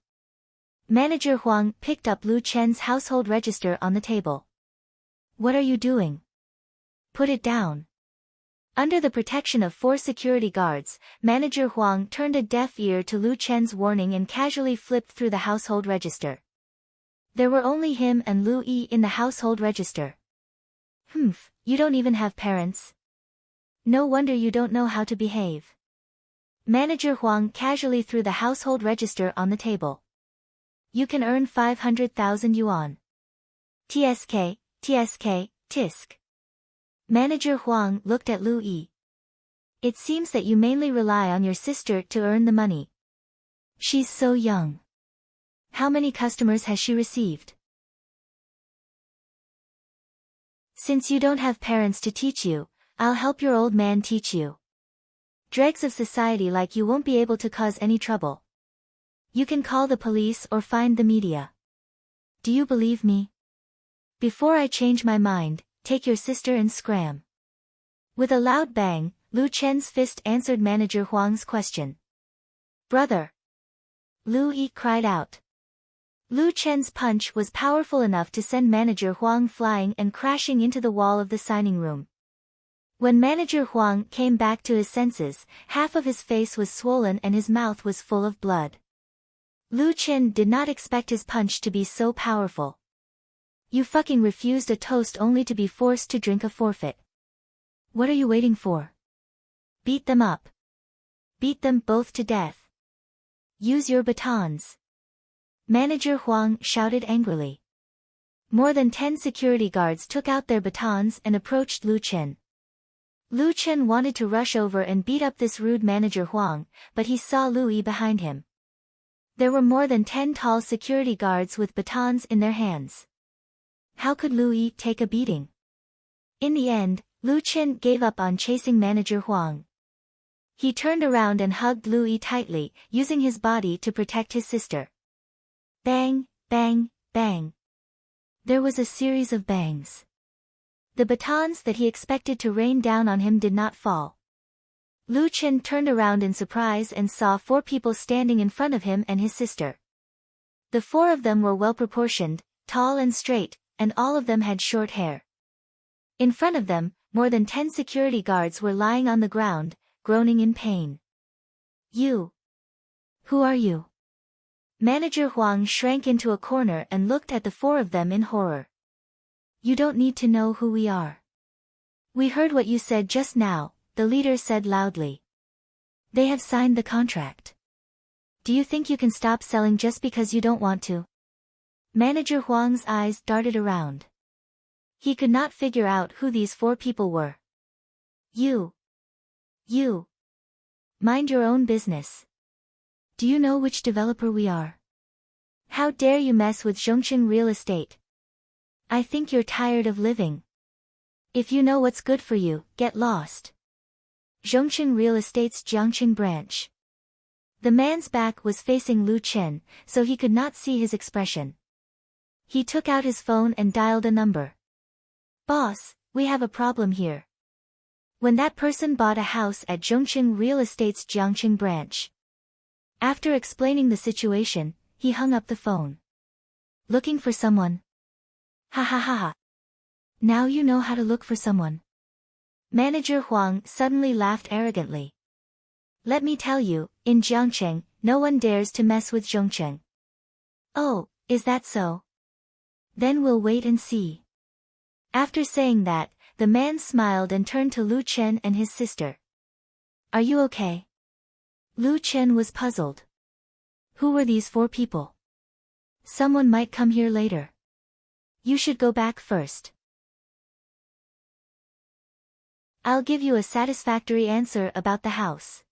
Manager Huang picked up Lu Chen's household register on the table. What are you doing? Put it down. Under the protection of 4 security guards, Manager Huang turned a deaf ear to Lu Chen's warning and casually flipped through the household register. There were only him and Lu Yi in the household register. Humph, you don't even have parents. No wonder you don't know how to behave. Manager Huang casually threw the household register on the table. You can earn 500,000 yuan. TSK, TSK, TISK. Manager Huang looked at Lu Yi. It seems that you mainly rely on your sister to earn the money. She's so young. How many customers has she received? Since you don't have parents to teach you, I'll help your old man teach you. Dregs of society like you won't be able to cause any trouble. You can call the police or find the media. Do you believe me? Before I change my mind, take your sister and scram. With a loud bang, Lu Chen's fist answered Manager Huang's question. Brother! Lu Yi cried out. Lu Chen's punch was powerful enough to send Manager Huang flying and crashing into the wall of the signing room. When Manager Huang came back to his senses, half of his face was swollen and his mouth was full of blood. Lu Chen did not expect his punch to be so powerful. You fucking refused a toast only to be forced to drink a forfeit. What are you waiting for? Beat them up. Beat them both to death. Use your batons. Manager Huang shouted angrily. More than 10 security guards took out their batons and approached Lu Chen. Lu Chen wanted to rush over and beat up this rude Manager Huang, but he saw Lu Yi behind him. There were more than 10 tall security guards with batons in their hands. How could Lu Yi take a beating? In the end, Lu Chen gave up on chasing Manager Huang. He turned around and hugged Lu Yi tightly, using his body to protect his sister. Bang, bang, bang. There was a series of bangs. The batons that he expected to rain down on him did not fall. Lu Chen turned around in surprise and saw 4 people standing in front of him and his sister. The 4 of them were well-proportioned, tall and straight, and all of them had short hair. In front of them, more than 10 security guards were lying on the ground, groaning in pain. You! Who are you? Manager Huang shrank into a corner and looked at the 4 of them in horror. You don't need to know who we are. We heard what you said just now, the leader said loudly. They have signed the contract. Do you think you can stop selling just because you don't want to? Manager Huang's eyes darted around. He could not figure out who these 4 people were. You. Mind your own business. Do you know which developer we are? How dare you mess with Zhongqing Real Estate? I think you're tired of living. If you know what's good for you, get lost. Zhongqing Real Estate's Jiangqing branch. The man's back was facing Lu Chen, so he could not see his expression. He took out his phone and dialed a number. Boss, we have a problem here. When that person bought a house at Zhongqing Real Estate's Jiangqing branch. After explaining the situation, he hung up the phone. Looking for someone? Ha ha ha ha. Now you know how to look for someone. Manager Huang suddenly laughed arrogantly. Let me tell you, in Jiangqing, no one dares to mess with Zhongqing. Oh, is that so? Then we'll wait and see. After saying that, the man smiled and turned to Lu Chen and his sister. Are you okay? Lu Chen was puzzled. Who were these 4 people? Someone might come here later. You should go back first. I'll give you a satisfactory answer about the house.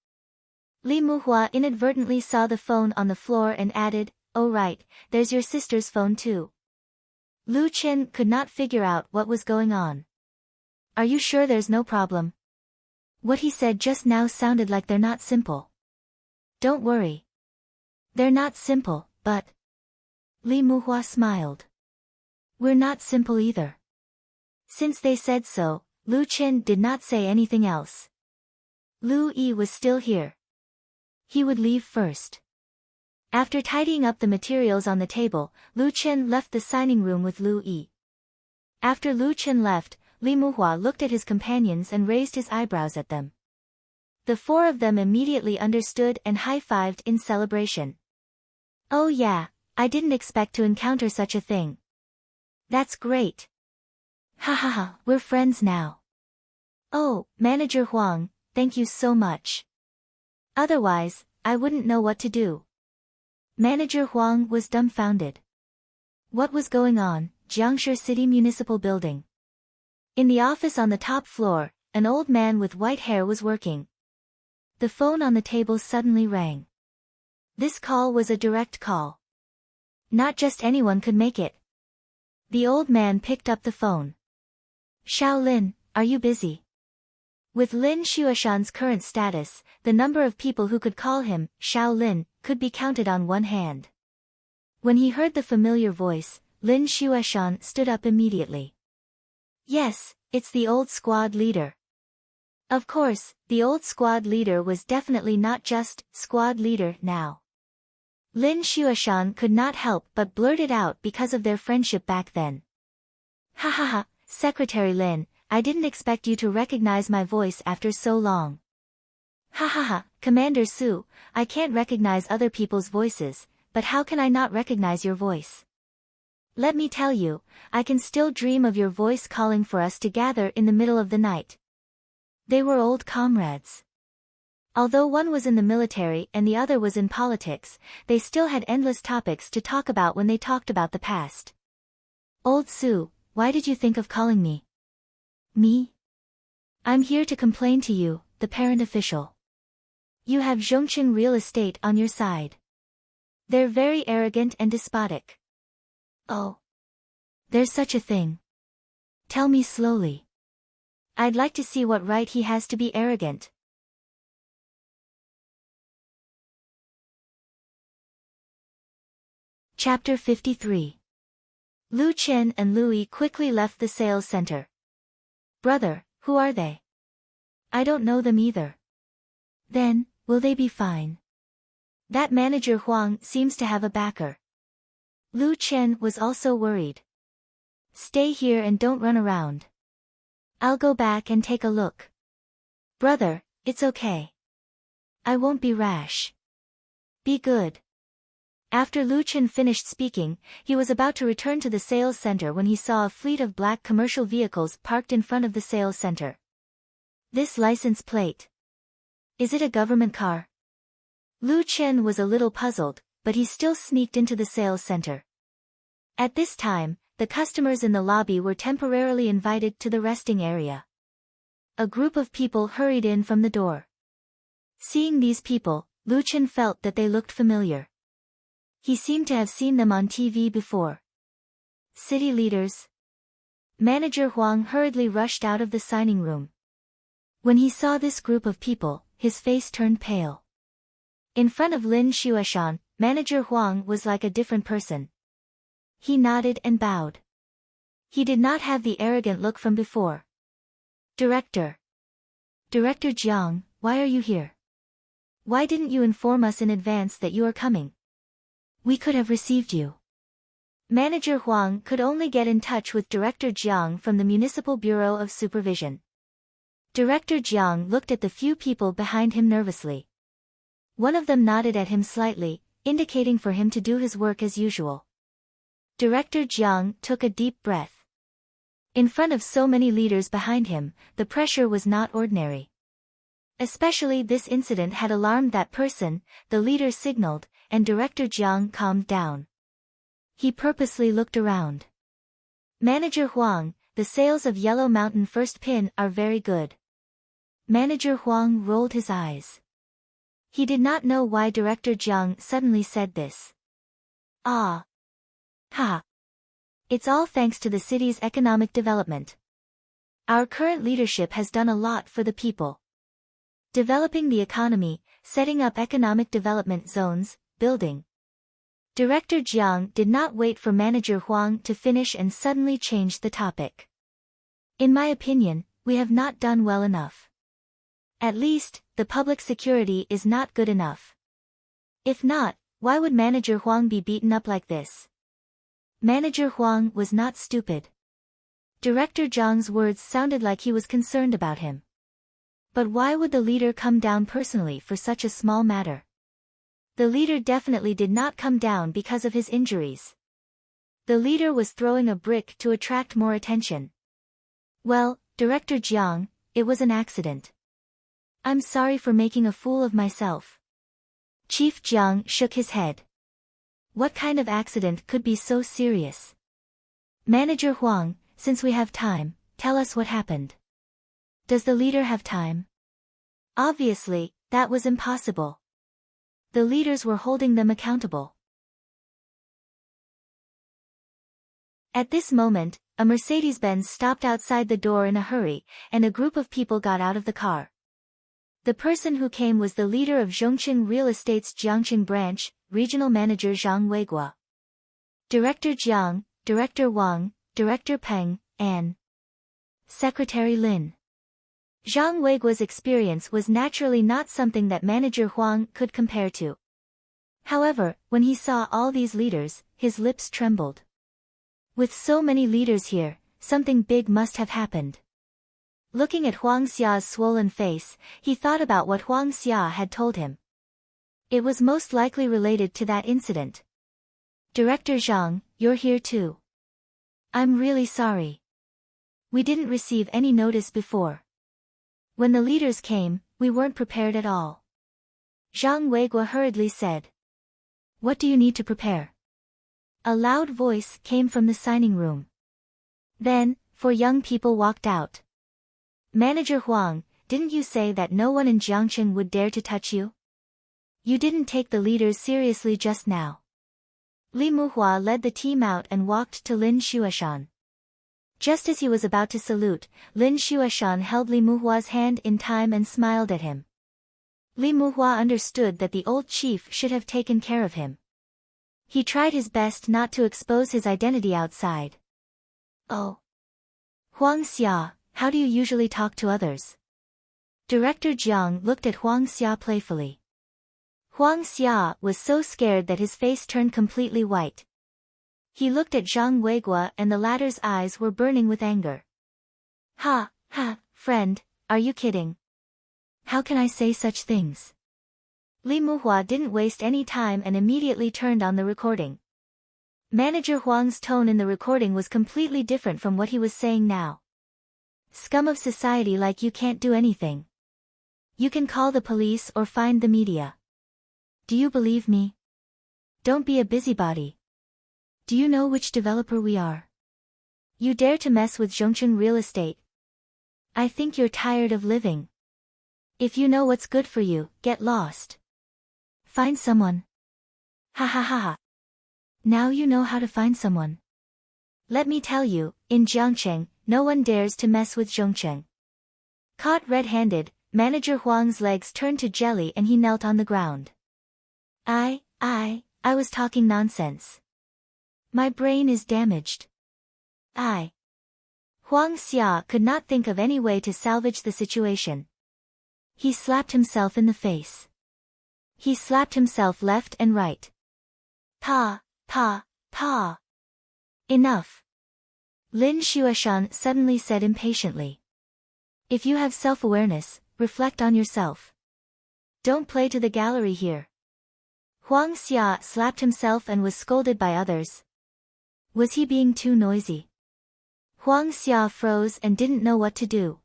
Li Muhua inadvertently saw the phone on the floor and added, oh right, there's your sister's phone too. Lu Chen could not figure out what was going on. Are you sure there's no problem? What he said just now sounded like they're not simple. Don't worry. They're not simple, but... Li Muhua smiled. We're not simple either. Since they said so, Lu Chen did not say anything else. Lu Yi was still here. He would leave first. After tidying up the materials on the table, Lu Chen left the signing room with Lu Yi. After Lu Chen left, Li Muhua looked at his companions and raised his eyebrows at them. The four of them immediately understood and high-fived in celebration. Oh yeah, I didn't expect to encounter such a thing. That's great. Ha ha ha, we're friends now. Oh, Manager Huang, thank you so much. Otherwise, I wouldn't know what to do. Manager Huang was dumbfounded. What was going on? Jiangshi City Municipal Building. In the office on the top floor, an old man with white hair was working. The phone on the table suddenly rang. This call was a direct call. Not just anyone could make it. The old man picked up the phone. Shaolin, are you busy? With Lin Xueshan's current status, the number of people who could call him Shaolin could be counted on one hand. When he heard the familiar voice, Lin Xueshan stood up immediately. Yes, it's the old squad leader. Of course, the old squad leader was definitely not just squad leader now. Lin Xueshan could not help but blurt it out because of their friendship back then. Ha ha ha, Secretary Lin, I didn't expect you to recognize my voice after so long. Ha ha ha, Commander Su, I can't recognize other people's voices, but how can I not recognize your voice? Let me tell you, I can still dream of your voice calling for us to gather in the middle of the night. They were old comrades. Although one was in the military and the other was in politics, they still had endless topics to talk about when they talked about the past. Old Su, why did you think of calling me? Me? I'm here to complain to you, the parent official. You have Zhongqing Real Estate on your side. They're very arrogant and despotic. Oh. There's such a thing. Tell me slowly. I'd like to see what right he has to be arrogant. Chapter 53. Lu Chen and Lu Yi quickly left the sales center. Brother, who are they? I don't know them either. Then, will they be fine? That manager Huang seems to have a backer. Lu Chen was also worried. Stay here and don't run around. I'll go back and take a look. Brother, it's okay. I won't be rash. Be good. After Lu Chen finished speaking, he was about to return to the sales center when he saw a fleet of black commercial vehicles parked in front of the sales center. This license plate. Is it a government car? Lu Chen was a little puzzled, but he still sneaked into the sales center. At this time, the customers in the lobby were temporarily invited to the resting area. A group of people hurried in from the door. Seeing these people, Lu Chen felt that they looked familiar. He seemed to have seen them on TV before. City leaders. Manager Huang hurriedly rushed out of the signing room. When he saw this group of people, his face turned pale. In front of Lin Xueshan, Manager Huang was like a different person. He nodded and bowed. He did not have the arrogant look from before. Director. Director Jiang, why are you here? Why didn't you inform us in advance that you are coming? We could have received you. Manager Huang could only get in touch with Director Jiang from the Municipal Bureau of Supervision. Director Jiang looked at the few people behind him nervously. One of them nodded at him slightly, indicating for him to do his work as usual. Director Jiang took a deep breath. In front of so many leaders behind him, the pressure was not ordinary. Especially this incident had alarmed that person, the leader signaled, and Director Jiang calmed down. He purposely looked around. Manager Huang, the sales of Yellow Mountain First Pin are very good. Manager Huang rolled his eyes. He did not know why Director Jiang suddenly said this. Ah. Ha. It's all thanks to the city's economic development. Our current leadership has done a lot for the people. Developing the economy, setting up economic development zones, building. Director Jiang did not wait for Manager Huang to finish and suddenly changed the topic. In my opinion, we have not done well enough. At least, the public security is not good enough. If not, Why would Manager Huang be beaten up like this? Manager Huang was not stupid. Director Zhang's words sounded like he was concerned about him. But why would the leader come down personally for such a small matter? The leader definitely did not come down because of his injuries. The leader was throwing a brick to attract more attention. Well, Director Jiang, it was an accident. I'm sorry for making a fool of myself. Chief Jiang shook his head. What kind of accident could be so serious? Manager Huang, since we have time, tell us what happened. Does the leader have time? Obviously, that was impossible. The leaders were holding them accountable. At this moment, a Mercedes-Benz stopped outside the door in a hurry, and a group of people got out of the car. The person who came was the leader of Zhongqing Real Estate's Jiangqing branch, Regional Manager Zhang Weiguo. Director Jiang, Director Wang, Director Peng, and Secretary Lin. Zhang Weiguo's experience was naturally not something that Manager Huang could compare to. However, when he saw all these leaders, his lips trembled. With so many leaders here, something big must have happened. Looking at Huang Xia's swollen face, he thought about what Huang Xia had told him. It was most likely related to that incident. Director Zhang, you're here too. I'm really sorry. We didn't receive any notice before. When the leaders came, we weren't prepared at all. Zhang Weiguo hurriedly said. What do you need to prepare? A loud voice came from the signing room. Then, 4 young people walked out. Manager Huang, didn't you say that no one in Jiangqing would dare to touch you? You didn't take the leaders seriously just now. Li Muhua led the team out and walked to Lin Xueshan. Just as he was about to salute, Lin Xueshan held Li Muhua's hand in time and smiled at him. Li Muhua understood that the old chief should have taken care of him. He tried his best not to expose his identity outside. Oh. Huang Xia, how do you usually talk to others? Director Jiang looked at Huang Xia playfully. Huang Xia was so scared that his face turned completely white. He looked at Zhang Weiguo and the latter's eyes were burning with anger. Ha, friend, are you kidding? How can I say such things? Li Muhua didn't waste any time and immediately turned on the recording. Manager Huang's tone in the recording was completely different from what he was saying now. Scum of society like you can't do anything. You can call the police or find the media. Do you believe me? Don't be a busybody. Do you know which developer we are? You dare to mess with Zhongqing Real Estate? I think you're tired of living. If you know what's good for you, get lost. Find someone. Ha ha ha ha. Now you know how to find someone. Let me tell you, in Jiangqing, no one dares to mess with Zhongqing. Caught red-handed, Manager Huang's legs turned to jelly and he knelt on the ground. I was talking nonsense. My brain is damaged. Huang Xia could not think of any way to salvage the situation. He slapped himself in the face. He slapped himself left and right. Pa. Enough. Lin Xueshan suddenly said impatiently. If you have self-awareness, reflect on yourself. Don't play to the gallery here. Huang Xia slapped himself and was scolded by others. Was he being too noisy? Huang Xia froze and didn't know what to do.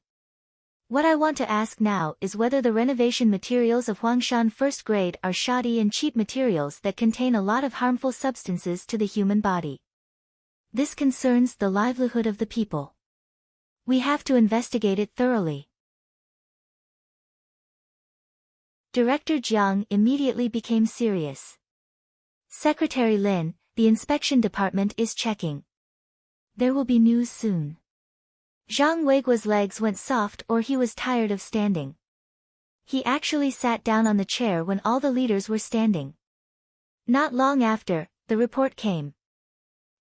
What I want to ask now is whether the renovation materials of Huangshan first grade are shoddy and cheap materials that contain a lot of harmful substances to the human body. This concerns the livelihood of the people. We have to investigate it thoroughly. Director Jiang immediately became serious. Secretary Lin, the inspection department is checking. There will be news soon. Zhang Weiguo's legs went soft or he was tired of standing. He actually sat down on the chair when all the leaders were standing. Not long after, the report came.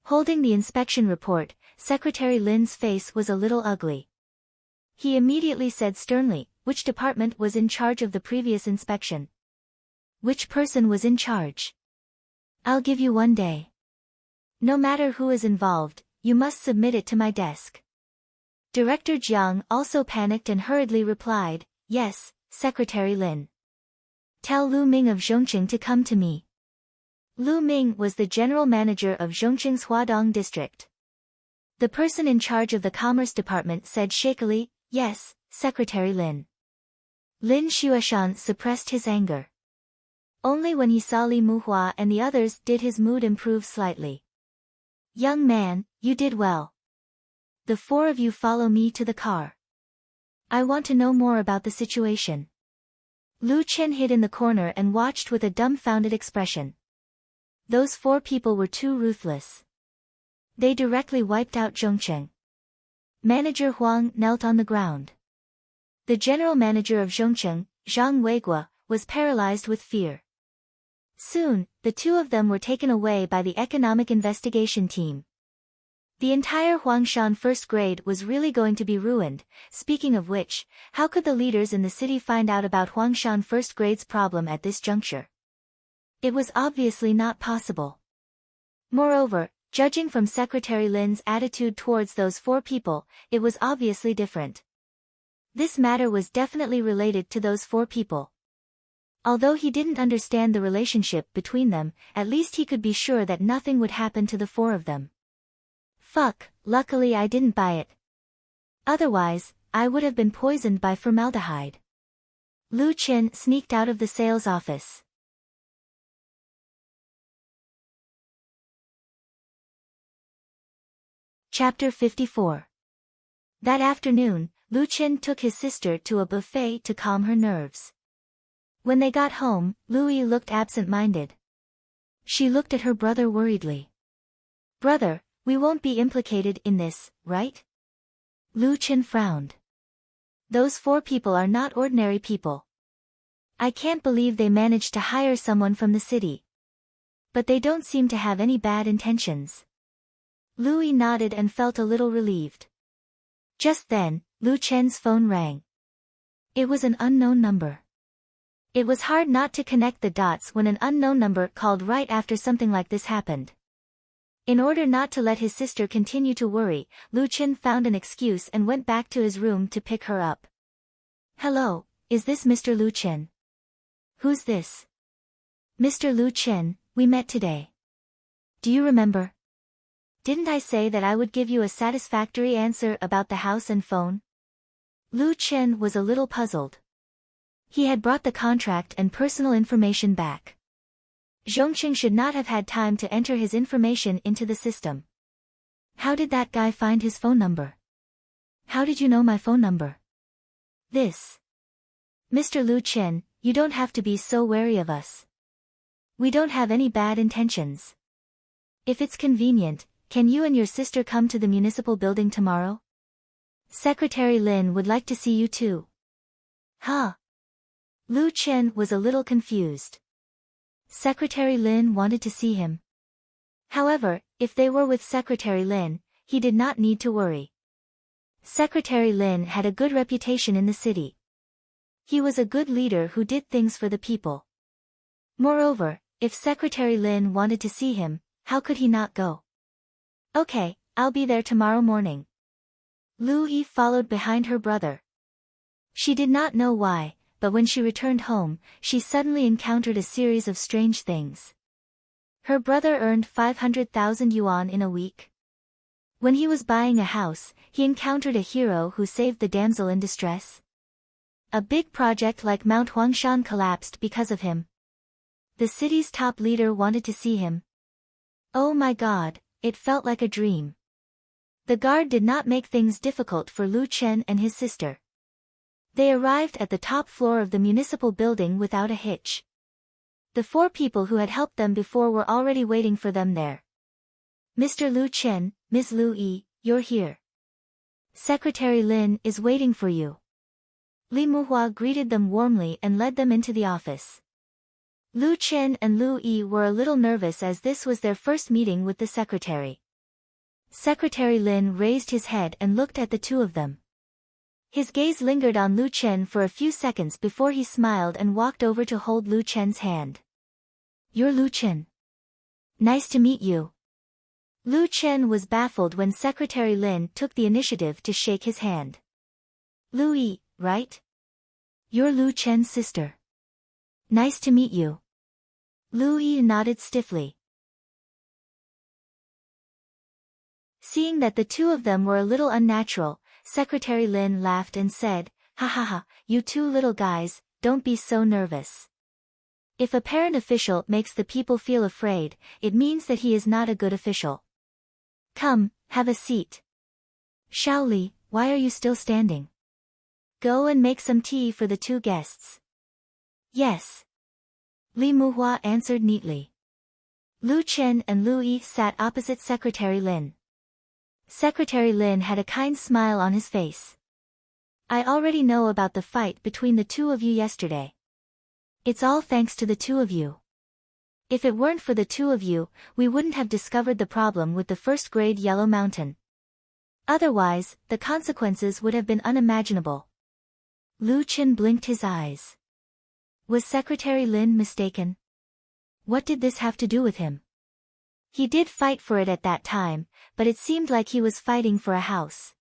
Holding the inspection report, Secretary Lin's face was a little ugly. He immediately said sternly, which department was in charge of the previous inspection? Which person was in charge? I'll give you 1 day. No matter who is involved, you must submit it to my desk. Director Jiang also panicked and hurriedly replied, Yes, Secretary Lin. Tell Lu Ming of Zhongqing to come to me. Lu Ming was the general manager of Zhongqing's Huadong district. The person in charge of the Commerce Department said shakily, Yes, Secretary Lin. Lin Xueshan suppressed his anger. Only when he saw Li Muhua and the others did his mood improve slightly. Young man, you did well. The 4 of you follow me to the car. I want to know more about the situation. Lu Chen hid in the corner and watched with a dumbfounded expression. Those 4 people were too ruthless. They directly wiped out Zhongqing. Manager Huang knelt on the ground. The general manager of Zhongqing, Zhang Weiguo, was paralyzed with fear. Soon, the 2 of them were taken away by the economic investigation team. The entire Huangshan first grade was really going to be ruined. Speaking of which, how could the leaders in the city find out about Huangshan first grade's problem at this juncture? It was obviously not possible. Moreover, judging from Secretary Lin's attitude towards those 4 people, it was obviously different. This matter was definitely related to those 4 people. Although he didn't understand the relationship between them, at least he could be sure that nothing would happen to the 4 of them. Fuck, luckily I didn't buy it. Otherwise, I would have been poisoned by formaldehyde. Lu Chen sneaked out of the sales office. Chapter 54. That afternoon, Lu Chen took his sister to a buffet to calm her nerves. When they got home, Louis looked absent-minded. She looked at her brother worriedly. Brother, we won't be implicated in this, right? Lu Chen frowned. Those 4 people are not ordinary people. I can't believe they managed to hire someone from the city. But they don't seem to have any bad intentions. Louis nodded and felt a little relieved. Just then, Lu Chen's phone rang. It was an unknown number. It was hard not to connect the dots when an unknown number called right after something like this happened. In order not to let his sister continue to worry, Lu Chen found an excuse and went back to his room to pick her up. Hello, is this Mr. Lu Chen? Who's this? Mr. Lu Chen, we met today. Do you remember? Didn't I say that I would give you a satisfactory answer about the house and phone? Lu Chen was a little puzzled. He had brought the contract and personal information back. Zhongqing should not have had time to enter his information into the system. How did that guy find his phone number? How did you know my phone number? This. Mr. Lu Chen, you don't have to be so wary of us. We don't have any bad intentions. If it's convenient, can you and your sister come to the municipal building tomorrow? Secretary Lin would like to see you too. Huh? Lu Chen was a little confused. Secretary Lin wanted to see him. However, if they were with Secretary Lin, he did not need to worry. Secretary Lin had a good reputation in the city. He was a good leader who did things for the people. Moreover, if Secretary Lin wanted to see him, how could he not go? Okay, I'll be there tomorrow morning. Lu Yi followed behind her brother. She did not know why, but when she returned home, she suddenly encountered a series of strange things. Her brother earned 500,000 yuan in a week. When he was buying a house, he encountered a hero who saved the damsel in distress. A big project like Mount Huangshan collapsed because of him. The city's top leader wanted to see him. Oh my God, it felt like a dream. The guard did not make things difficult for Lu Chen and his sister. They arrived at the top floor of the municipal building without a hitch. The 4 people who had helped them before were already waiting for them there. Mr. Lu Chen, Ms. Lu Yi, you're here. Secretary Lin is waiting for you. Li Muhua greeted them warmly and led them into the office. Lu Chen and Lu Yi were a little nervous as this was their first meeting with the secretary. Secretary Lin raised his head and looked at the 2 of them. His gaze lingered on Lu Chen for a few seconds before he smiled and walked over to hold Lu Chen's hand. You're Lu Chen. Nice to meet you. Lu Chen was baffled when Secretary Lin took the initiative to shake his hand. Lu Yi, right? You're Lu Chen's sister. Nice to meet you. Lu Yi nodded stiffly. Seeing that the two of them were a little unnatural, Secretary Lin laughed and said, "Ha ha ha, you two little guys, don't be so nervous. If a parent official makes the people feel afraid, it means that he is not a good official. Come, have a seat. Shaoli, why are you still standing? Go and make some tea for the two guests." "Yes." Li Muhua answered neatly. Lu Chen and Lu Yi sat opposite Secretary Lin. Secretary Lin had a kind smile on his face. "I already know about the fight between the two of you yesterday. It's all thanks to the two of you. If it weren't for the two of you, we wouldn't have discovered the problem with the first-grade Yellow Mountain. Otherwise, the consequences would have been unimaginable." Lu Chen blinked his eyes. Was Secretary Lin mistaken? What did this have to do with him? He did fight for it at that time, but it seemed like he was fighting for a house.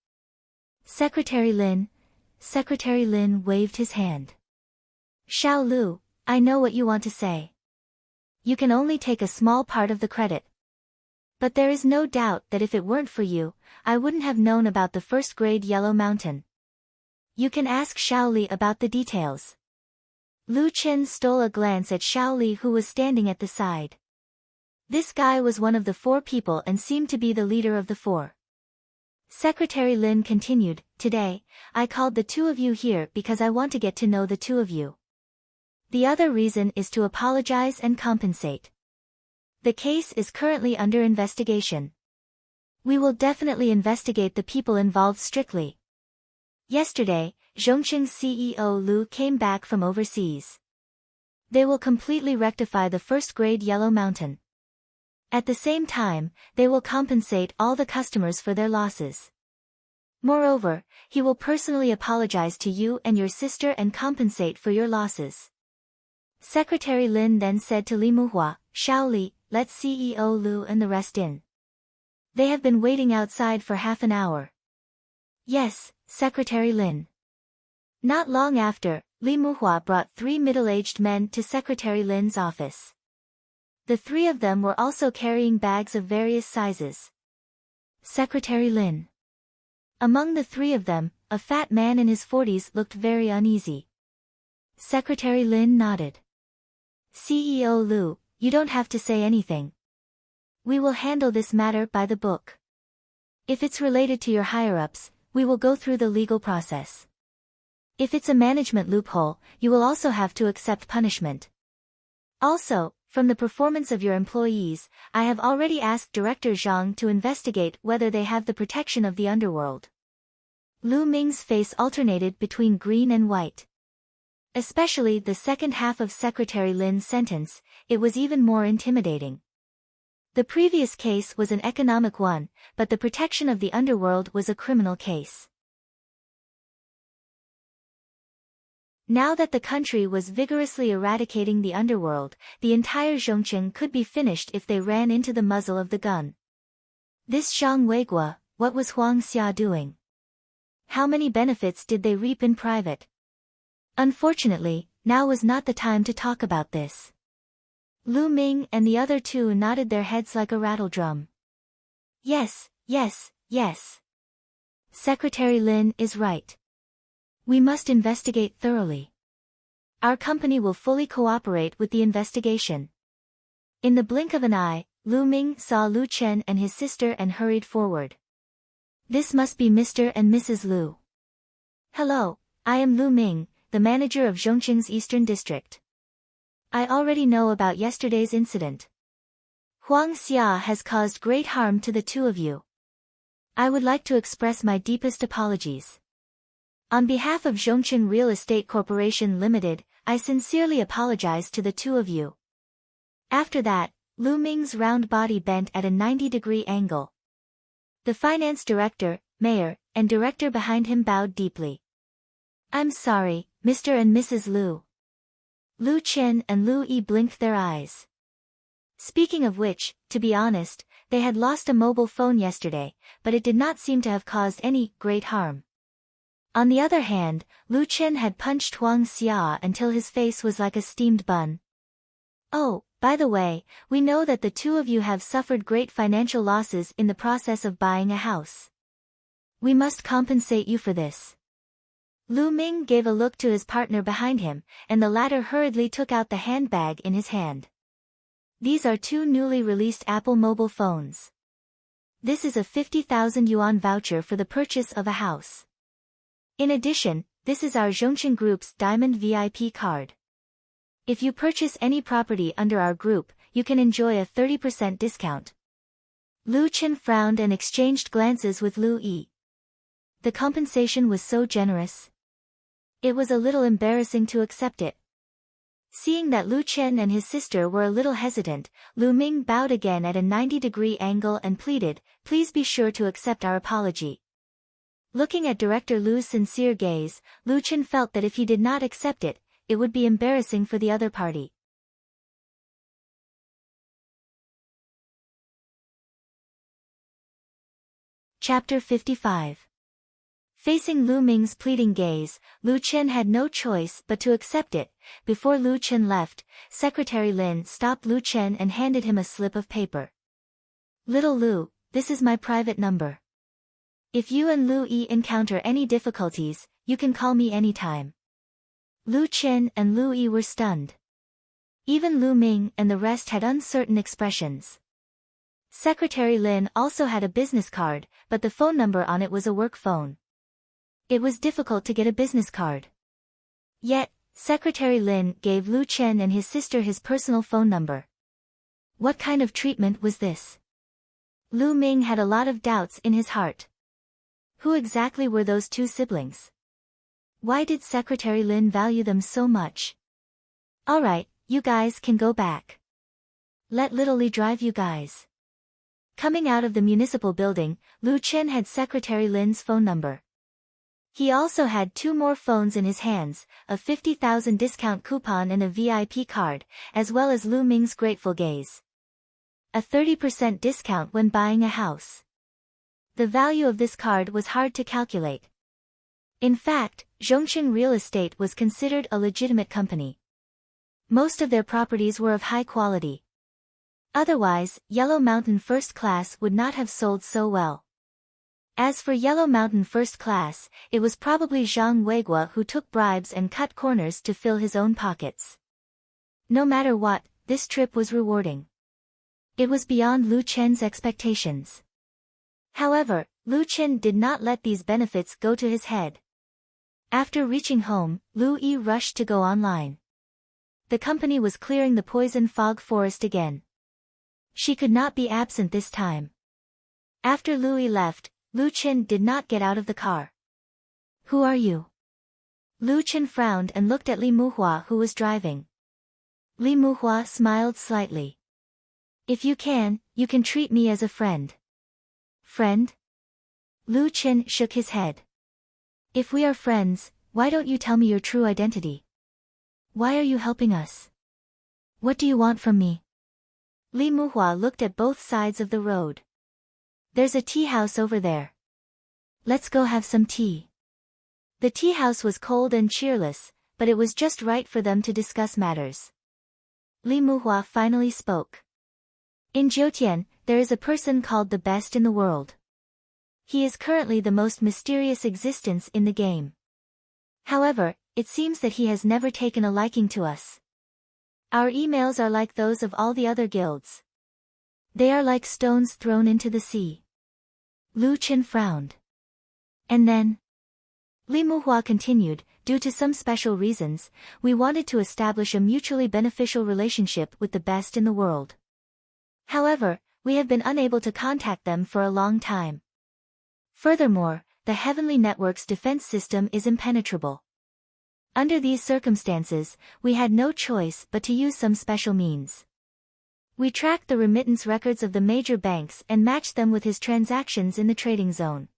Secretary Lin waved his hand. "Xiao Lu, I know what you want to say. You can only take a small part of the credit. But there is no doubt that if it weren't for you, I wouldn't have known about the first-grade Yellow Mountain. You can ask Shaoli about the details." Lu Chen stole a glance at Shaoli, who was standing at the side. This guy was one of the four people and seemed to be the leader of the four. Secretary Lin continued, "Today, I called the two of you here because I want to get to know the two of you. The other reason is to apologize and compensate. The case is currently under investigation. We will definitely investigate the people involved strictly. Yesterday, Zhongqing's CEO Lu came back from overseas. They will completely rectify the first-grade Yellow Mountain. At the same time, they will compensate all the customers for their losses. Moreover, he will personally apologize to you and your sister and compensate for your losses." Secretary Lin then said to Li Muhua, "Shaoli, let CEO Lu and the rest in. They have been waiting outside for half an hour." "Yes, Secretary Lin." Not long after, Li Muhua brought 3 middle-aged men to Secretary Lin's office. The 3 of them were also carrying bags of various sizes. Secretary Lin. Among the 3 of them, a fat man in his 40s looked very uneasy. Secretary Lin nodded. "CEO Lu, you don't have to say anything. We will handle this matter by the book. If it's related to your higher-ups, we will go through the legal process. If it's a management loophole, you will also have to accept punishment. Also, from the performance of your employees, I have already asked Director Zhang to investigate whether they have the protection of the underworld." Lu Ming's face alternated between green and white. Especially the second half of Secretary Lin's sentence, it was even more intimidating. The previous case was an economic one, but the protection of the underworld was a criminal case. Now that the country was vigorously eradicating the underworld, the entire Zhongqing could be finished if they ran into the muzzle of the gun. This Zhang Weiguo, what was Huang Xia doing? How many benefits did they reap in private? Unfortunately, now was not the time to talk about this. Lu Ming and the other 2 nodded their heads like a rattle drum. "Yes, yes, yes. Secretary Lin is right. We must investigate thoroughly. Our company will fully cooperate with the investigation." In the blink of an eye, Lu Ming saw Lu Chen and his sister and hurried forward. "This must be Mr. and Mrs. Lu. Hello, I am Lu Ming, the manager of Zhongqing's Eastern District. I already know about yesterday's incident. Huang Xia has caused great harm to the two of you. I would like to express my deepest apologies. On behalf of Zhongqing Real Estate Corporation Limited, I sincerely apologize to the two of you." After that, Lu Ming's round body bent at a 90-degree angle. The finance director, mayor, and director behind him bowed deeply. "I'm sorry, Mr. and Mrs. Lu." Lu Chen and Lu Yi blinked their eyes. Speaking of which, to be honest, they had lost a mobile phone yesterday, but it did not seem to have caused any great harm. On the other hand, Lu Chen had punched Huang Xia until his face was like a steamed bun. Oh, by the way, we know that the two of you have suffered great financial losses in the process of buying a house. We must compensate you for this. Lu Ming gave a look to his partner behind him, and the latter hurriedly took out the handbag in his hand. These are two newly released Apple mobile phones. This is a 50,000 yuan voucher for the purchase of a house. In addition, this is our Zhongchen Group's Diamond VIP card. If you purchase any property under our group, you can enjoy a 30% discount. Lu Chen frowned and exchanged glances with Lu Yi. The compensation was so generous. It was a little embarrassing to accept it. Seeing that Lu Chen and his sister were a little hesitant, Lu Ming bowed again at a 90-degree angle and pleaded, "Please be sure to accept our apology." Looking at Director Lu's sincere gaze, Lu Chen felt that if he did not accept it, it would be embarrassing for the other party. Chapter 55. Facing Lu Ming's pleading gaze, Lu Chen had no choice but to accept it. Before Lu Chen left, Secretary Lin stopped Lu Chen and handed him a slip of paper. "Little Lu, this is my private number. If you and Lu Yi encounter any difficulties, you can call me anytime." Lu Chen and Lu Yi were stunned. Even Lu Ming and the rest had uncertain expressions. Secretary Lin also had a business card, but the phone number on it was a work phone. It was difficult to get a business card. Yet, Secretary Lin gave Lu Chen and his sister his personal phone number. What kind of treatment was this? Lu Ming had a lot of doubts in his heart. Who exactly were those two siblings? Why did Secretary Lin value them so much? Alright, you guys can go back. Let Little Li drive you guys. Coming out of the municipal building, Lu Chen had Secretary Lin's phone number. He also had two more phones in his hands, a 50,000 discount coupon and a VIP card, as well as Lu Ming's grateful gaze. A 30% discount when buying a house. The value of this card was hard to calculate. In fact, Zhongchen Real Estate was considered a legitimate company. Most of their properties were of high quality. Otherwise, Yellow Mountain First Class would not have sold so well. As for Yellow Mountain First Class, it was probably Zhang Weiguo who took bribes and cut corners to fill his own pockets. No matter what, this trip was rewarding. It was beyond Lu Chen's expectations. However, Lu Chen did not let these benefits go to his head. After reaching home, Lu Yi rushed to go online. The company was clearing the poison fog forest again. She could not be absent this time. After Lu Yi left, Lu Chen did not get out of the car. "Who are you?" Lu Chen frowned and looked at Li Muhua who was driving. Li Muhua smiled slightly. "If you can treat me as a friend." "Friend?" Lu Chen shook his head. "If we are friends, why don't you tell me your true identity? Why are you helping us? What do you want from me?" Li Muhua looked at both sides of the road. "There's a tea house over there. Let's go have some tea." The tea house was cold and cheerless, but it was just right for them to discuss matters. Li Muhua finally spoke. "In Jiutian, there is a person called the best in the world. He is currently the most mysterious existence in the game. However, it seems that he has never taken a liking to us. Our emails are like those of all the other guilds. They are like stones thrown into the sea." Lu Chen frowned. "And then?" Li Muhua continued, "Due to some special reasons, we wanted to establish a mutually beneficial relationship with the best in the world. However, we have been unable to contact them for a long time. Furthermore, the Heavenly Network's defense system is impenetrable. Under these circumstances, we had no choice but to use some special means. We tracked the remittance records of the major banks and matched them with his transactions in the trading zone.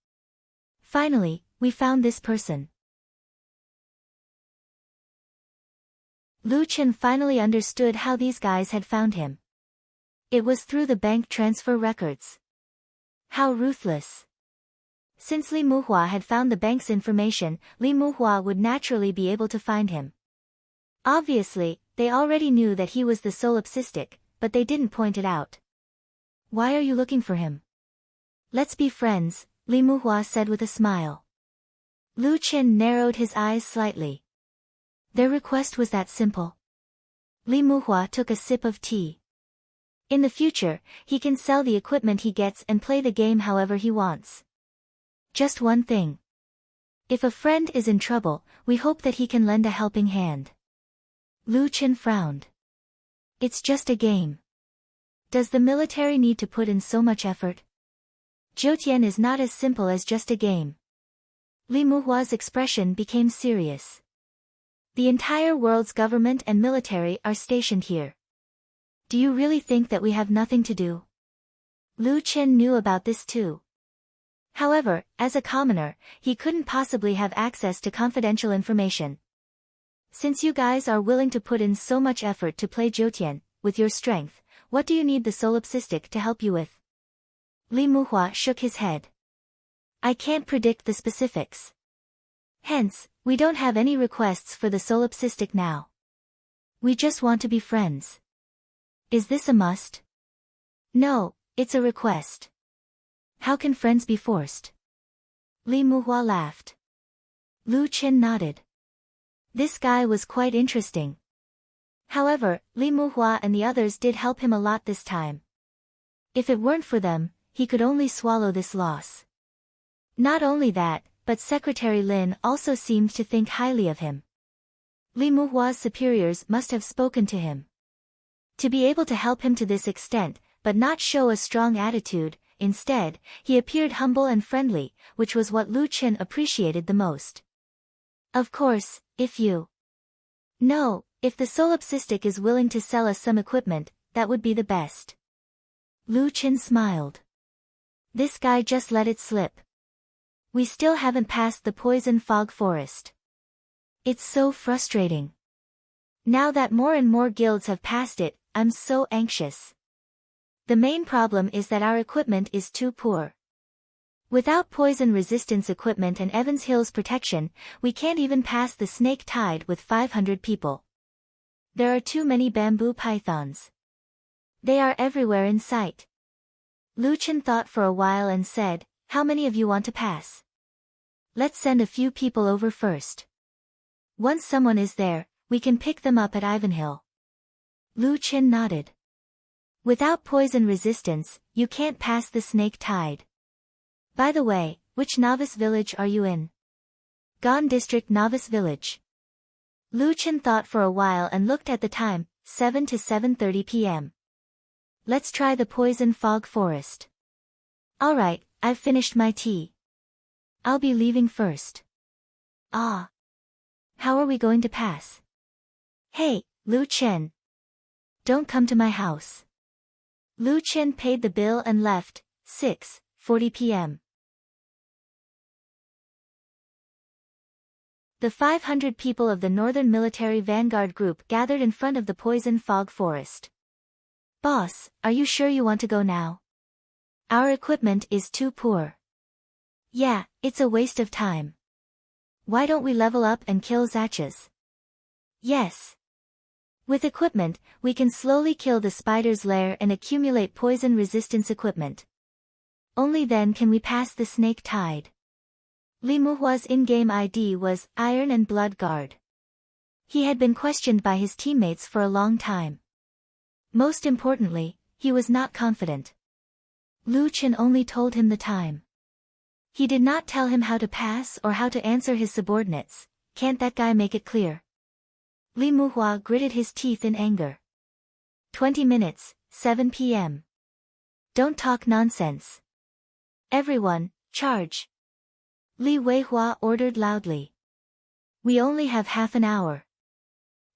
Finally, we found this person." Lu Chen finally understood how these guys had found him. It was through the bank transfer records. How ruthless. Since Li Muhua had found the bank's information, Li Muhua would naturally be able to find him. Obviously, they already knew that he was the solipsistic, but they didn't point it out. Why are you looking for him? Let's be friends, Li Muhua said with a smile. Lu Qin narrowed his eyes slightly. Their request was that simple. Li Muhua took a sip of tea. In the future, he can sell the equipment he gets and play the game however he wants. Just one thing. If a friend is in trouble, we hope that he can lend a helping hand. Lu Qin frowned. It's just a game. Does the military need to put in so much effort? Zhoutian is not as simple as just a game. Li Muhua's expression became serious. The entire world's government and military are stationed here. Do you really think that we have nothing to do? Lu Qin knew about this too. However, as a commoner, he couldn't possibly have access to confidential information. Since you guys are willing to put in so much effort to play Zhoutian, with your strength, what do you need the solipsistic to help you with? Li Muhua shook his head. I can't predict the specifics. Hence, we don't have any requests for the solipsistic now. We just want to be friends. Is this a must? No, it's a request. How can friends be forced? Li Muhua laughed. Lu Qin nodded. This guy was quite interesting. However, Li Muhua and the others did help him a lot this time. If it weren't for them, he could only swallow this loss. Not only that, but Secretary Lin also seemed to think highly of him. Li Muhua's superiors must have spoken to him. To be able to help him to this extent, but not show a strong attitude, instead, he appeared humble and friendly, which was what Lu Qin appreciated the most. Of course, if the solipsistic is willing to sell us some equipment, that would be the best. Lu Qin smiled. This guy just let it slip. We still haven't passed the poison fog forest. It's so frustrating. Now that more and more guilds have passed it, I'm so anxious. The main problem is that our equipment is too poor. Without poison resistance equipment and Evans Hill's protection, we can't even pass the snake tide with 500 people. There are too many bamboo pythons. They are everywhere in sight. Lu Qin thought for a while and said, how many of you want to pass? Let's send a few people over first. Once someone is there, we can pick them up at Ivanhill. Lu Qin nodded. Without poison resistance, you can't pass the snake tide. By the way, which novice village are you in? Gan District Novice Village. Lu Qin thought for a while and looked at the time, 7 to 7:30 p.m. Let's try the poison fog forest. Alright, I've finished my tea. I'll be leaving first. Ah. How are we going to pass? Hey, Lu Qin. Don't come to my house. Lu Qin paid the bill and left, 6:40 p.m. The 500 people of the Northern Military Vanguard Group gathered in front of the poison fog forest. Boss, are you sure you want to go now? Our equipment is too poor. Yeah, it's a waste of time. Why don't we level up and kill Zachas? Yes. With equipment, we can slowly kill the spider's lair and accumulate poison resistance equipment. Only then can we pass the snake tide. Li Muhua's in-game ID was Iron and Blood Guard. He had been questioned by his teammates for a long time. Most importantly, he was not confident. Lu Qin only told him the time. He did not tell him how to pass or how to answer his subordinates. Can't that guy make it clear? Li Muhua gritted his teeth in anger. 20 minutes, 7 p.m. Don't talk nonsense. Everyone, charge. Li Weihua ordered loudly. We only have half an hour.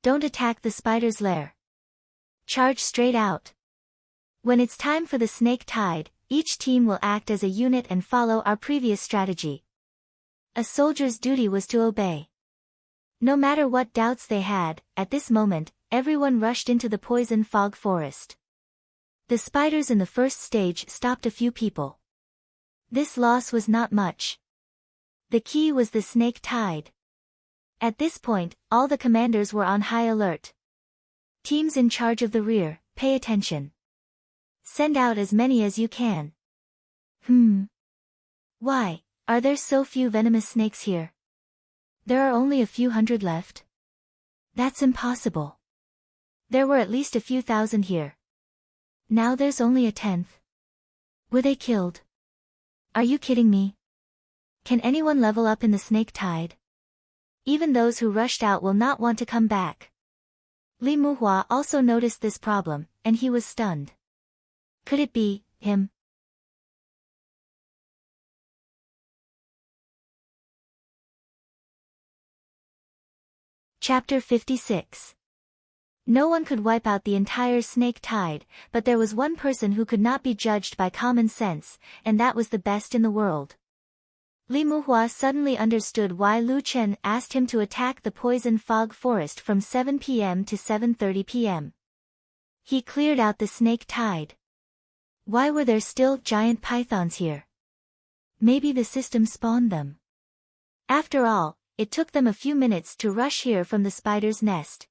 Don't attack the spider's lair. Charge straight out. When it's time for the snake tide, each team will act as a unit and follow our previous strategy. A soldier's duty was to obey. No matter what doubts they had, at this moment, everyone rushed into the poison fog forest. The spiders in the first stage stopped a few people. This loss was not much. The key was the snake tide. At this point, all the commanders were on high alert. Teams in charge of the rear, pay attention. Send out as many as you can. Why, are there so few venomous snakes here? There are only a few hundred left. That's impossible. There were at least a few thousand here. Now there's only a tenth. Were they killed? Are you kidding me? Can anyone level up in the snake tide? Even those who rushed out will not want to come back. Li Muhua also noticed this problem, and he was stunned. Could it be him? Chapter 56. No one could wipe out the entire snake tide, but there was one person who could not be judged by common sense, and that was the best in the world. Li Muhua suddenly understood why Lu Chen asked him to attack the poison fog forest from 7 p.m. to 7:30 p.m. He cleared out the snake tide. Why were there still giant pythons here? Maybe the system spawned them. After all, it took them a few minutes to rush here from the spider's nest.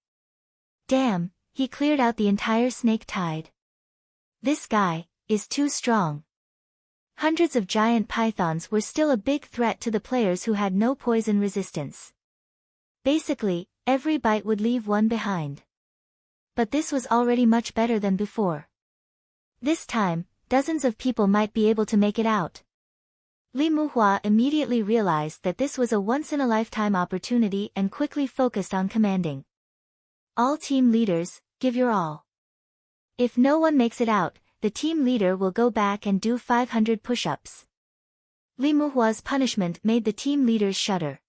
Damn, he cleared out the entire snake tide. This guy is too strong. Hundreds of giant pythons were still a big threat to the players who had no poison resistance. Basically, every bite would leave one behind. But this was already much better than before. This time, dozens of people might be able to make it out. Li Muhua immediately realized that this was a once-in-a-lifetime opportunity and quickly focused on commanding. All team leaders, give your all. If no one makes it out, the team leader will go back and do 500 push-ups. Li Muhua's punishment made the team leaders shudder.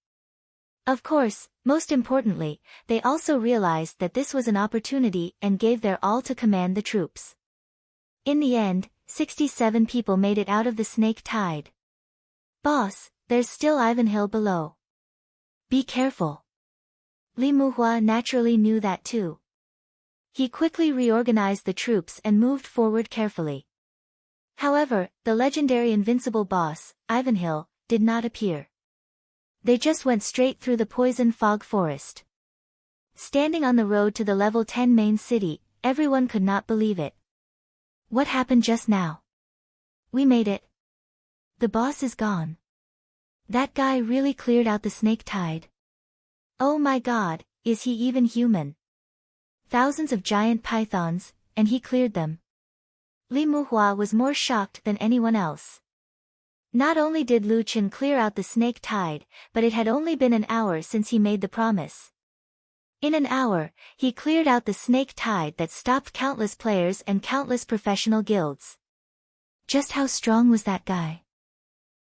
Of course, most importantly, they also realized that this was an opportunity and gave their all to command the troops. In the end, 67 people made it out of the snake tide. Boss, there's still Ivanhill below. Be careful. Li Muhua naturally knew that too. He quickly reorganized the troops and moved forward carefully. However, the legendary invincible boss, Ivanhill, did not appear. They just went straight through the poison fog forest. Standing on the road to the level 10 main city, everyone could not believe it. What happened just now? We made it. The boss is gone. That guy really cleared out the snake tide. Oh my god, is he even human? Thousands of giant pythons, and he cleared them. Li Muhua was more shocked than anyone else. Not only did Lu Chen clear out the snake tide, but it had only been an hour since he made the promise. In an hour, he cleared out the snake tide that stopped countless players and countless professional guilds. Just how strong was that guy?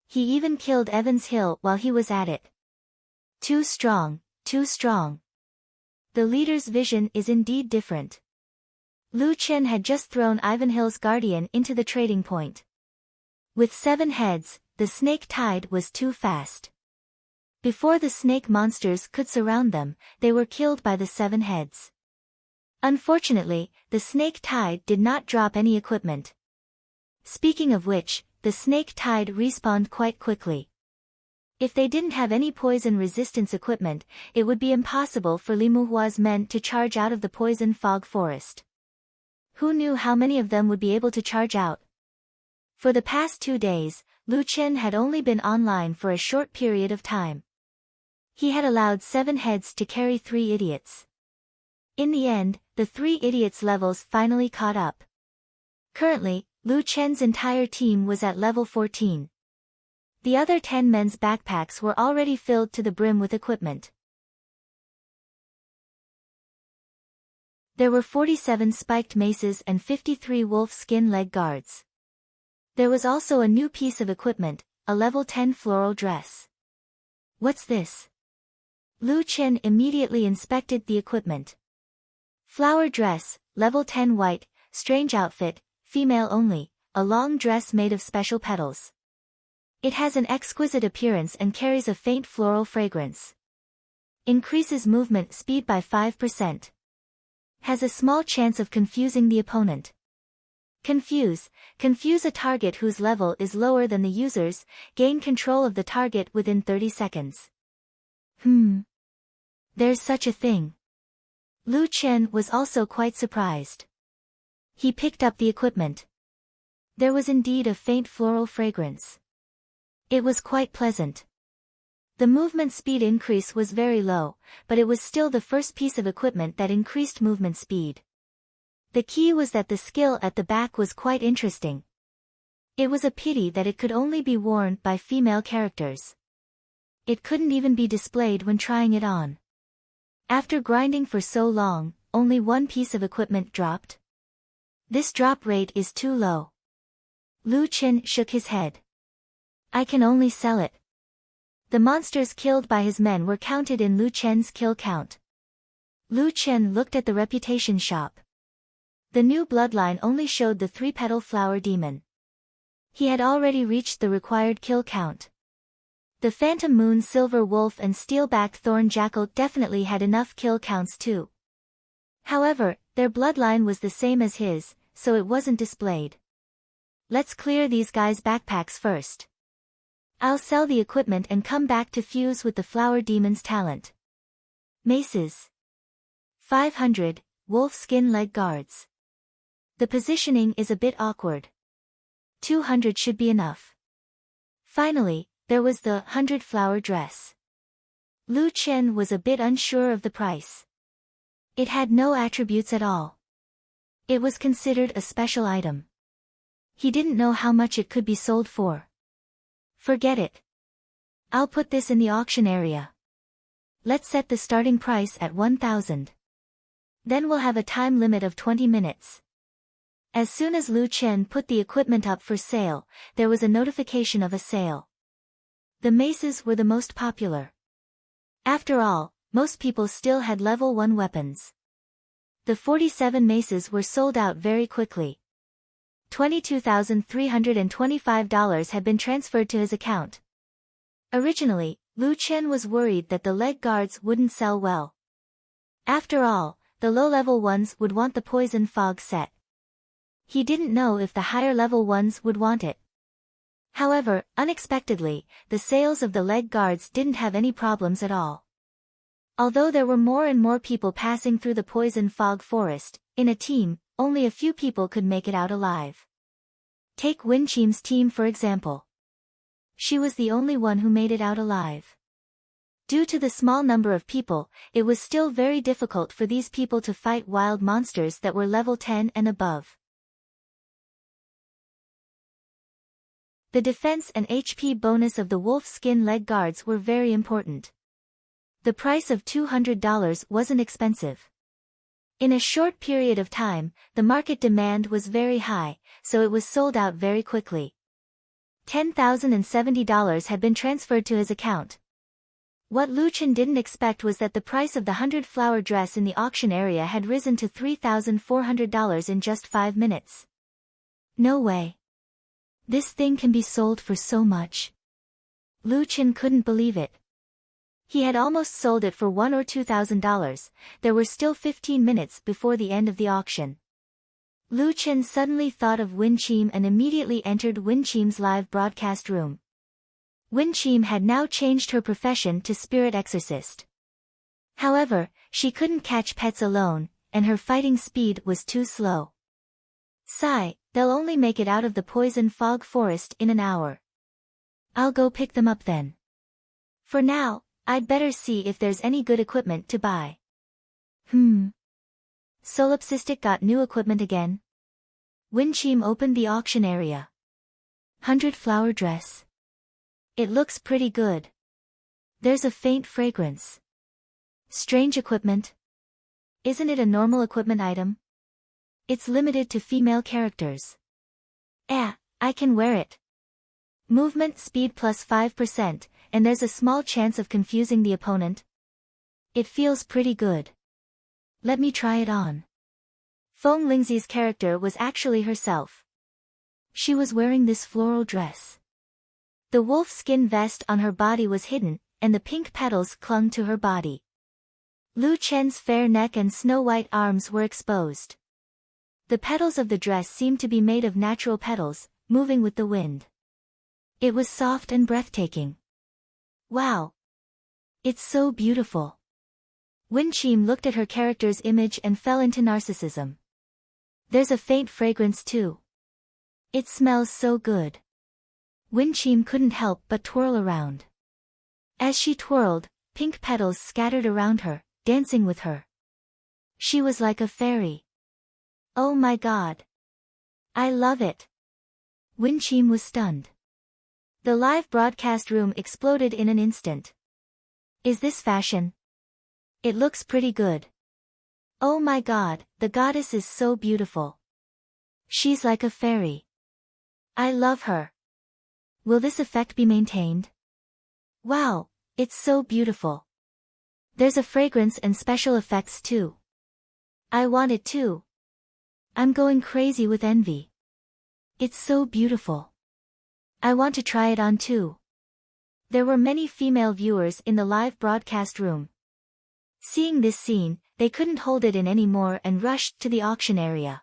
He even killed Evans Hill while he was at it. Too strong, too strong. The leader's vision is indeed different. Lu Chen had just thrown Ivanhill's guardian into the trading point. With 7 heads, the snake tide was too fast. Before the snake monsters could surround them, they were killed by the 7 heads. Unfortunately, the snake tide did not drop any equipment. Speaking of which, the snake tide respawned quite quickly. If they didn't have any poison resistance equipment, it would be impossible for Li Muhua's men to charge out of the poison fog forest. Who knew how many of them would be able to charge out? For the past 2 days, Lu Chen had only been online for a short period of time. He had allowed 7 heads to carry 3 idiots. In the end, the 3 idiots' levels finally caught up. Currently, Lu Chen's entire team was at level 14. The other 10 men's backpacks were already filled to the brim with equipment. There were 47 spiked maces and 53 wolf skin leg guards. There was also a new piece of equipment, a level 10 floral dress. What's this? Lu Chen immediately inspected the equipment. Flower dress, level 10 white, strange outfit, female only, a long dress made of special petals. It has an exquisite appearance and carries a faint floral fragrance. Increases movement speed by 5%. Has a small chance of confusing the opponent. Confuse. Confuse a target whose level is lower than the user's, gain control of the target within 30 seconds. There's such a thing. Lu Chen was also quite surprised. He picked up the equipment. There was indeed a faint floral fragrance. It was quite pleasant. The movement speed increase was very low, but it was still the first piece of equipment that increased movement speed. The key was that the skill at the back was quite interesting. It was a pity that it could only be worn by female characters. It couldn't even be displayed when trying it on. After grinding for so long, only one piece of equipment dropped. This drop rate is too low. Lu Chen shook his head. I can only sell it. The monsters killed by his men were counted in Lu Chen's kill count. Lu Chen looked at the reputation shop. The new bloodline only showed the 3-petal flower demon. He had already reached the required kill count. The Phantom Moon Silver Wolf and Steelback Thorn Jackal definitely had enough kill counts too. However, their bloodline was the same as his, so it wasn't displayed. Let's clear these guys' backpacks first. I'll sell the equipment and come back to fuse with the flower demon's talent. Maces. 500, wolf skin leg guards. The positioning is a bit awkward. 200 should be enough. Finally, there was the 100-flower dress. Lu Chen was a bit unsure of the price. It had no attributes at all. It was considered a special item. He didn't know how much it could be sold for. Forget it. I'll put this in the auction area. Let's set the starting price at 1,000. Then we'll have a time limit of 20 minutes. As soon as Lu Chen put the equipment up for sale, there was a notification of a sale. The maces were the most popular. After all, most people still had level 1 weapons. The 47 maces were sold out very quickly. $22,325 had been transferred to his account. Originally, Lu Chen was worried that the leg guards wouldn't sell well. After all, the low-level ones would want the poison fog set. He didn't know if the higher-level ones would want it. However, unexpectedly, the sales of the leg guards didn't have any problems at all. Although there were more and more people passing through the poison fog forest, in a team, only a few people could make it out alive. Take Winchim's team for example. She was the only one who made it out alive. Due to the small number of people, it was still very difficult for these people to fight wild monsters that were level 10 and above. The defense and HP bonus of the wolf skin leg guards were very important. The price of $200 wasn't expensive. In a short period of time, the market demand was very high, so it was sold out very quickly. $10,070 had been transferred to his account. What Lu Chen didn't expect was that the price of the 100-flower dress in the auction area had risen to $3,400 in just 5 minutes. No way. This thing can be sold for so much. Lu Chen couldn't believe it. He had almost sold it for $1,000 or $2,000, there were still 15 minutes before the end of the auction. Lu Chen suddenly thought of Winchim and immediately entered Winchim's live broadcast room. Winchim had now changed her profession to spirit exorcist. However, she couldn't catch pets alone, and her fighting speed was too slow. Sigh, they'll only make it out of the poison fog forest in an hour. I'll go pick them up then. For now, I'd better see if there's any good equipment to buy. Solipsistic got new equipment again? Winchim opened the auction area. 100-flower dress. It looks pretty good. There's a faint fragrance. Strange equipment. Isn't it a normal equipment item? It's limited to female characters. I can wear it. Movement speed plus 5%, and there's a small chance of confusing the opponent. It feels pretty good. Let me try it on. Feng Lingzi's character was actually herself. She was wearing this floral dress. The wolf skin vest on her body was hidden, and the pink petals clung to her body. Lu Chen's fair neck and snow-white arms were exposed. The petals of the dress seemed to be made of natural petals, moving with the wind. It was soft and breathtaking. Wow! It's so beautiful. Winchim looked at her character's image and fell into narcissism. There's a faint fragrance too. It smells so good. Winchim couldn't help but twirl around. As she twirled, pink petals scattered around her, dancing with her. She was like a fairy. Oh my god! I love it! Winchim was stunned. The live broadcast room exploded in an instant. Is this fashion? It looks pretty good. Oh my god, the goddess is so beautiful. She's like a fairy. I love her. Will this effect be maintained? Wow, it's so beautiful. There's a fragrance and special effects too. I want it too. I'm going crazy with envy. It's so beautiful. I want to try it on too. There were many female viewers in the live broadcast room. Seeing this scene, they couldn't hold it in anymore and rushed to the auction area.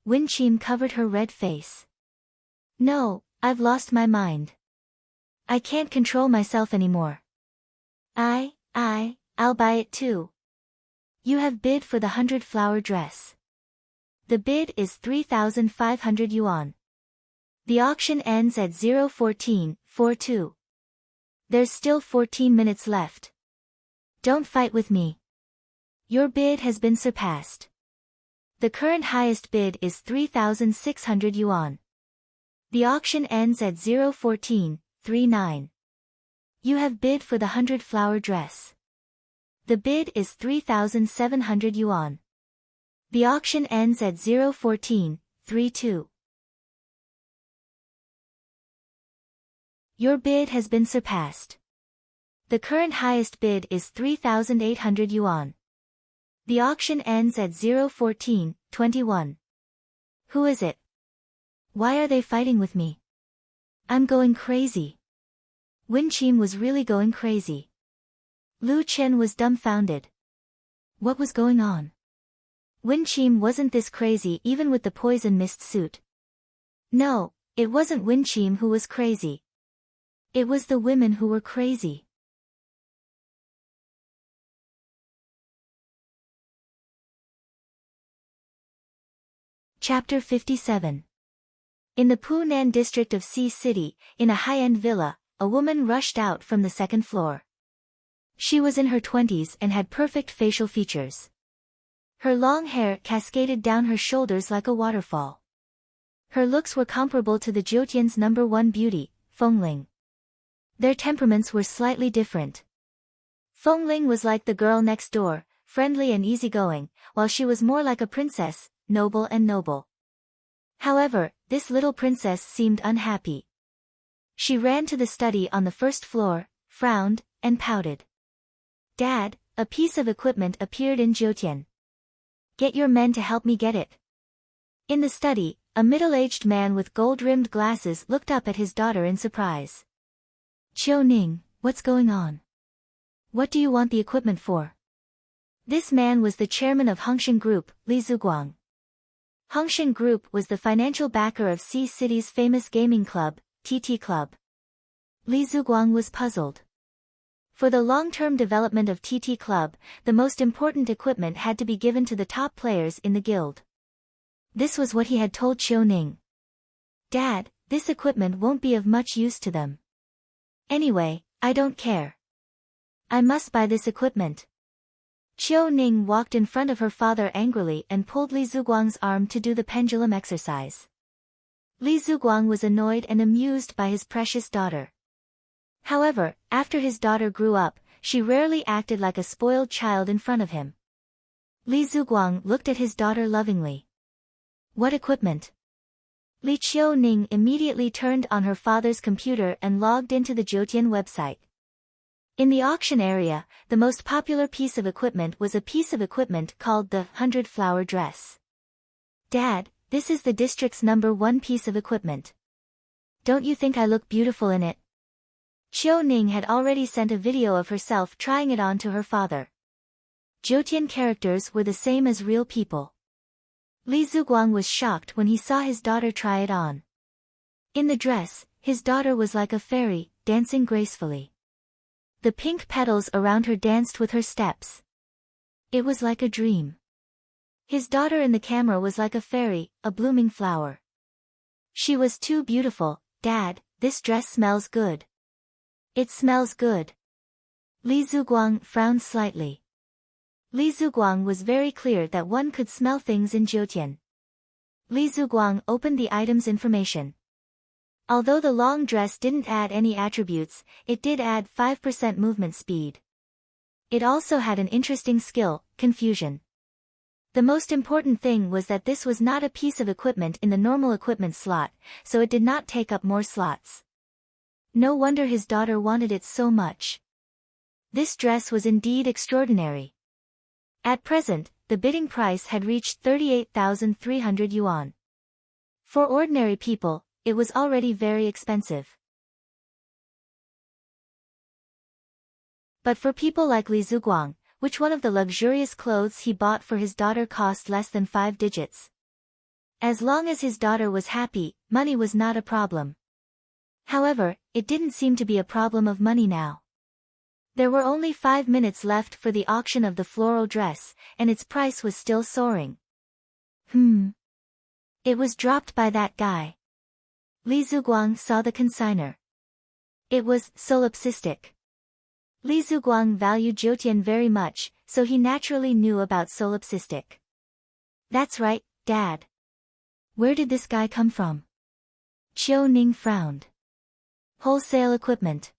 Winchim covered her red face. No, I've lost my mind. I can't control myself anymore. I'll buy it too. You have bid for the 100-flower dress. The bid is 3,500 yuan. The auction ends at 0:14:42. There's still 14 minutes left. Don't fight with me. Your bid has been surpassed. The current highest bid is 3,600 yuan. The auction ends at 0:14:39. You have bid for the 100-flower dress. The bid is 3,700 yuan. The auction ends at 0:14:32. Your bid has been surpassed. The current highest bid is 3,800 yuan. The auction ends at 0:14:21. Who is it? Why are they fighting with me? I'm going crazy. Winchim was really going crazy. Lu Chen was dumbfounded. What was going on? Winchim wasn't this crazy even with the poison mist suit. No, it wasn't Winchim who was crazy. It was the women who were crazy. Chapter 57. In the Punan district of Sea City, in a high-end villa, a woman rushed out from the second floor. She was in her 20s and had perfect facial features. Her long hair cascaded down her shoulders like a waterfall. Her looks were comparable to the Jiutian's #1 beauty, Fengling. Their temperaments were slightly different. Fengling was like the girl next door, friendly and easygoing, while she was more like a princess, noble and noble. However, this little princess seemed unhappy. She ran to the study on the first floor, frowned, and pouted. Dad, a piece of equipment appeared in Jiutian. Get your men to help me get it. In the study, a middle-aged man with gold-rimmed glasses looked up at his daughter in surprise. Qiu Ning, what's going on? What do you want the equipment for? This man was the chairman of Hongshan Group, Li Zhuguang. Hongshan Group was the financial backer of Sea City's famous gaming club, TT Club. Li Zhuguang was puzzled. For the long-term development of TT Club, the most important equipment had to be given to the top players in the guild. This was what he had told Qiu Ning. Dad, this equipment won't be of much use to them. Anyway, I don't care. I must buy this equipment. Qiu Ning walked in front of her father angrily and pulled Li Zhuguang's arm to do the pendulum exercise. Li Zhuguang was annoyed and amused by his precious daughter. However, after his daughter grew up, she rarely acted like a spoiled child in front of him. Li Zhuguang looked at his daughter lovingly. What equipment? Li Qiuning immediately turned on her father's computer and logged into the Jiutian website. In the auction area, the most popular piece of equipment was a piece of equipment called the 100-flower dress. Dad, this is the district's #1 piece of equipment. Don't you think I look beautiful in it? Qiu Ning had already sent a video of herself trying it on to her father. Jiutian characters were the same as real people. Li Zhuguang was shocked when he saw his daughter try it on. In the dress, his daughter was like a fairy, dancing gracefully. The pink petals around her danced with her steps. It was like a dream. His daughter in the camera was like a fairy, a blooming flower. She was too beautiful. Dad, this dress smells good. It smells good. Li Zhuguang frowned slightly. Li Zhuguang was very clear that one could smell things in Jiutian. Li Zhuguang opened the item's information. Although the long dress didn't add any attributes, it did add 5% movement speed. It also had an interesting skill, confusion. The most important thing was that this was not a piece of equipment in the normal equipment slot, so it did not take up more slots. No wonder his daughter wanted it so much. This dress was indeed extraordinary. At present, the bidding price had reached 38,300 yuan. For ordinary people, it was already very expensive. But for people like Li Zhuguang, which one of the luxurious clothes he bought for his daughter cost less than 5 digits? As long as his daughter was happy, money was not a problem. However, it didn't seem to be a problem of money now. There were only 5 minutes left for the auction of the floral dress, and its price was still soaring. It was dropped by that guy. Li Zhuguang saw the consignor. It was solipsistic. Li Zhuguang valued Jiutian very much, so he naturally knew about solipsistic. That's right, Dad. Where did this guy come from? Qiu Ning frowned. Wholesale equipment.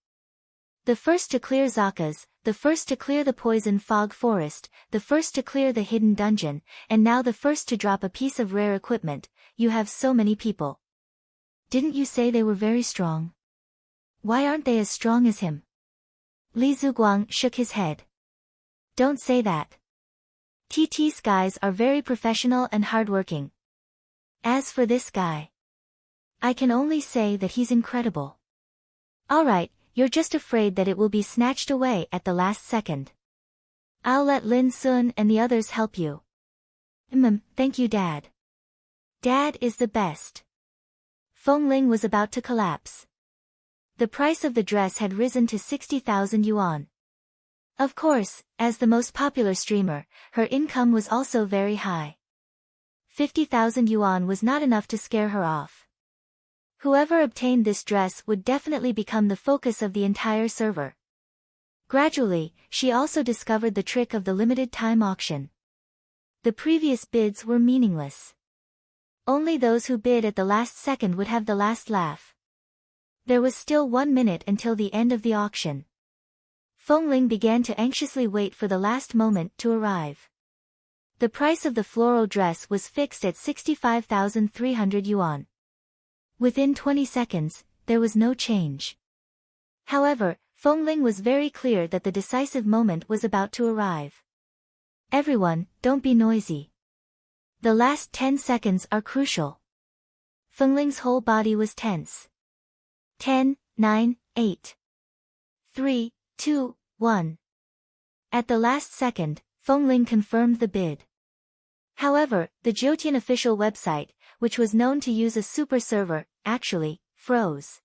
The first to clear Zakas, the first to clear the poison fog forest, the first to clear the hidden dungeon, and now the first to drop a piece of rare equipment. You have so many people. Didn't you say they were very strong? Why aren't they as strong as him? Li Zhuguang shook his head. Don't say that. TT's guys are very professional and hardworking. As for this guy, I can only say that he's incredible. Alright, you're just afraid that it will be snatched away at the last second. I'll let Lin Sun and the others help you. Thank you, Dad. Dad is the best. Feng Ling was about to collapse. The price of the dress had risen to 60,000 yuan. Of course, as the most popular streamer, her income was also very high. 50,000 yuan was not enough to scare her off. Whoever obtained this dress would definitely become the focus of the entire server. Gradually, she also discovered the trick of the limited time auction. The previous bids were meaningless. Only those who bid at the last second would have the last laugh. There was still 1 minute until the end of the auction. Feng Ling began to anxiously wait for the last moment to arrive. The price of the floral dress was fixed at 65,300 yuan. Within 20 seconds, there was no change. However, Feng Ling was very clear that the decisive moment was about to arrive. Everyone, don't be noisy. The last 10 seconds are crucial. Feng Ling's whole body was tense. 10, 9, 8. 3, 2, 1. At the last second, Feng Ling confirmed the bid. However, the Jiutian official website, which was known to use a super server, actually froze.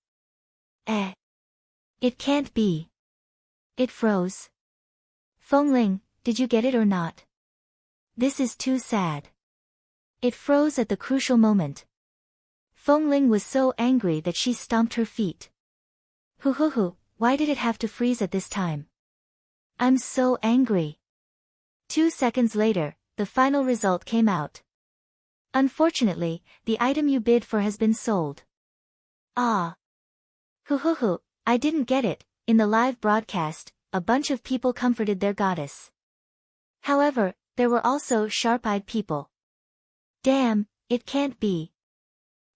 It can't be. It froze. Feng Ling, did you get it or not? This is too sad. It froze at the crucial moment. Feng Ling was so angry that she stomped her feet. Why did it have to freeze at this time? I'm so angry. 2 seconds later, the final result came out. Unfortunately, the item you bid for has been sold. Ah. I didn't get it. In the live broadcast, a bunch of people comforted their goddess. However, there were also sharp-eyed people. Damn, it can't be.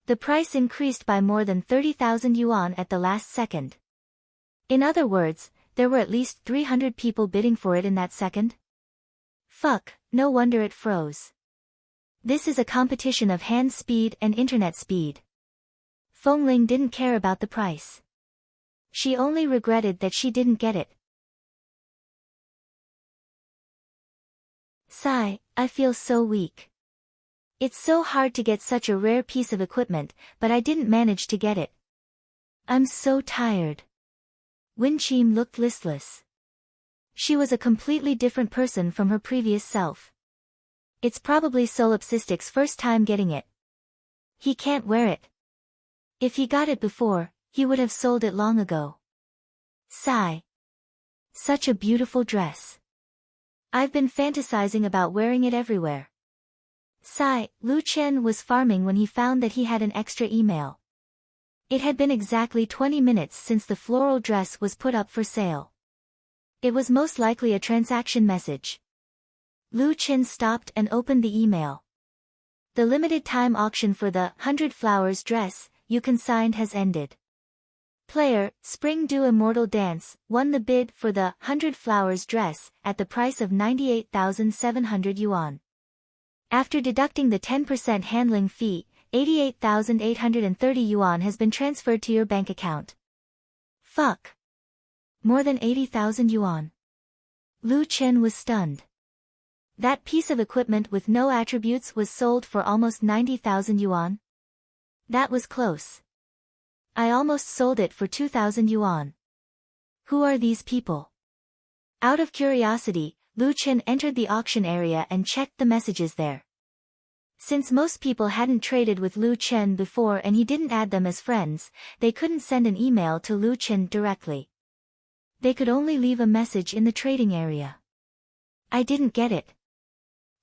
The price increased by more than 30,000 yuan at the last second. In other words, there were at least 300 people bidding for it in that second? Fuck, no wonder it froze. This is a competition of hand speed and internet speed. Feng Ling didn't care about the price. She only regretted that she didn't get it. Sigh, I feel so weak. It's so hard to get such a rare piece of equipment, but I didn't manage to get it. I'm so tired. Winchim looked listless. She was a completely different person from her previous self. It's probably Solipsistic's first time getting it. He can't wear it. If he got it before, he would have sold it long ago. Sigh. Such a beautiful dress. I've been fantasizing about wearing it everywhere. Sigh. Lu Chen was farming when he found that he had an extra email. It had been exactly 20 minutes since the floral dress was put up for sale. It was most likely a transaction message. Lu Chen stopped and opened the email. The limited time auction for the 100 flowers dress you consigned has ended. Player, Spring Dew Immortal Dance, won the bid for the 100 flowers dress at the price of 98,700 yuan. After deducting the 10% handling fee, 88,830 yuan has been transferred to your bank account. Fuck. More than 80,000 yuan. Lu Chen was stunned. That piece of equipment with no attributes was sold for almost 90,000 yuan. That was close. I almost sold it for 2,000 yuan. Who are these people? Out of curiosity, Lu Chen entered the auction area and checked the messages there. Since most people hadn't traded with Lu Chen before and he didn't add them as friends, they couldn't send an email to Lu Chen directly. They could only leave a message in the trading area. I didn't get it.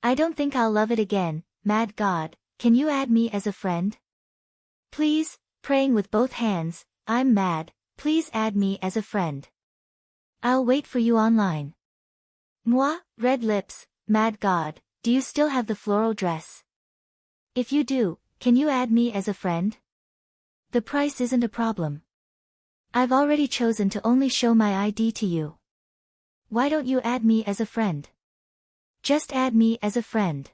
I don't think I'll love it again, mad god, can you add me as a friend? Please, praying with both hands, I'm mad, please add me as a friend. I'll wait for you online. Moi, red lips, mad god, do you still have the floral dress? If you do, can you add me as a friend? The price isn't a problem. I've already chosen to only show my ID to you. Why don't you add me as a friend? Just add me as a friend.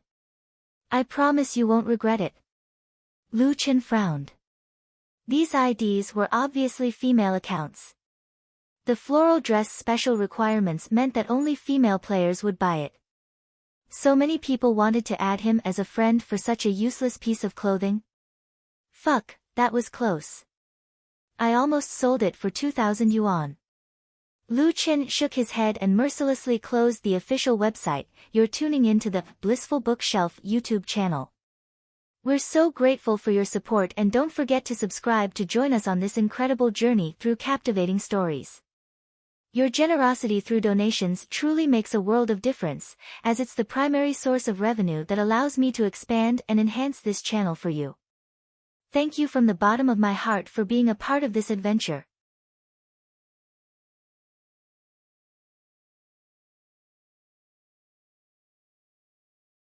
I promise you won't regret it. Lu Chen frowned. These IDs were obviously female accounts. The floral dress special requirements meant that only female players would buy it. So many people wanted to add him as a friend for such a useless piece of clothing? Fuck, that was close. I almost sold it for 2,000 yuan. Lu Chen shook his head and mercilessly closed the official website. You're tuning into the Blissful Bookshelf YouTube channel. We're so grateful for your support and don't forget to subscribe to join us on this incredible journey through captivating stories. Your generosity through donations truly makes a world of difference, as it's the primary source of revenue that allows me to expand and enhance this channel for you. Thank you from the bottom of my heart for being a part of this adventure.